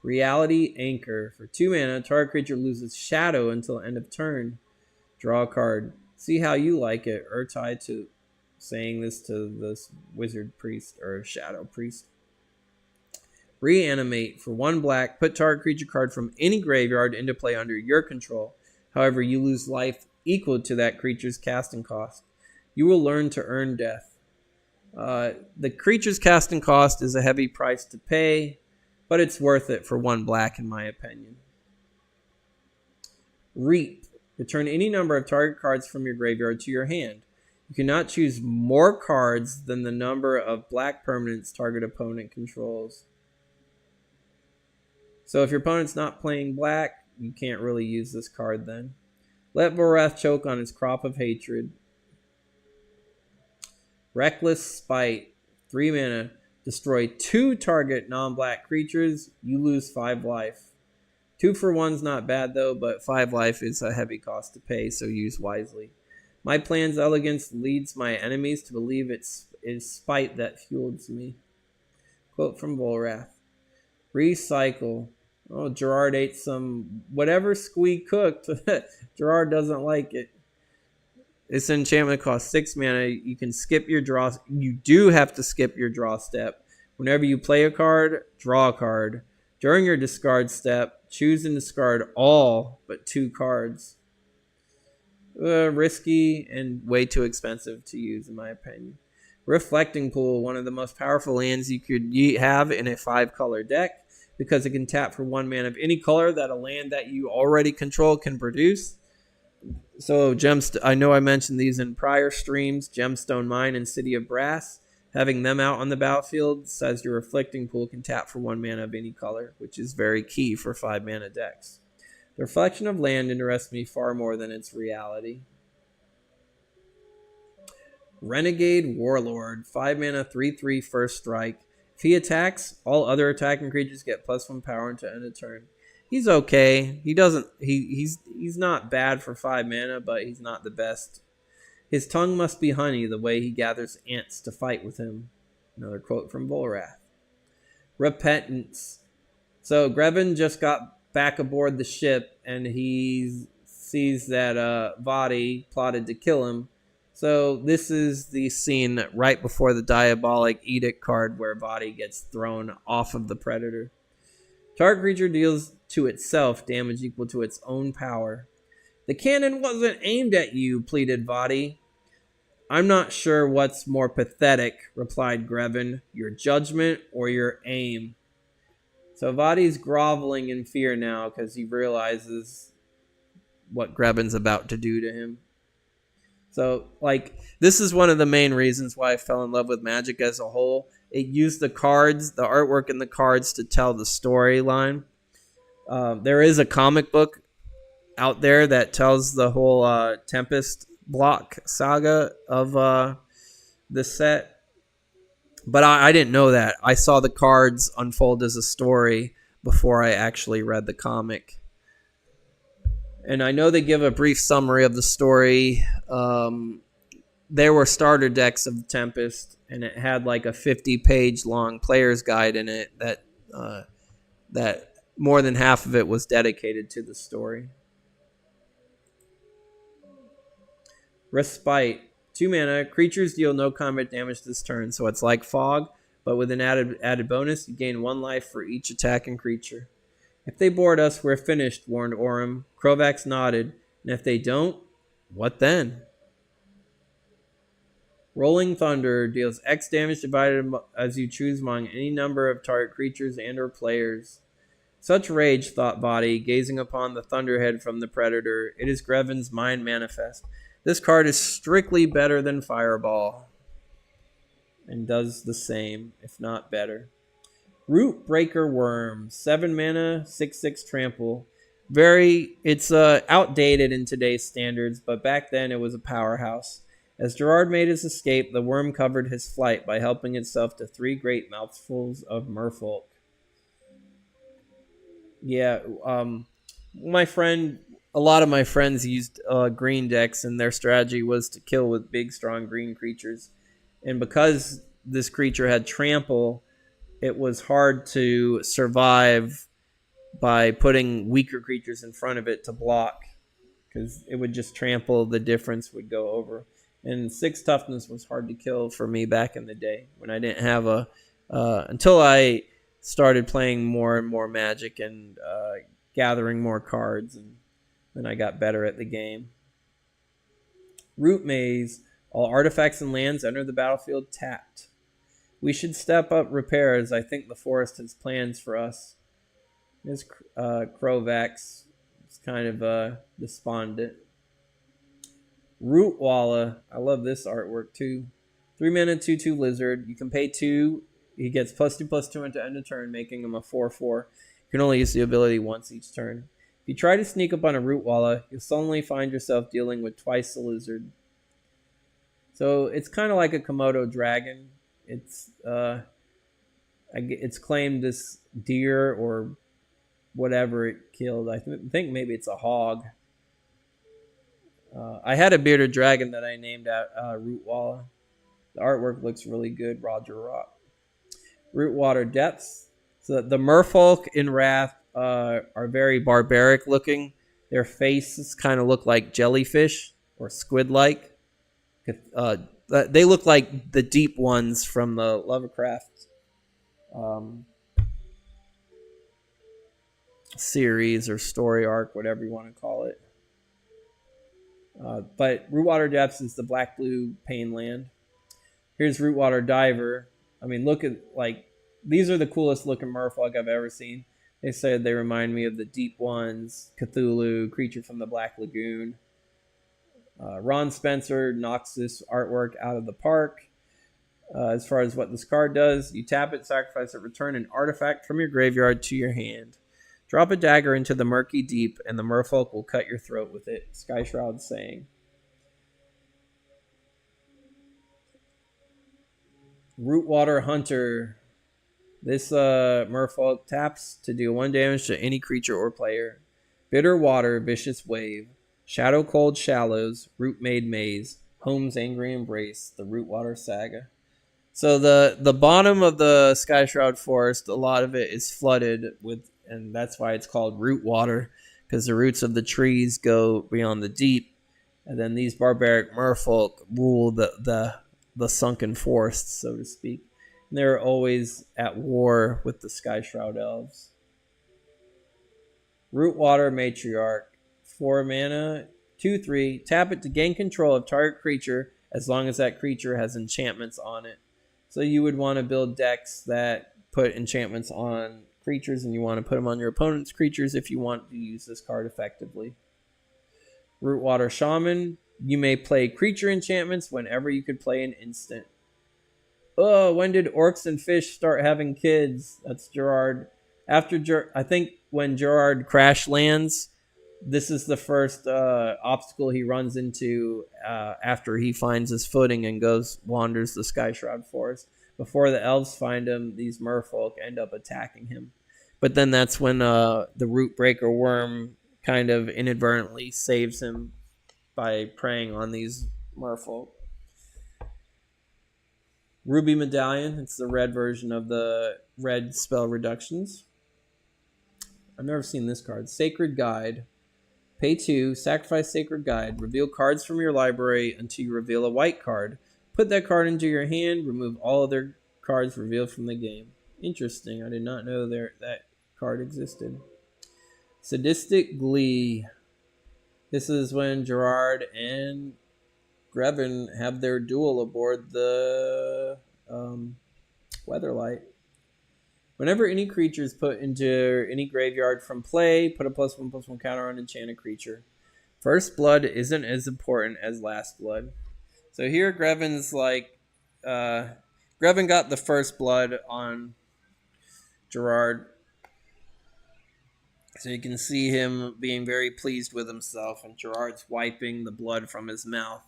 Reality Anchor. For 2 mana, target creature loses shadow until end of turn. Draw a card. See how you like it. Urtai to saying this to this wizard priest or shadow priest. Reanimate. For 1 black, put target creature card from any graveyard into play under your control. However, you lose life equal to that creature's casting cost. You will learn to earn death. The creature's casting cost is a heavy price to pay, but it's worth it for 1 black in my opinion. Reap. Return any number of target cards from your graveyard to your hand. You cannot choose more cards than the number of black permanents target opponent controls. So if your opponent's not playing black, you can't really use this card then. Let Vorath choke on his crop of hatred. Reckless Spite. 3 mana. Destroy 2 target non-black creatures. You lose 5 life. 2 for 1's not bad though, but 5 life is a heavy cost to pay, so use wisely. My plan's elegance leads my enemies to believe it is spite that fuels me. Quote from Volrath. Recycle. Oh, Gerard ate some whatever Squee cooked. Gerard doesn't like it. This enchantment costs 6 mana. You can skip your draw. You do have to skip your draw step. Whenever you play a card, draw a card. During your discard step, choose and discard all but 2 cards. Risky and way too expensive to use, in my opinion. Reflecting Pool, one of the most powerful lands you could have in a 5-color deck, because it can tap for 1 mana of any color that a land that you already control can produce. So I know I mentioned these in prior streams, Gemstone Mine and City of Brass. Having them out on the battlefield says your Reflecting Pool can tap for 1 mana of any color, which is very key for 5 mana decks. The reflection of land interests me far more than its reality. Renegade Warlord, 5 mana, 3/3 first strike. If he attacks, all other attacking creatures get +1 power until end of turn. He's okay. He's not bad for 5 mana, but he's not the best. His tongue must be honey, the way he gathers ants to fight with him. Another quote from Volrath. Repentance. So Grevin just got back aboard the ship, and he sees that Vadi plotted to kill him. So this is the scene right before the Diabolic Edict card where Vadi gets thrown off of the Predator. Target creature deals to itself damage equal to its own power. The cannon wasn't aimed at you, pleaded Vadi. I'm not sure what's more pathetic, replied Grevin, your judgment or your aim. So Vadi's groveling in fear now because he realizes what Grevin's about to do to him. So, this is one of the main reasons why I fell in love with Magic as a whole. It used the cards, the artwork in the cards to tell the storyline. There is a comic book out there that tells the whole Tempest block saga of the set. But I didn't know that. I saw the cards unfold as a story before I actually read the comic. And I know they give a brief summary of the story. There were starter decks of Tempest, and it had like a 50-page long player's guide in it that more than half of it was dedicated to the story. Respite. 2 mana. Creatures deal no combat damage this turn, so it's like Fog, but with an added bonus, you gain 1 life for each attacking creature. If they board us, we're finished, warned Orym. Krovax nodded, and if they don't, what then? Rolling Thunder deals X damage divided as you choose among any number of target creatures and or players. Such rage, thought Vadi, gazing upon the Thunderhead from the Predator. It is Grevin's mind manifest. This card is strictly better than Fireball, and does the same, if not better. Root Breaker Worm, 7 mana, 6/6 trample. It's outdated in today's standards, but back then it was a powerhouse. As Gerard made his escape, the worm covered his flight by helping itself to 3 great mouthfuls of merfolk. Yeah, my friend, a lot of my friends used green decks, and their strategy was to kill with big, strong green creatures. And because this creature had trample, it was hard to survive by putting weaker creatures in front of it to block, because it would just trample. The difference would go over. And 6 toughness was hard to kill for me back in the day when I didn't have a. Until I started playing more and more Magic and gathering more cards, and then I got better at the game. Root Maze. All artifacts and lands enter the battlefield tapped. We should step up repairs. I think the forest has plans for us. This Krovax is kind of despondent. Rootwalla. I love this artwork too. 3 mana, 2/2 lizard. You can pay 2. He gets +2/+2 into end of turn, making him a 4/4. You can only use the ability once each turn. If you try to sneak up on a Rootwalla, you'll suddenly find yourself dealing with twice the lizard. So it's kind of like a Komodo dragon. It's claimed this deer or whatever it killed. I think maybe it's a hog. I had a bearded dragon that I named Rootwalla. The artwork looks really good. Roger Rock. Rootwater Depths. So the merfolk in Wrath are very barbaric looking. Their faces kind of look like jellyfish or squid-like. They look like the deep ones from the Lovecraft series or story arc, whatever you want to call it. But Rootwater Depths is the black-blue pain land. Here's Rootwater Diver. I mean, look at, these are the coolest looking merfolk I've ever seen. They said they remind me of the deep ones, Cthulhu, creature from the Black Lagoon. Ron Spencer knocks this artwork out of the park. As far as what this card does, you tap it, sacrifice it, return an artifact from your graveyard to your hand. Drop a dagger into the murky deep, and the merfolk will cut your throat with it. Sky Shroud saying. Rootwater Hunter. This merfolk taps to deal 1 damage to any creature or player. Bitter Water, Vicious Wave. Shadow Cold Shallows, Root Made Maze, Home's Angry Embrace, the Rootwater Saga. So the bottom of the Sky Shroud Forest, a lot of it is flooded with, and that's why it's called root water, because the roots of the trees go beyond the deep, and then these barbaric merfolk rule the sunken forests, so to speak. And they're always at war with the Sky Shroud Elves. Rootwater Matriarch. 4 mana, 2/3. Tap it to gain control of target creature as long as that creature has enchantments on it. So you would want to build decks that put enchantments on creatures, and you want to put them on your opponent's creatures if you want to use this card effectively. Rootwater Shaman. You may play creature enchantments whenever you could play an instant. Oh, when did orcs and fish start having kids? That's Gerard. I think when Gerard crash lands, this is the first obstacle he runs into after he finds his footing and wanders the Sky Shroud Forest. Before the elves find him, these merfolk end up attacking him. But then that's when the Rootbreaker Worm kind of inadvertently saves him by preying on these merfolk. Ruby Medallion. It's the red version of the red spell reductions. I've never seen this card. Sacred Guide. Pay 2, sacrifice Sacred Guide, reveal cards from your library until you reveal a white card. Put that card into your hand, remove all other cards revealed from the game. Interesting, I did not know that card existed. Sadistic Glee. This is when Gerard and Grevin have their duel aboard the Weatherlight. Whenever any creature is put into any graveyard from play, put a +1/+1 counter on enchanted creature. First Blood isn't as important as Last Blood. So here Grevin's Grevin got the First Blood on Gerard. So you can see him being very pleased with himself, and Gerard's wiping the blood from his mouth.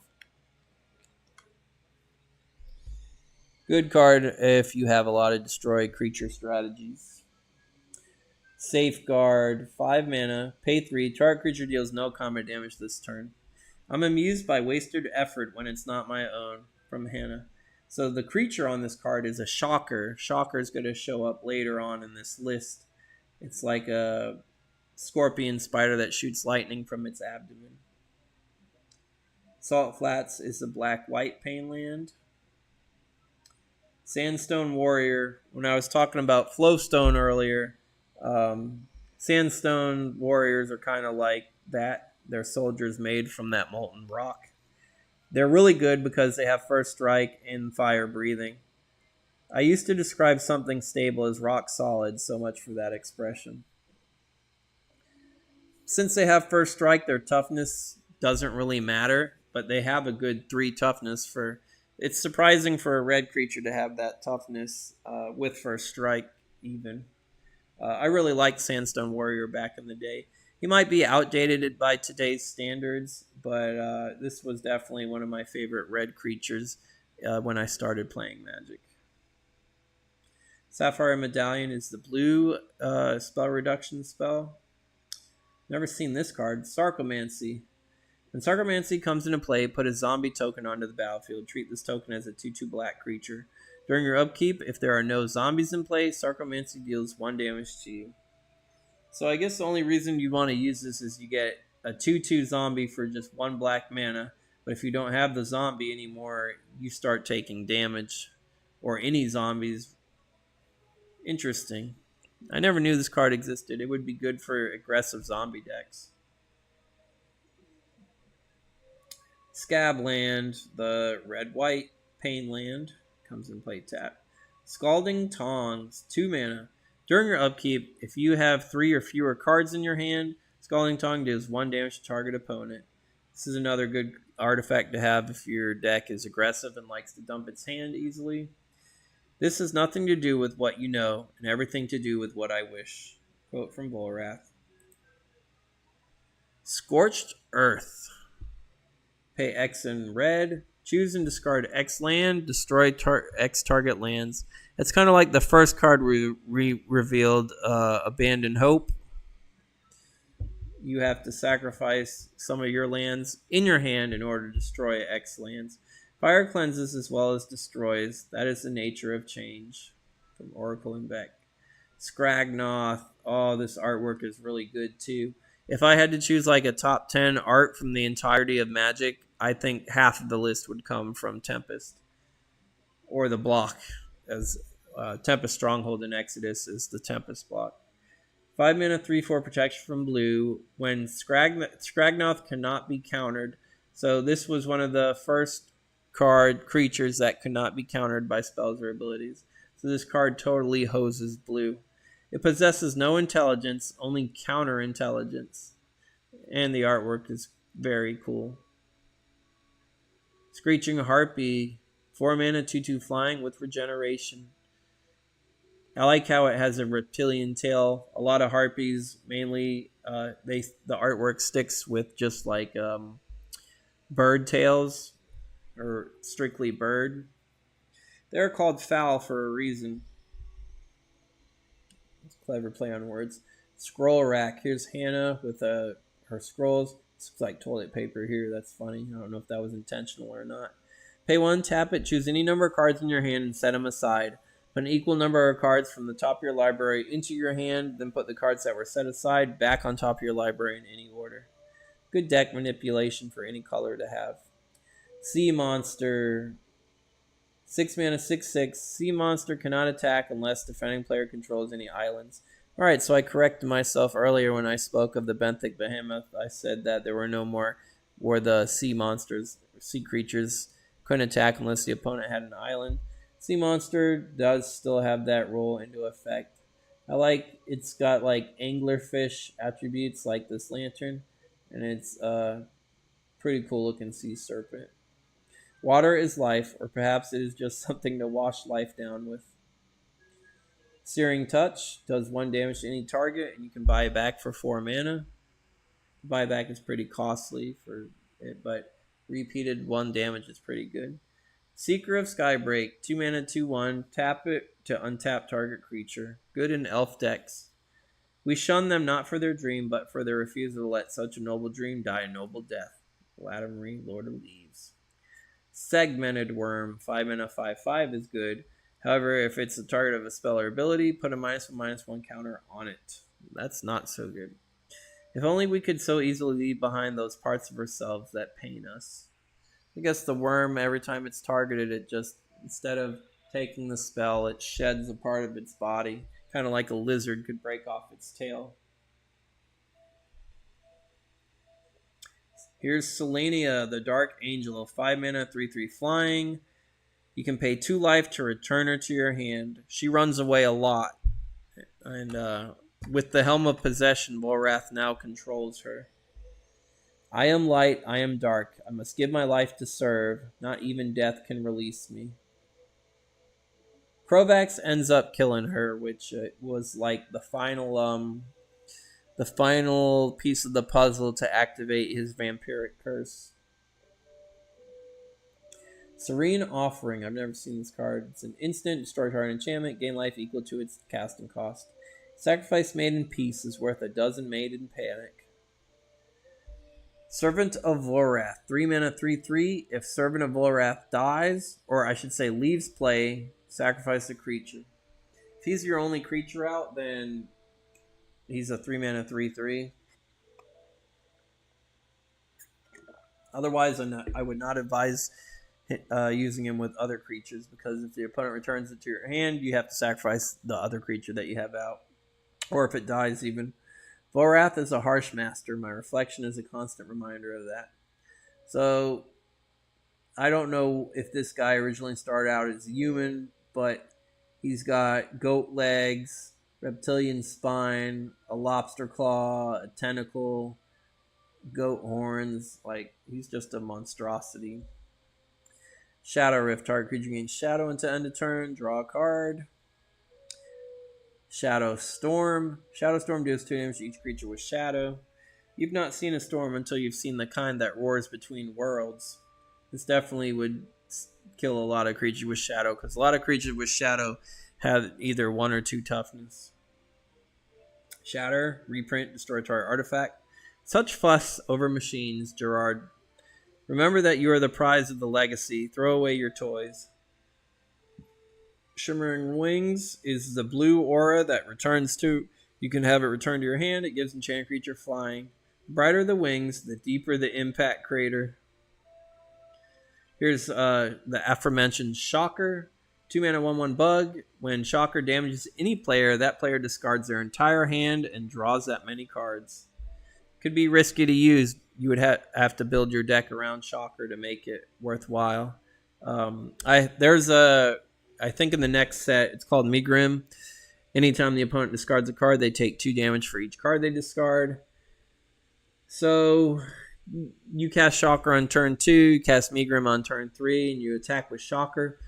Good card if you have a lot of destroy creature strategies. Safeguard, 5 mana, pay 3. Target creature deals no combat damage this turn. I'm amused by wasted effort when it's not my own, from Hannah. So the creature on this card is a Shocker. Shocker is going to show up later on in this list. It's like a scorpion spider that shoots lightning from its abdomen. Salt Flats is a black-white pain land. Sandstone Warrior. When I was talking about Flowstone earlier, Sandstone Warriors are kind of like that. They're soldiers made from that molten rock. They're really good because they have first strike and fire breathing. I used to describe something stable as rock solid, so much for that expression. Since they have first strike, their toughness doesn't really matter, but they have a good 3 toughness for... It's surprising for a red creature to have that toughness with first strike even. I really liked Sandstone Warrior back in the day. He might be outdated by today's standards, but this was definitely one of my favorite red creatures when I started playing Magic. Sapphire Medallion is the blue spell reduction spell. Never seen this card. Sarcomancy. When Sarcomancy comes into play, put a zombie token onto the battlefield. Treat this token as a 2/2 black creature. During your upkeep, if there are no zombies in play, Sarcomancy deals 1 damage to you. So I guess the only reason you want to use this is you get a 2/2 zombie for just 1 black mana. But if you don't have the zombie anymore, you start taking damage. Or any zombies. Interesting. I never knew this card existed. It would be good for aggressive zombie decks. Scabland, the red-white pain land, comes in play tap. Scalding Tongs, 2 mana. During your upkeep, if you have 3 or fewer cards in your hand, Scalding Tongue deals 1 damage to target opponent. This is another good artifact to have if your deck is aggressive and likes to dump its hand easily. This has nothing to do with what you know, and everything to do with what I wish. Quote from Volrath. Scorched Earth. Pay X in red. Choose and discard X land. Destroy X target lands. It's kind of like the first card we revealed, Abandoned Hope. You have to sacrifice some of your lands in your hand in order to destroy X lands. Fire cleanses as well as destroys. That is the nature of change. From Oracle and Beck. Scragnoth. Oh, this artwork is really good too. If I had to choose like a top 10 art from the entirety of Magic, I think half of the list would come from Tempest. Or the block, as Tempest Stronghold in Exodus is the Tempest block. 5 mana, 3/4 protection from blue. When Scragnoth cannot be countered. So this was one of the first card creatures that could not be countered by spells or abilities. So this card totally hoses blue. It possesses no intelligence, only counter intelligence. And the artwork is very cool. Screeching Harpy, 4 mana, 2/2 flying with regeneration. I like how it has a reptilian tail. A lot of harpies, mainly, the artwork sticks with just like bird tails, or strictly bird. They're called fowl for a reason. It's a clever play on words. Scroll rack. Here's Hannah with her scrolls. This looks like toilet paper here. That's funny. I don't know if that was intentional or not. Pay 1, tap it, choose any number of cards in your hand and set them aside. Put an equal number of cards from the top of your library into your hand, then put the cards that were set aside back on top of your library in any order. Good deck manipulation for any color to have. Sea Monster. 6 mana, 6/6. Sea Monster cannot attack unless defending player controls any islands. Alright, so I corrected myself earlier when I spoke of the Benthic Behemoth. I said that there were no more, where the sea monsters, sea creatures, couldn't attack unless the opponent had an island. Sea Monster does still have that role into effect. I like, it's got like anglerfish attributes like this lantern, and it's pretty cool looking sea serpent. Water is life, or perhaps it is just something to wash life down with. Searing Touch does 1 damage to any target, and you can buy it back for 4 mana. Buyback is pretty costly for it, but repeated 1 damage is pretty good. Seeker of Skybreak, 2 mana, 2/1. Tap it to untap target creature. Good in elf decks. We shun them not for their dream, but for their refusal to let such a noble dream die a noble death. Vladimir, Lord of Leaves. Segmented Worm, 5 mana, 5/5 is good. However, if it's the target of a spell or ability, put a -1/-1 counter on it. That's not so good. If only we could so easily leave behind those parts of ourselves that pain us. I guess the worm, every time it's targeted, it just, instead of taking the spell, it sheds a part of its body. Kind of like a lizard could break off its tail. Here's Selenia, the Dark Angel, 5 mana, 3/3 flying. You can pay 2 life to return her to your hand. She runs away a lot. And with the Helm of Possession, Volrath now controls her. I am light, I am dark. I must give my life to serve. Not even death can release me. Krovax ends up killing her, which was like the final piece of the puzzle to activate his vampiric curse. Serene Offering. I've never seen this card. It's an instant, destroy target enchantment, gain life equal to its casting cost. Sacrifice Maiden Peace is worth a dozen Maiden Panic. Servant of Volrath, 3 mana, 3/3. If Servant of Volrath dies, or I should say leaves play, sacrifice a creature. If he's your only creature out, then he's a 3 mana, 3/3. Otherwise, I would not advise using him with other creatures, because if the opponent returns it to your hand, you have to sacrifice the other creature that you have out. Or if it dies even. Volrath is a harsh master. My reflection is a constant reminder of that. So, I don't know if this guy originally started out as human, but he's got goat legs, reptilian spine, a lobster claw, a tentacle, goat horns. Like, he's just a monstrosity. Shadow Rift. Target creature gains shadow until end of turn. Draw a card. Shadow Storm. Shadow Storm deals 2 damage to each creature with shadow. You've not seen a storm until you've seen the kind that roars between worlds. This definitely would kill a lot of creatures with shadow, because a lot of creatures with shadow have either 1 or 2 toughness. Shatter. Reprint. Destroy target artifact. Such fuss over machines, Gerard. Remember that you are the prize of the legacy. Throw away your toys. Shimmering Wings is the blue aura that returns to... You can have it return to your hand. It gives enchanted creature flying. The brighter the wings, the deeper the impact crater. Here's the aforementioned Shocker. 2 mana, 1/1 bug. When Shocker damages any player, that player discards their entire hand and draws that many cards. Could be risky to use. You would have to build your deck around Shocker to make it worthwhile. I think in the next set, it's called Migrim. Anytime the opponent discards a card, they take 2 damage for each card they discard. So you cast Shocker on turn 2, you cast Migrim on turn 3, and you attack with Shocker.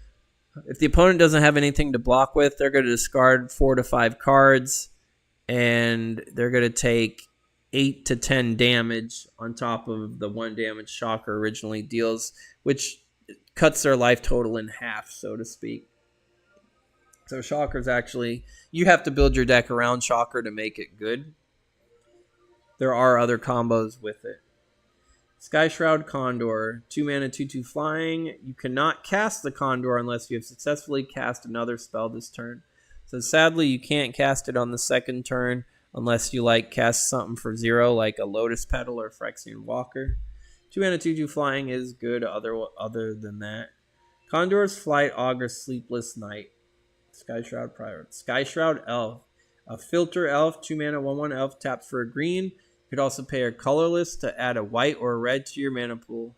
If the opponent doesn't have anything to block with, they're going to discard 4 to 5 cards, and they're going to take 8 to 10 damage on top of the 1 damage Shocker originally deals, which cuts their life total in half, so to speak. So Shocker's actually... You have to build your deck around Shocker to make it good. There are other combos with it. Skyshroud Condor. 2 mana, 2/2 flying. You cannot cast the Condor unless you have successfully cast another spell this turn. So sadly, you can't cast it on the second turn unless you cast something for 0, like a Lotus Petal or Phyrexian Walker. 2 mana, 2/2 flying is good other than that. Condor's Flight augurs Sleepless Night. Skyshroud Pirate. Skyshroud Elf. A filter elf, 2 mana, 1/1 elf, taps for a green. You could also pay a colorless to add a white or a red to your mana pool.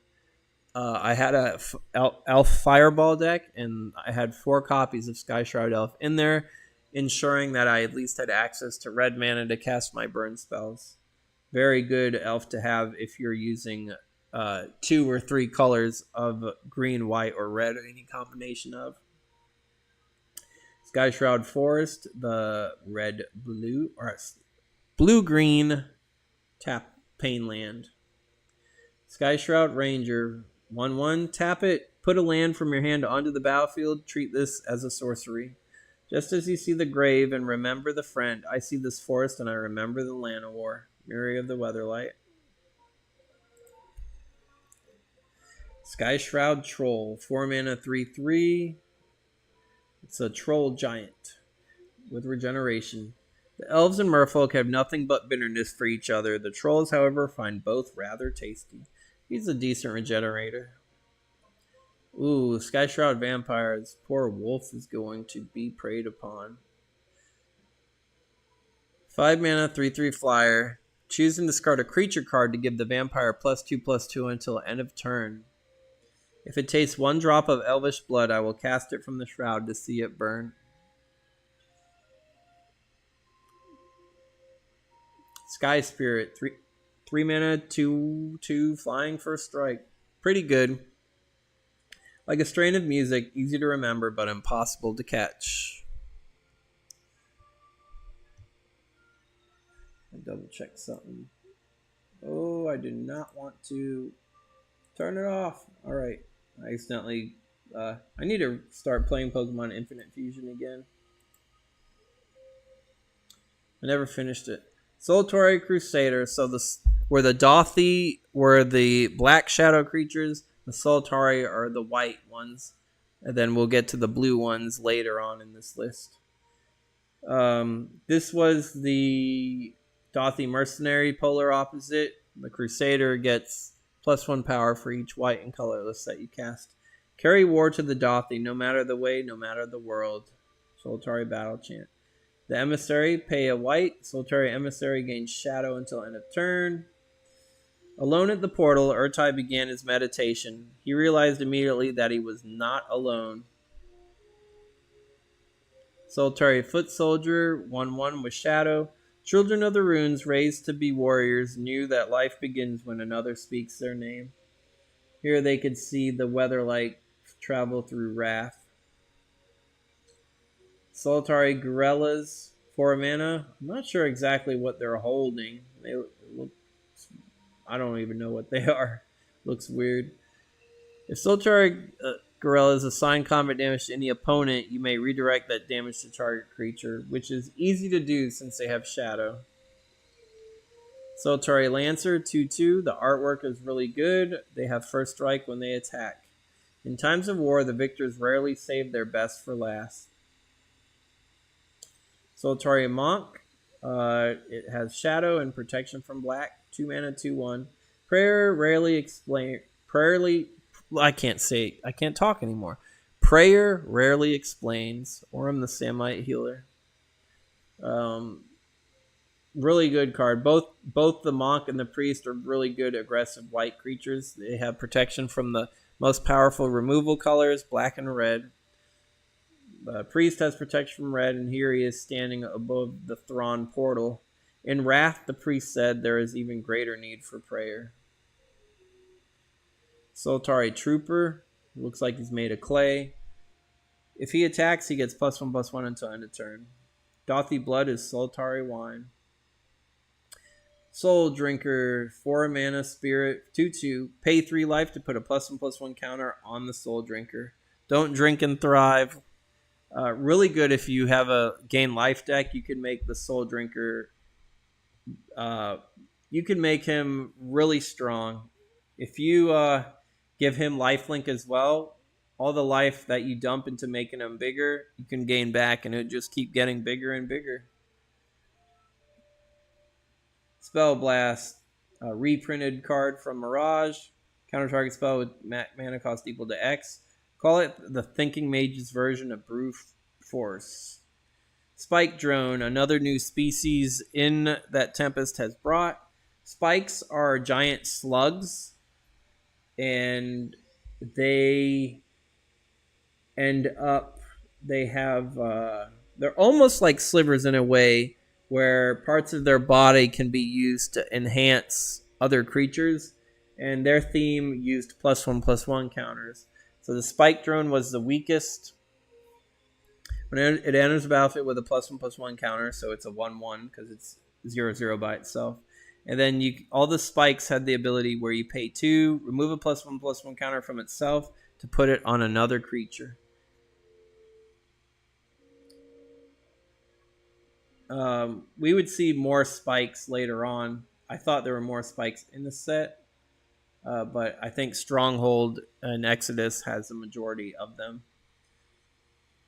I had a elf fireball deck, and I had 4 copies of Skyshroud Elf in there, ensuring that I at least had access to red mana to cast my burn spells. Very good elf to have if you're using 2 or 3 colors of green, white, or red, or any combination of. Skyshroud Forest, the red-blue, or blue-green tap Painland. Skyshroud Ranger, 1/1, tap it, Put a land from your hand onto the battlefield. Treat this as a sorcery. Just as you see the grave and remember the friend, I see this forest and I remember the land of war. Miri of the Weatherlight. Sky Shroud Troll. 4 mana, 3/3. It's a troll giant with regeneration. The elves and merfolk have nothing but bitterness for each other. The trolls, however, find both rather tasty. He's a decent regenerator. Ooh, Sky Shroud Vampire. This poor wolf is going to be preyed upon. 5 mana, 3/3 flyer. Choose and discard a creature card to give the vampire +2/+2 until end of turn. If it tastes 1 drop of elvish blood, I will cast it from the shroud to see it burn. Sky Spirit. 3 mana, 2/2 flying for a strike. Pretty good. Like a strain of music, easy to remember but impossible to catch. I'll double check something. Oh, I do not want to turn it off. Alright. I accidentally... I need to start playing Pokemon Infinite Fusion again. I never finished it. Solitary Crusader. So where the Dothy were the black shadow creatures, the Solitari are the white ones. And then we'll get to the blue ones later on in this list. This was the Dothy Mercenary polar opposite. The Crusader gets +1 power for each white and colorless that you cast. Carry war to the Dothy, no matter the way, no matter the world. Solitary Battle Chant. The Emissary, pay a white. Solitary Emissary gains shadow until end of turn. Alone at the portal, Urtai began his meditation. He realized immediately that he was not alone. Solitary Foot Soldier, 1/1 with shadow. Children of the runes, raised to be warriors, knew that life begins when another speaks their name. Here they could see the Weatherlight travel through wrath. Solitary Gorillas, 4 mana. I'm not sure exactly what they're holding. They look... I don't even know what they are. Looks weird. If Solitary Gorillas assign combat damage to any opponent, you may redirect that damage to target creature, which is easy to do since they have shadow. Solitary Lancer, 2/2. The artwork is really good. They have first strike when they attack. In times of war, the victors rarely save their best for last. Solitary Monk. It has shadow and protection from black. 2 mana, 2/1. Prayer rarely explain. I can't talk anymore. Prayer rarely explains. Orem the Samite Healer. Really good card. Both the Monk and the Priest are really good aggressive white creatures. They have protection from the most powerful removal colors, black and red. Priest has protection from red, and here he is standing above the Thrawn portal. In wrath, the priest said, there is even greater need for prayer. Solitary Trooper. Looks like he's made of clay. If he attacks, he gets +1/+1 until end of turn. Dothy Blood is Solitary Wine. Soul Drinker. 4 mana, Spirit. 2/2. Pay 3 life to put a +1/+1 counter on the Soul Drinker. Don't drink and thrive. Really good if you have a gain life deck. You can make the Soul Drinker... you can make him really strong. If you give him lifelink as well, all the life that you dump into making him bigger, you can gain back, and it'll just keep getting bigger and bigger. Spell Blast, a reprinted card from Mirage. Counter target spell with mana cost equal to X. Call it the Thinking Mage's version of Brute Force. Spike Drone, another new species in that Tempest has brought. Spikes are giant slugs, and they end up, they're almost like slivers in a way, where parts of their body can be used to enhance other creatures, and their theme used +1/+1 counters. So the Spike Drone was the weakest. When it enters the battlefield with a +1/+1 counter, so it's a 1/1 because it's 0/0 by itself. And then all the spikes had the ability where you pay 2, remove a +1/+1 counter from itself, to put it on another creature. We would see more spikes later on. I thought there were more spikes in the set, but I think Stronghold and Exodus has the majority of them.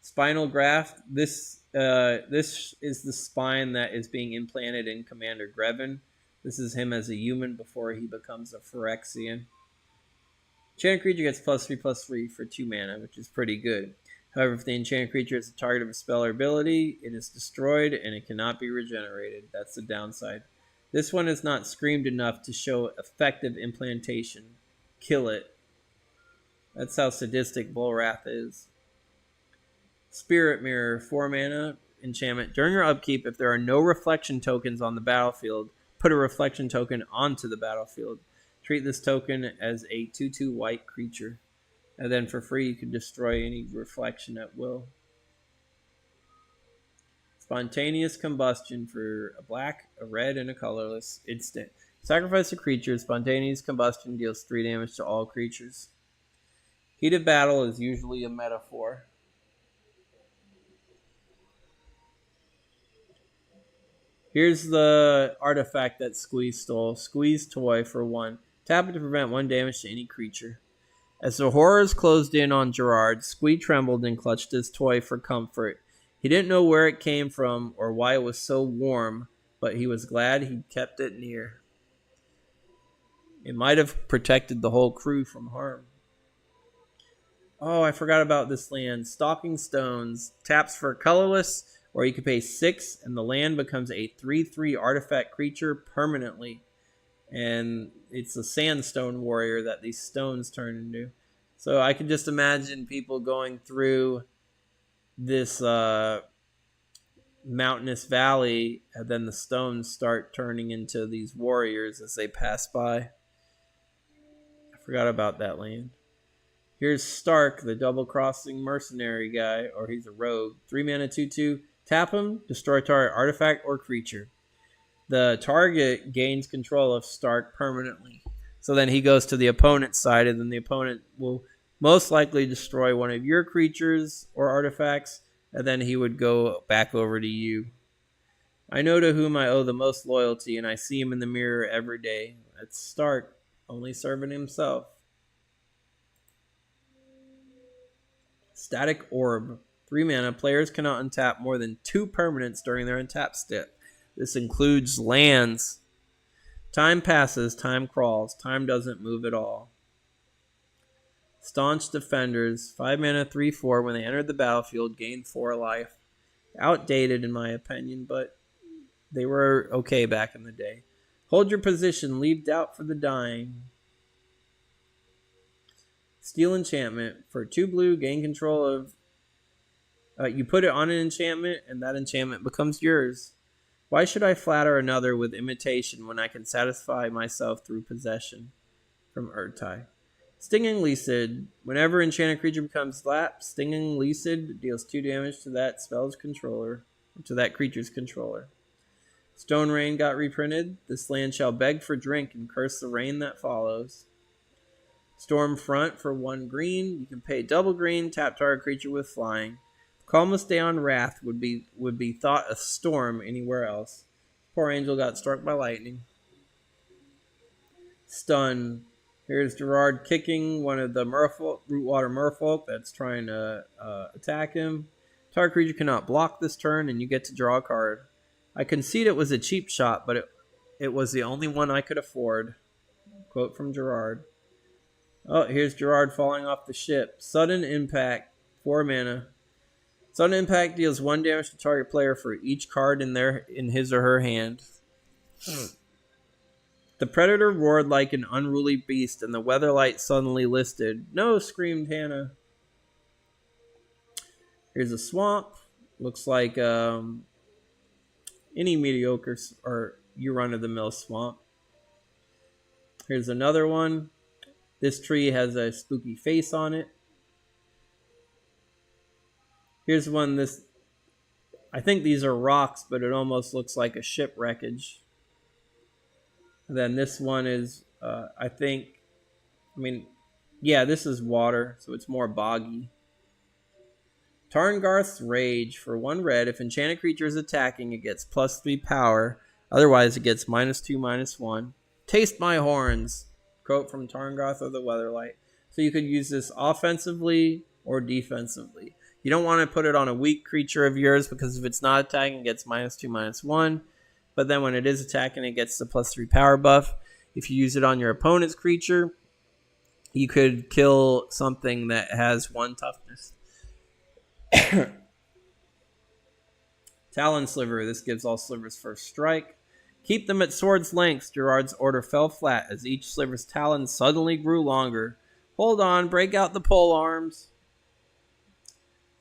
Spinal graft. This is the spine that is being implanted in Commander Grevin. This is him as a human before he becomes a Phyrexian. Enchanted creature gets +3/+3 for 2 mana, which is pretty good. However, if the enchanted creature is the target of a spell or ability, it is destroyed and it cannot be regenerated. That's the downside. This one is not screamed enough to show effective implantation. Kill it. That's how sadistic Bullwrath is. Spirit Mirror, 4 mana, enchantment. During your upkeep, if there are no reflection tokens on the battlefield, put a reflection token onto the battlefield. Treat this token as a 2/2 white creature. And then for free, you can destroy any reflection at will. Spontaneous Combustion for a black, a red, and a colorless. Instant. Sacrifice a creature. Spontaneous Combustion deals 3 damage to all creatures. Heat of Battle is usually a metaphor. Here's the artifact that Squeeze stole. Squeeze Toy for 1. Tap it to prevent 1 damage to any creature. As the horrors closed in on Gerard, Squee trembled and clutched his toy for comfort. He didn't know where it came from or why it was so warm, but he was glad he'd kept it near. It might have protected the whole crew from harm. Oh, I forgot about this land. Stalking Stones. Taps for colorless, or you can pay 6, and the land becomes a 3/3 artifact creature permanently. And it's a sandstone warrior that these stones turn into. So I can just imagine people going through this mountainous valley, and then the stones start turning into these warriors as they pass by. I forgot about that land. Here's Stark, the double-crossing mercenary guy, or he's a rogue. 3 mana, 2/2. Tap him, destroy target artifact or creature. The target gains control of Stark permanently. So then he goes to the opponent's side, and then the opponent will most likely destroy one of your creatures or artifacts, and then he would go back over to you. I know to whom I owe the most loyalty, and I see him in the mirror every day. That's Stark, only serving himself. Static Orb. 3 mana. Players cannot untap more than 2 permanents during their untap step. This includes lands. Time passes, time crawls. Time doesn't move at all. Staunch Defenders. 5 mana, 3/4. When they enter the battlefield, gain 4 life. Outdated in my opinion, but they were okay back in the day. Hold your position. Leave doubt for the dying. Steel Enchantment. For 2 blue, gain control of... you put it on an enchantment, and that enchantment becomes yours. Why should I flatter another with imitation when I can satisfy myself through possession? From Urtai. Stinging Leasid. Whenever enchanted creature becomes lapsed, Stinging Leasid deals 2 damage to that spell's controller, to that creature's controller. Stone Rain got reprinted. This land shall beg for drink and curse the rain that follows. Stormfront for 1 green. You can pay double green, tap target creature with flying. Calmless Day on Wrath would be thought a storm anywhere else. Poor angel got struck by lightning. Stun. Here's Gerard kicking one of the Rootwater Merfolk that's trying to attack him. Target creature cannot block this turn, and you get to draw a card. I concede it was a cheap shot, but it was the only one I could afford. Quote from Gerard. Oh, here's Gerard falling off the ship. Sudden Impact. 4 mana. Sudden Impact deals 1 damage to target player for each card in his or her hand. The Predator roared like an unruly beast, and the Weatherlight suddenly listed. No, screamed Hannah. Here's a swamp. Looks like any mediocre or you run-of-the-mill swamp. Here's another one. This tree has a spooky face on it. Here's one. I think these are rocks, but it almost looks like a ship wreckage. And then this one is, Yeah, this is water, so it's more boggy. Tarngarth's Rage. For 1 red, if enchanted creature is attacking, it gets +3 power. Otherwise, it gets -2, -1. Taste my horns. Quote from Tarngarth of the Weatherlight. So you could use this offensively or defensively. You don't want to put it on a weak creature of yours because if it's not attacking, it gets -2, -1. But then when it is attacking, it gets the +3 power buff. If you use it on your opponent's creature, you could kill something that has 1 toughness. Talon Sliver. This gives all slivers first strike. Keep them at sword's length. Gerard's order fell flat as each sliver's talons suddenly grew longer. Hold on, break out the pole arms.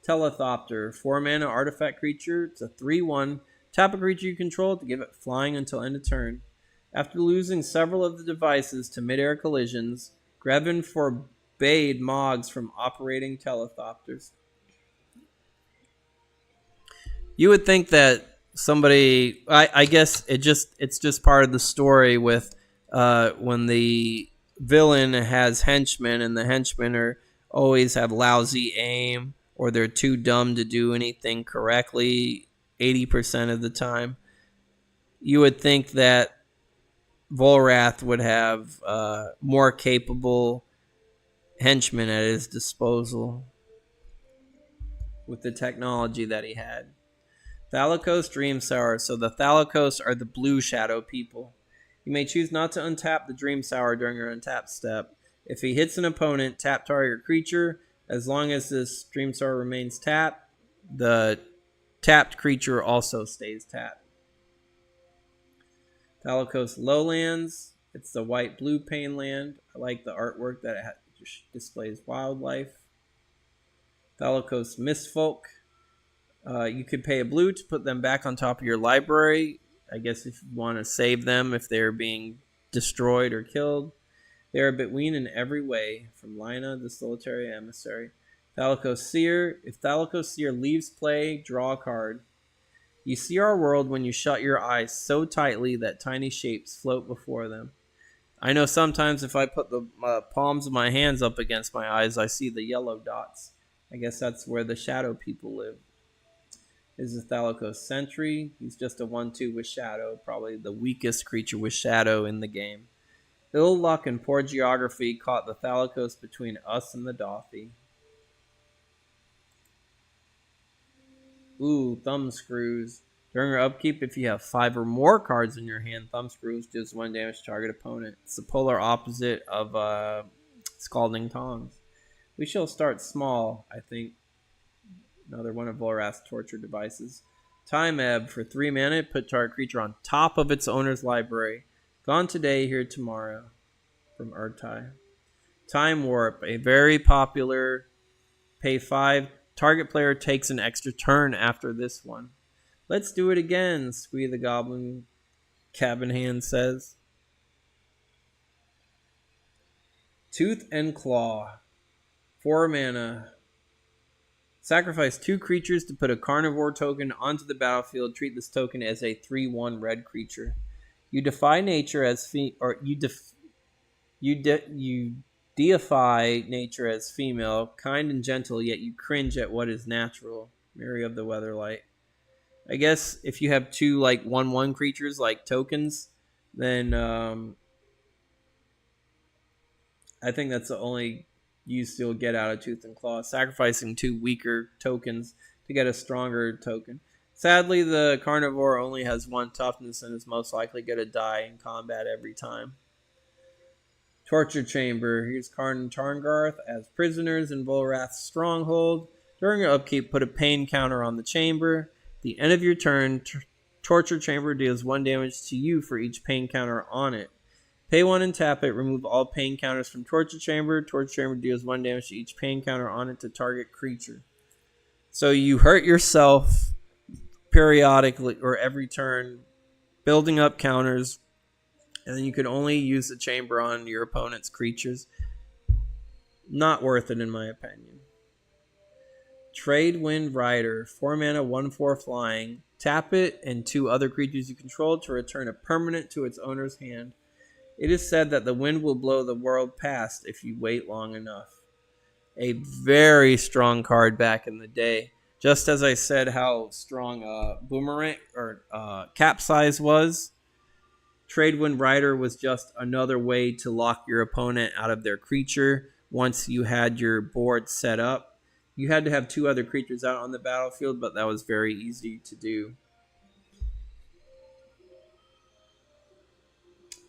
Telethopter. 4 mana artifact creature. It's a 3/1. Tap a creature you control to give it flying until end of turn. After losing several of the devices to mid-air collisions, Grevin forbade Moggs from operating Telethopters. You would think that somebody, I guess it's just part of the story with when the villain has henchmen and the henchmen always have lousy aim or they're too dumb to do anything correctly 80% of the time. You would think that Volrath would have more capable henchmen at his disposal with the technology that he had. Thalakos Dreamsour. So the Thalakos are the blue shadow people. You may choose not to untap the Dreamsour during your untap step. If he hits an opponent, tap target creature. As long as this Dreamsour remains tapped, the tapped creature also stays tapped. Thalakos Lowlands. It's the white-blue pain land. I like the artwork that it displays wildlife. Thalakos Mistfolk. You could pay a blue to put them back on top of your library. I guess if you want to save them if they're being destroyed or killed. They're a Between in every way, from Lina, the Solitary Emissary. Thalakos Seer. If Thalakos Seer leaves play, draw a card. You see our world when you shut your eyes so tightly that tiny shapes float before them. I know sometimes if I put the palms of my hands up against my eyes, I see the yellow dots. I guess that's where the shadow people live. Is a Thalakos Sentry. He's just a 1/2 with Shadow, probably the weakest creature with Shadow in the game. Ill luck and poor geography caught the Thalakos between us and the Dothy. Ooh, Thumbscrews. During your upkeep, if you have 5 or more cards in your hand, Thumbscrews deals 1 damage to target opponent. It's the polar opposite of Scalding Tongs. We shall start small, I think. Another one of Volrath's torture devices. Time Ebb. For 3 mana, put target creature on top of its owner's library. Gone today, here tomorrow. From Urtai. Time Warp. A very popular pay 5. Target player takes an extra turn after this one. Let's do it again, Squee the Goblin Cabin Hand says. Tooth and Claw. 4 mana. Sacrifice 2 creatures to put a carnivore token onto the battlefield. Treat this token as a 3/1 red creature. You defy nature as you deify nature as female, kind and gentle, yet you cringe at what is natural. Mary of the Weatherlight. I guess if you have 2 like 1/1 creatures like tokens, then I think that's the only use you'll get out of Tooth and Claw, sacrificing 2 weaker tokens to get a stronger token. Sadly, the carnivore only has 1 toughness and is most likely going to die in combat every time. Torture Chamber. Here's Karn and Tarngarth as prisoners in Volrath's stronghold. During your upkeep, put a pain counter on the chamber. At the end of your turn, Torture Chamber deals 1 damage to you for each pain counter on it. Pay 1 and tap it. Remove all pain counters from Torture Chamber. Torture Chamber deals 1 damage to each pain counter on it to target creature. So you hurt yourself periodically or every turn, building up counters, and then you can only use the chamber on your opponent's creatures. Not worth it in my opinion. Trade Wind Rider. 4 mana, 1/4 flying. Tap it and 2 other creatures you control to return a permanent to its owner's hand. It is said that the wind will blow the world past if you wait long enough. A very strong card back in the day. Just as I said how strong Boomerang or Capsize was, Tradewind Rider was just another way to lock your opponent out of their creature once you had your board set up. You had to have 2 other creatures out on the battlefield, but that was very easy to do.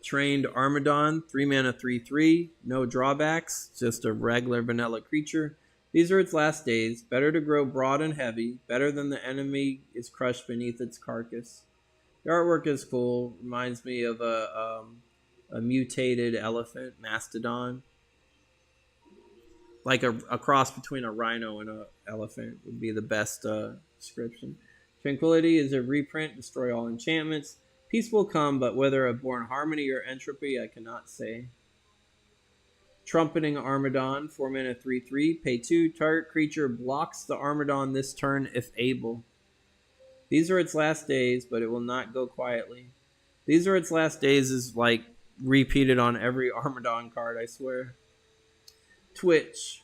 Trained Armadon, 3 mana 3/3, no drawbacks, just a regular vanilla creature. These are its last days. Better to grow broad and heavy, better than the enemy is crushed beneath its carcass. The artwork is cool. Reminds me of a mutated elephant, mastodon. Like a cross between a rhino and an elephant would be the best description. Tranquility is a reprint. Destroy all enchantments. Peace will come, but whether of born harmony or entropy, I cannot say. Trumpeting Armadon, 4 mana 3/3. Pay 2. Target creature blocks the Armadon this turn if able. These are its last days, but it will not go quietly. These are its last days is like repeated on every Armadon card, I swear. Twitch.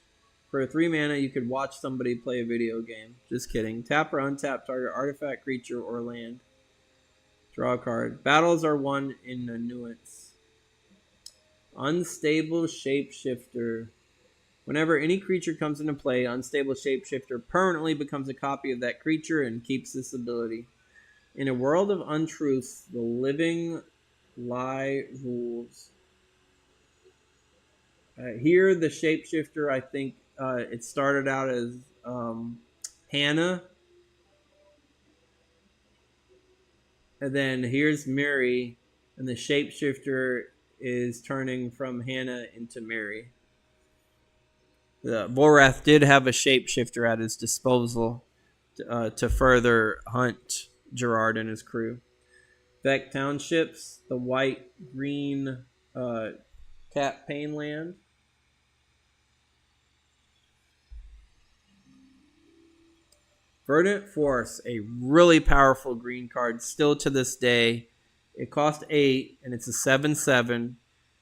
For 3 mana, you could watch somebody play a video game. Just kidding. Tap or untap target artifact, creature, or land. Draw a card. Battles are won in a nuance. Unstable Shapeshifter. Whenever any creature comes into play, Unstable Shapeshifter permanently becomes a copy of that creature and keeps this ability. In a world of untruths, the living lie rules. Here, the Shapeshifter, I think it started out as Hannah. And then here's Mary, and the Shapeshifter is turning from Hannah into Mary. Volrath did have a Shapeshifter at his disposal to further hunt Gerard and his crew. Beck Townships, the white-green Cat Pain land. Verdant Force, a really powerful green card still to this day. It cost 8, and it's a 7/7.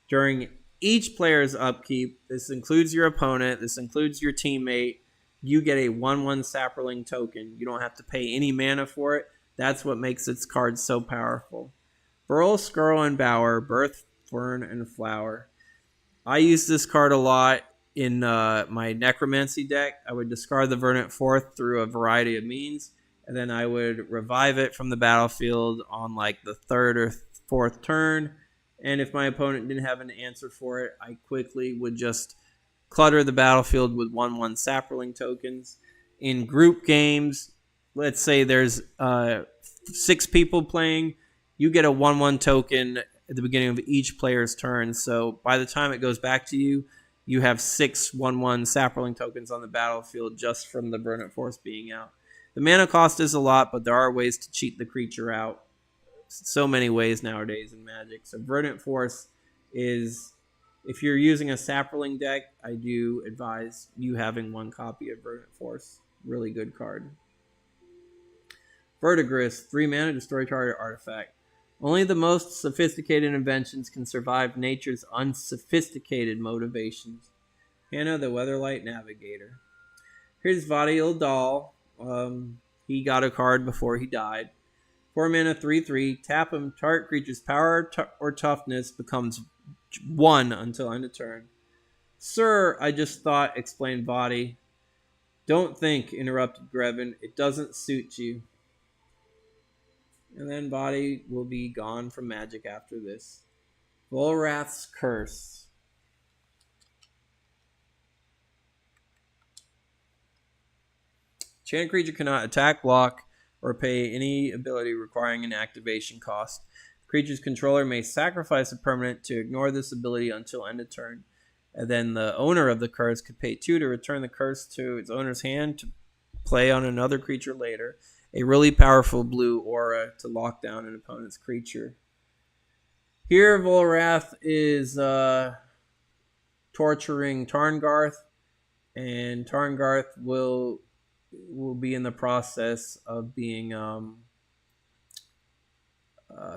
During each player's upkeep, this includes your opponent, this includes your teammate, you get a 1/1 Saproling token. You don't have to pay any mana for it. That's what makes its card so powerful. Burl, Skirl, and Bower, Birth, Fern, and Flower. I use this card a lot in my Necromancy deck. I would discard the Verdant Force through a variety of means, and then I would revive it from the battlefield on like the 3rd or 4th turn. And if my opponent didn't have an answer for it, I quickly would just clutter the battlefield with 1/1 Saproling tokens. In group games, let's say there's 6 people playing, you get a 1/1 token at the beginning of each player's turn. So by the time it goes back to you, you have 6 1/1 Saproling tokens on the battlefield just from the Verdant Force being out. The mana cost is a lot, but there are ways to cheat the creature out. So many ways nowadays in Magic. So Verdant Force is, if you're using a Saproling deck, I do advise you having 1 copy of Verdant Force. Really good card. Verdigris, 3 mana, destroy target artifact. Only the most sophisticated inventions can survive nature's unsophisticated motivations. Hannah, the Weatherlight Navigator. Here's Vadiel Dahl. He got a card before he died. 4 mana, 3/3. Tap him. Target creature's power or toughness becomes 1 until end of turn. Sir, I just thought, explained Vadi. Don't think, interrupted Grevin. It doesn't suit you. And then Vadi will be gone from Magic after this. Volrath's Curse. Enchanted creature cannot attack, block, or pay any ability requiring an activation cost. The creature's controller may sacrifice a permanent to ignore this ability until end of turn. And then the owner of the curse could pay 2 to return the curse to its owner's hand to play on another creature later. A really powerful blue aura to lock down an opponent's creature. Here, Volrath is torturing Tarngarth, and Tarngarth will be in the process of being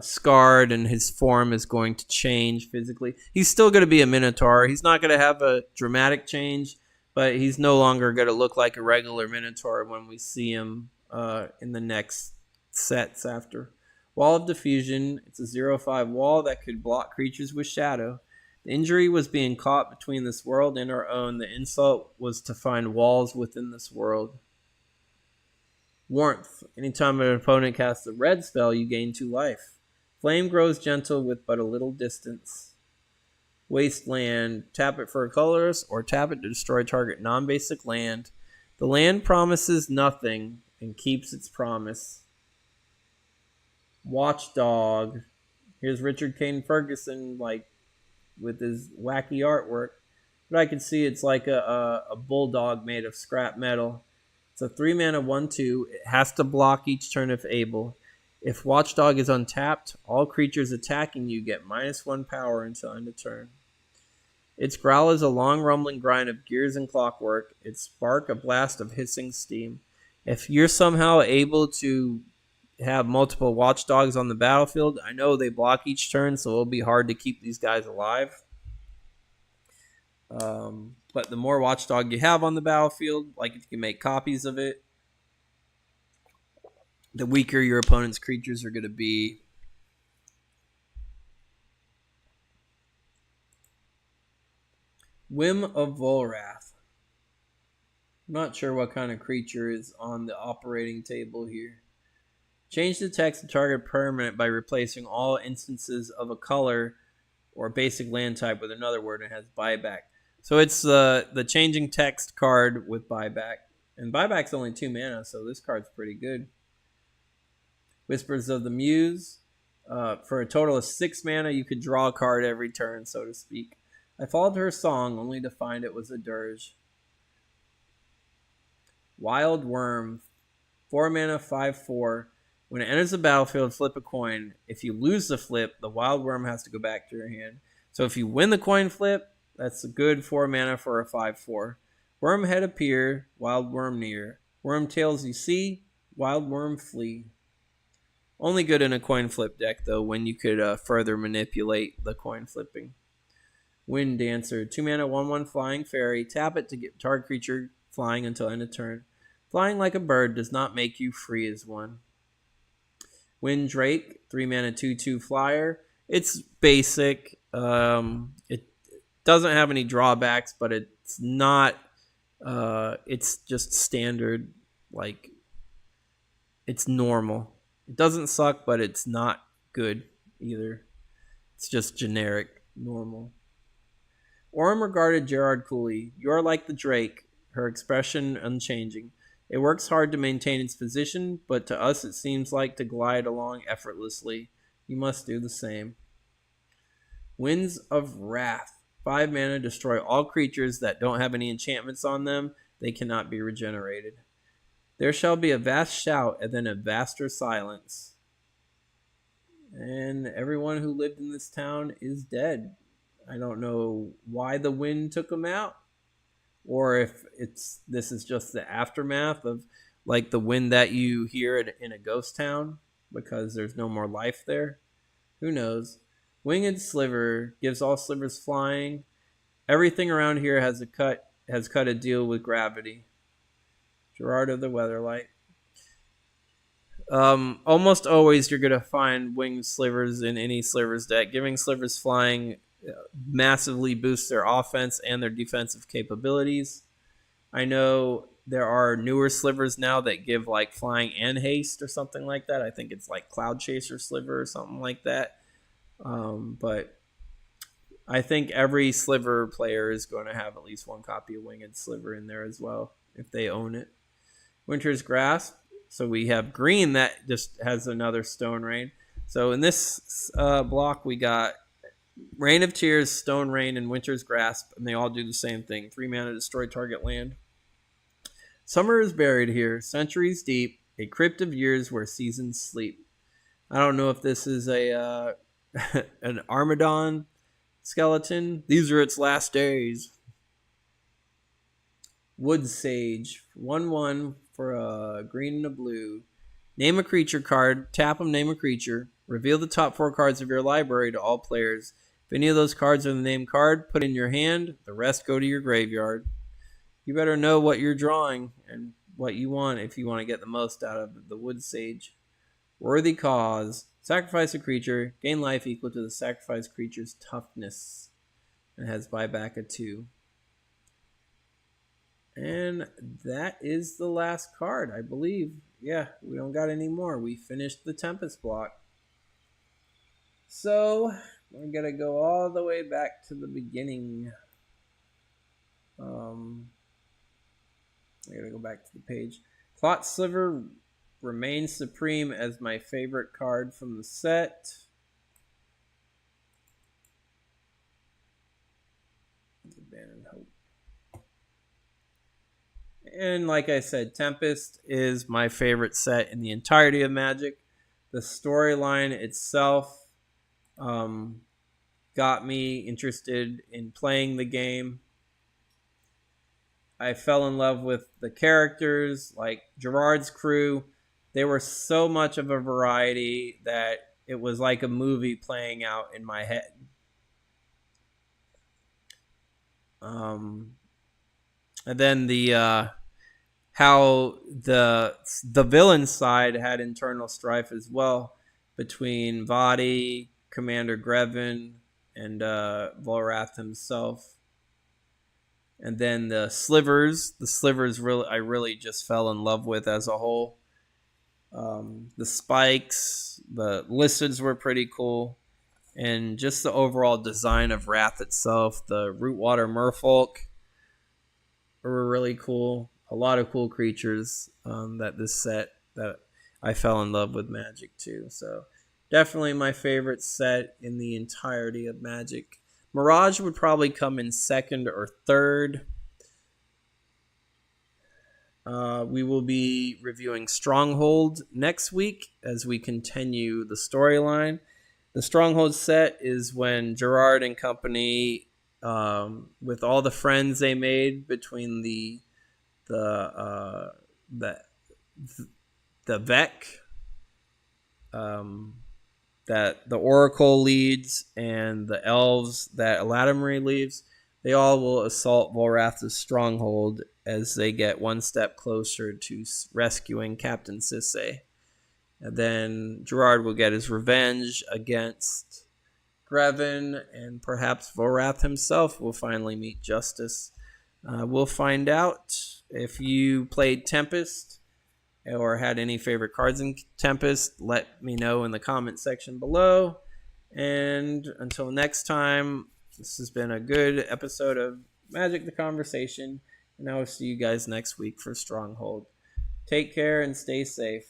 scarred, and his form is going to change physically. He's still going to be a Minotaur. He's not going to have a dramatic change, but he's no longer going to look like a regular Minotaur when we see him in the next sets after. Wall of Diffusion. It's a 0/5 wall that could block creatures with shadow. The injury was being caught between this world and our own. The insult was to find walls within this world. Warmth. Anytime an opponent casts a red spell, you gain 2 life. Flame grows gentle with but a little distance. Wasteland. Tap it for a colorless or tap it to destroy target non-basic land. The land promises nothing and keeps its promise. Watchdog. Here's Richard Kane Ferguson, like with his wacky artwork, but I can see it's like a bulldog made of scrap metal. It's a 3-mana 1/2. It has to block each turn if able. If Watchdog is untapped, all creatures attacking you get -1 power until end of turn. Its growl is a long rumbling grind of gears and clockwork. Its spark a blast of hissing steam. If you're somehow able to have multiple Watchdogs on the battlefield, I know they block each turn, so it'll be hard to keep these guys alive. But the more Watchdog you have on the battlefield, like if you can make copies of it, the weaker your opponent's creatures are going to be. Whim of Volrath. I'm not sure what kind of creature is on the operating table here. Change the text to target permanent by replacing all instances of a color or basic land type with another word, and has buyback. So it's the changing text card with buyback. And buyback's only 2 mana, so this card's pretty good. Whispers of the Muse. For a total of 6 mana, you could draw a card every turn, so to speak. I followed her song only to find it was a dirge. Wild Worm. 4 mana, 5/4. When it enters the battlefield, flip a coin. If you lose the flip, the Wild Worm has to go back to your hand. So if you win the coin flip, that's a good 4 mana for a 5/4. Worm head appear, Wild Worm near. Worm tails you see, Wild Worm flee. Only good in a coin flip deck, though, when you could further manipulate the coin flipping. Wind Dancer. 2 mana, 1/1 flying fairy. Tap it to get target creature flying until end of turn. Flying like a bird does not make you free as one. Wind Drake. 3 mana, 2/2 flyer. It's basic. It doesn't have any drawbacks, but it's not. It's just standard. Like, it's normal. It doesn't suck, but it's not good either. It's just generic, normal. Orm regarded Gerard coolly. You are like the drake, her expression unchanging. It works hard to maintain its position, but to us it seems like to glide along effortlessly. You must do the same. Winds of Wrath. 5 mana, destroy all creatures that don't have any enchantments on them. They cannot be regenerated. There shall be a vast shout and then a vaster silence. And everyone who lived in this town is dead. I don't know why the wind took them out, or if this is just the aftermath of like the wind that you hear in a ghost town because there's no more life there. Who knows? Winged Sliver gives all slivers flying. Everything around here has cut a deal with gravity. Gerard of the Weatherlight. Almost always you're going to find winged slivers in any slivers deck. Giving slivers flying massively boosts their offense and their defensive capabilities. I know there are newer slivers now that give like flying and haste or something like that. I think it's like Cloud Chaser Sliver or something like that. But I think every sliver player is going to have at least one copy of Winged Sliver in there as well if they own it. Winter's Grasp. So we have green that just has another Stone Rain. So in this block we got Rain of Tears, Stone Rain, and Winter's Grasp, and they all do the same thing. 3 mana, destroy target land. Summer is buried here, centuries deep, a crypt of years where seasons sleep. I don't know if this is a an Armadon skeleton. These are its last days. Wood Sage, 1/1 for a green and a blue. Name a creature card. Tap them, name a creature. Reveal the top 4 cards of your library to all players. If any of those cards are the named card, put it in your hand. The rest go to your graveyard. You better know what you're drawing and what you want if you want to get the most out of the Wood Sage. Worthy cause. Sacrifice a creature. Gain life equal to the sacrificed creature's toughness. It has buyback of 2. And that is the last card, I believe. Yeah, we don't got any more. We finished the Tempest block. So, we're going to go all the way back to the beginning. I got to go back to the page. Clot Sliver remains supreme as my favorite card from the set. Abandoned Hope. And like I said, Tempest is my favorite set in the entirety of Magic. The storyline itself got me interested in playing the game. I fell in love with the characters, like Gerard's crew. They were so much of a variety that it was like a movie playing out in my head. And then the how the villain side had internal strife as well between Vadi, Commander Grevin, and Volrath himself. And then the slivers I really just fell in love with as a whole. The spikes, the listeds were pretty cool. And just the overall design of Wrath itself, the Rootwater Merfolk were really cool. A lot of cool creatures that this set that I fell in love with Magic too. So definitely my favorite set in the entirety of Magic. Mirage would probably come in second or third. We will be reviewing Stronghold next week as we continue the storyline. The Stronghold set is when Gerard and company, with all the friends they made between the Vec, that the Oracle leads, and the elves that Aladamari leads, they all will assault Volrath's stronghold as they get one step closer to rescuing Captain Sisse. And then Gerard will get his revenge against Grevin, and perhaps Volrath himself will finally meet justice. We'll find out. If you played Tempest or had any favorite cards in Tempest, let me know in the comment section below. And until next time, this has been a good episode of Magic the Conversation, and I will see you guys next week for Stronghold. Take care and stay safe.